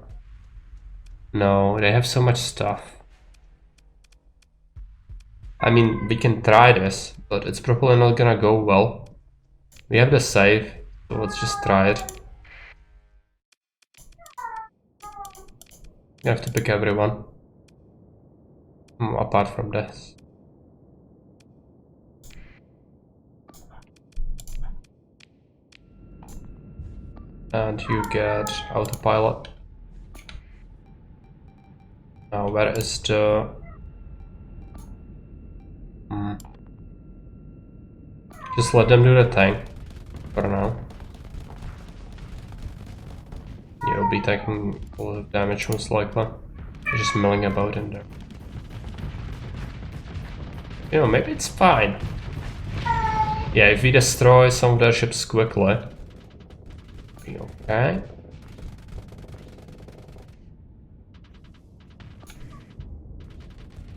No, they have so much stuff. I mean, we can try this, but it's probably not gonna go well. We have the save, so let's just try it. You have to pick everyone. Apart from this. And you get autopilot. Now where is the... Just let them do the thing. For now. You'll be taking a lot of damage most likely. You're just milling about in there. You know, maybe it's fine. Yeah, if we destroy some of their ships quickly. Be okay.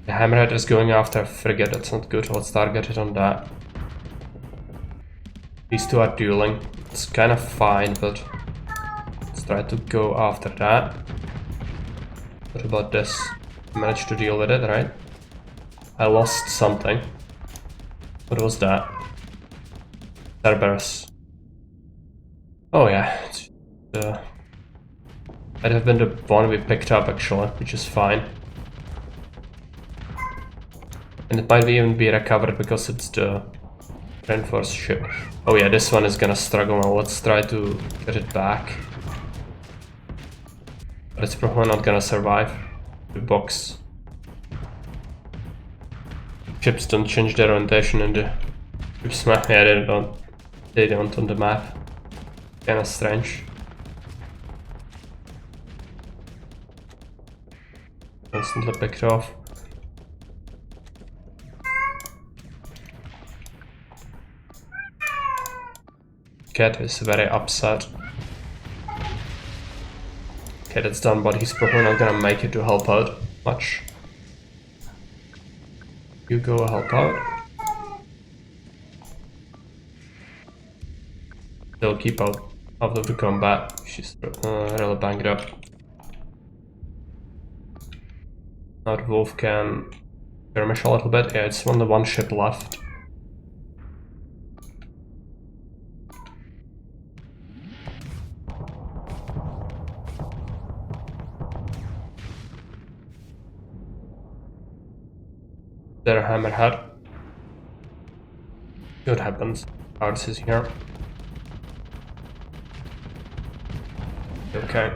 The hammerhead is going after a frigate, that's not good. Let's target it on that. These two are dueling. It's kind of fine, but let's try to go after that. What about this? Managed to deal with it, right? I lost something. What was that? Cerberus. Oh yeah. Might have been the one we picked up actually, which is fine. And it might even be recovered because it's the reinforced ship. Oh yeah, this one is gonna struggle now. Let's try to get it back. But it's probably not gonna survive the box. Ships don't change their orientation in the ship's map. Yeah, they don't on the map. Kinda strange. Constantly picked off. Cat is very upset. Okay, that's done, but he's probably not gonna make it to help out much. You go help out. They'll keep out of the combat. She's really banged up. Now the wolf can skirmish a little bit. Yeah, it's only one ship left. Their hammerhead. See what happens. Ours is here. Okay.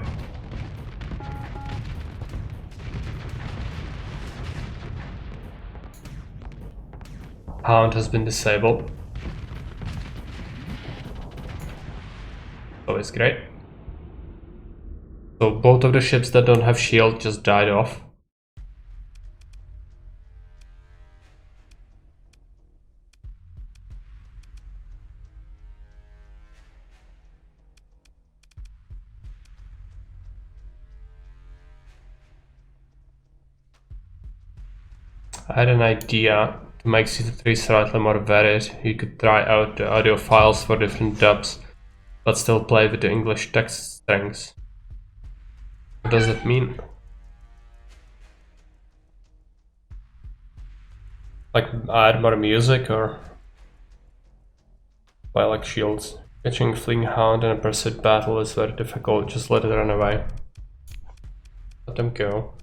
Hound has been disabled. Always great. So both of the ships that don't have shield just died off. I had an idea to make Season 3 slightly more varied. You could try out the audio files for different dubs, but still play with the English text strings. What does that mean? Like add more music or... I like shields. Catching a fleeing hound in a pursuit battle is very difficult, just let it run away. Let them go.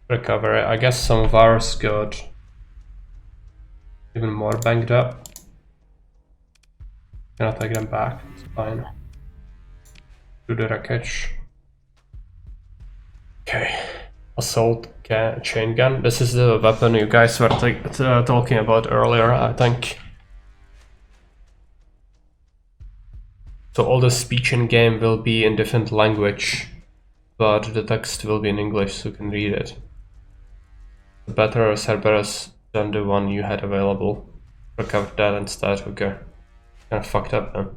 Recover it. I guess some of ours got even more banged up. Can I take them back? It's fine. Do the wreckage. Okay. Assault chain gun. This is the weapon you guys were talking about earlier, I think. So all the speech in game will be in different language, but the text will be in English, so you can read it. Better Cerberus than the one you had available. Recovered that instead. Okay. Kind of fucked up then.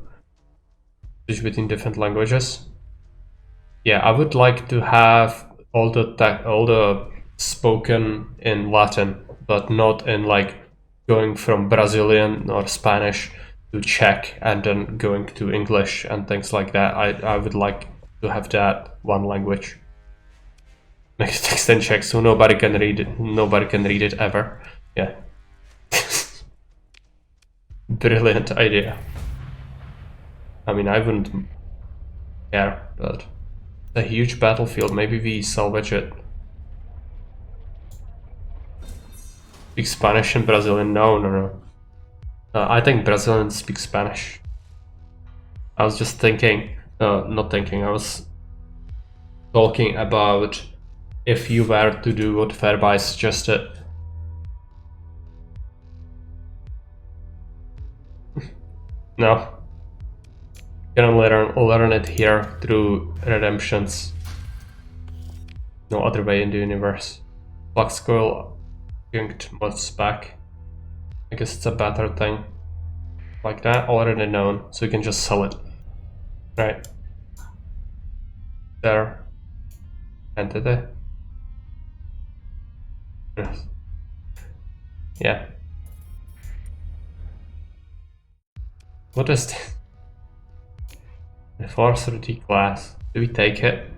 Switch between different languages. Yeah, I would like to have all the spoken in Latin, but not in like going from Brazilian or Spanish to Czech and then going to English and things like that. I would like to have that one language. Make it text in Czech so nobody can read it. Nobody can read it ever. Yeah. Brilliant idea. I mean, I wouldn't care, but a huge battlefield. Maybe we salvage it. Speak Spanish and Brazilian? No. I think Brazilians speak Spanish. I was just thinking, not thinking. I was talking about if you were to do what Fairby suggested. No. You can learn it here through redemptions. No other way in the universe. Flux coil yanked mods back. I guess it's a better thing. Like that, already known, so you can just sell it. Right. There. Entity. Yes. Yeah. What is this? Enforcer D-class. Do we take it?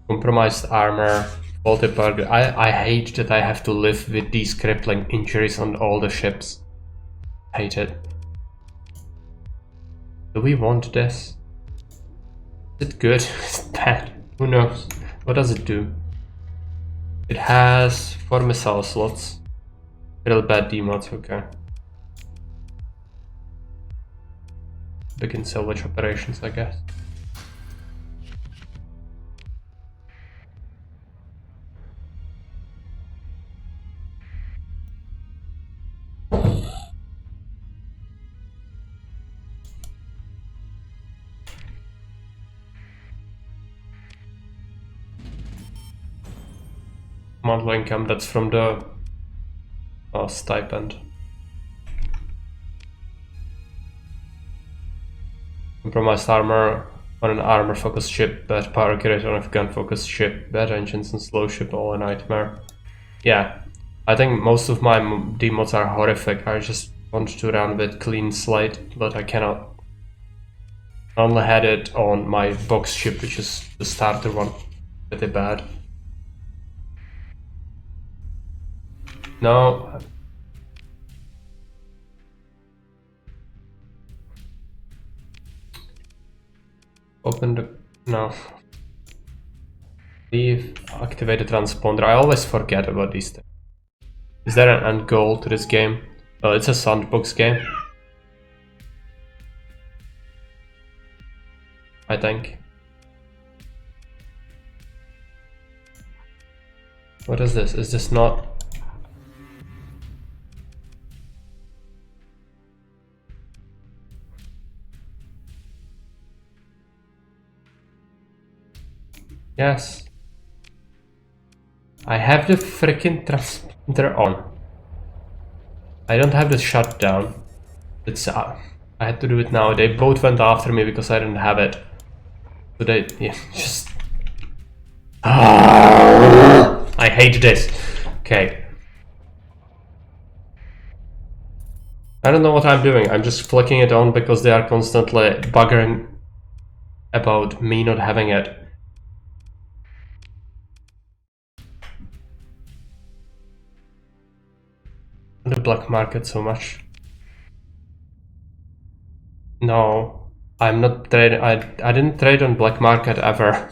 Compromised armor. Faulty burger. I hate that I have to live with these crippling injuries on all the ships. Hate it. Do we want this? Is it good? Is it bad? Who knows? What does it do? It has 4 missile slots. Real bad demods, okay. Begin salvage operations, I guess. Monthly income, that's from the stipend. Compromised armor on an armor focused ship, bad power accurate on a gun focused ship, bad engines and slow ship, all a nightmare. Yeah, I think most of my demods are horrific. I just want to run with clean slate, but I cannot. I only had it on my box ship, which is the starter one. Pretty bad. No. Open the... no. Leave. Activate the transponder. I always forget about these things. Is there an end goal to this game? Oh, it's a sandbox game. I think. What is this? Is this not... Yes. I have the freaking transponder on. I don't have the shutdown. It's I had to do it now. They both went after me because I didn't have it. So they just I hate this. Okay. I don't know what I'm doing. I'm just flicking it on because they are constantly buggering about me not having it. The black market so much. No, I'm not trading. I didn't trade on black market ever.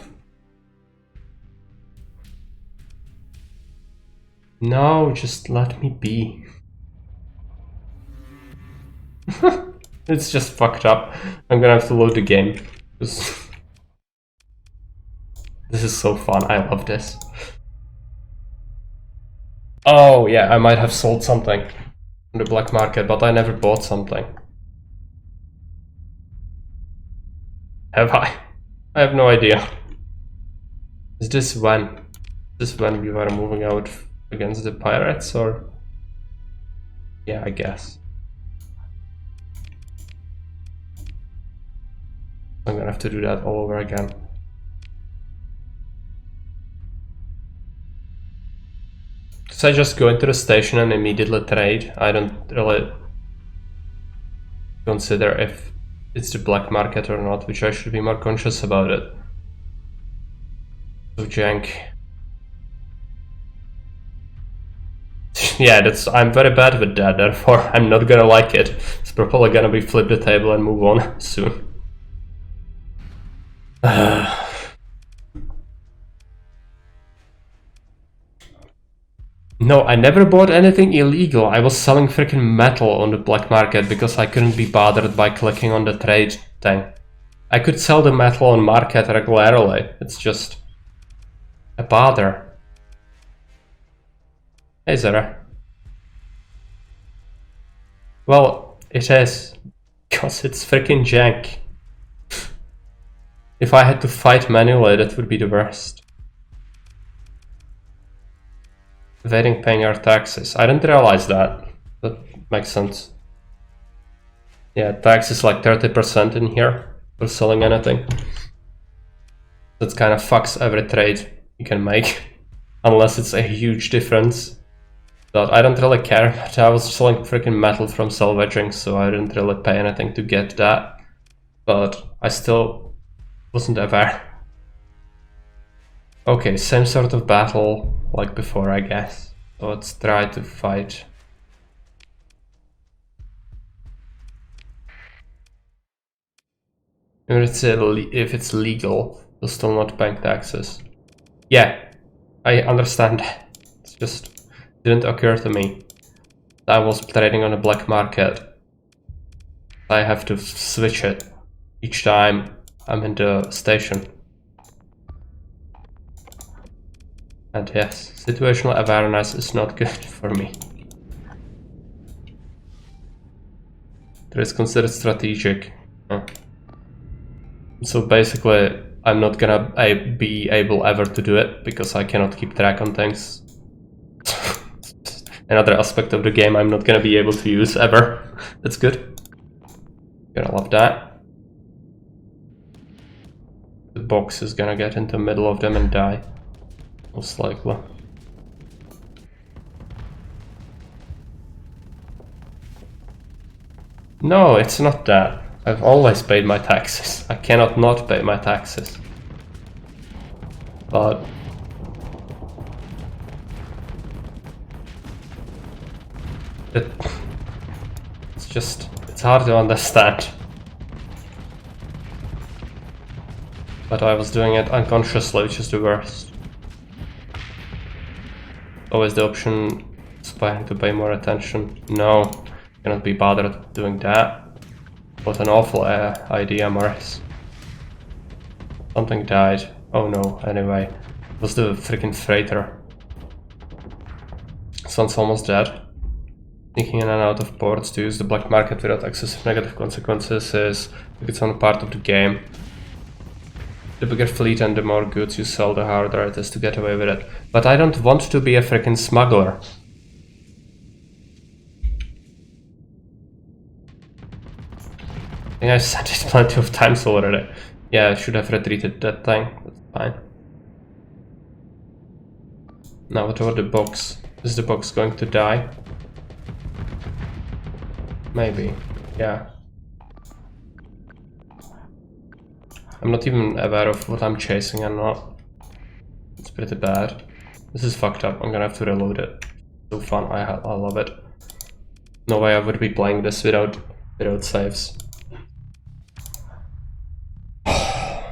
No, just let me be. It's just fucked up. I'm gonna have to load the game. This is so fun. I love this. Oh yeah, I might have sold something on the black market, but I never bought something. Have I? I have no idea. Is this when? Is this when we were moving out against the pirates, or? Yeah, I guess. I'm gonna have to do that all over again. So I just go into the station and immediately trade. I don't really consider if it's the black market or not, which I should be more conscious about it. So jank. Yeah, I'm very bad with that, therefore I'm not gonna like it. It's probably gonna be flip the table and move on soon. No, I never bought anything illegal. I was selling freaking metal on the black market because I couldn't be bothered by clicking on the trade thing. I could sell the metal on market regularly. It's just a bother. Hey, Zara. Well, it is. Because it's freaking jank. If I had to fight manually, that would be the worst. Evading paying our taxes. I didn't realize that. That makes sense. Yeah, tax is like 30% in here for selling anything. That kind of fucks every trade you can make. Unless it's a huge difference. But I don't really care. But I was selling freaking metal from salvaging, so I didn't really pay anything to get that. But I still wasn't aware. Okay, same sort of battle like before, I guess. So let's try to fight. If it's legal, we'll still not pay taxes. Yeah, I understand. It's just didn't occur to me. I was trading on the black market. I have to switch it each time I'm in the station. And yes, situational awareness is not good for me. It is considered strategic. So basically, I'm not gonna be able ever to do it because I cannot keep track on things. Another aspect of the game I'm not gonna be able to use ever. That's good. Gonna love that. The box is gonna get into the middle of them and die. Most likely. No, it's not that. I've always paid my taxes. I cannot not pay my taxes. But it's hard to understand. But I was doing it unconsciously, which is the worst. Always the option aspiring to pay more attention. No, cannot be bothered doing that. What an awful idea, Morris. Something died. Oh no, anyway. It was the freaking freighter. Sun's almost dead. Sneaking in and out of ports to use the black market without excessive negative consequences is its own part of the game. The bigger fleet and the more goods you sell, the harder it is to get away with it. But I don't want to be a freaking smuggler. I think I've said it plenty of times already. Yeah, I should have retreated that time. That's fine. Now what about the box? Is the box going to die? Maybe. Yeah. I'm not even aware of what I'm chasing and not. It's pretty bad. This is fucked up. I'm gonna have to reload it. So fun. I love it. No way I would be playing this without saves. How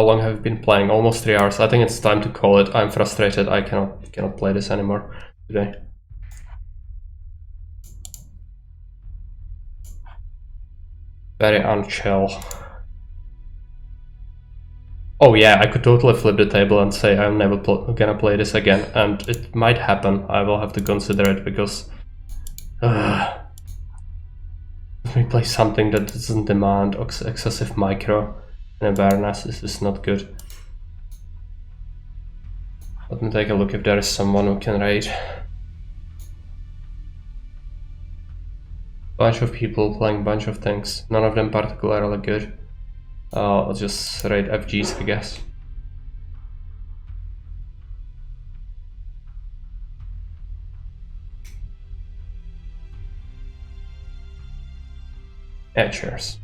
long have you been playing? Almost 3 hours. I think it's time to call it. I'm frustrated. I cannot play this anymore today. Very unchill. Oh yeah, I could totally flip the table and say I'm never gonna play this again, and it might happen. I will have to consider it because Let me play something that doesn't demand excessive micro and awareness. This is not good. Let me take a look if there is someone who can raid. Bunch of people playing bunch of things. None of them particularly good. I'll just raid FGs, I guess. Yeah, cheers.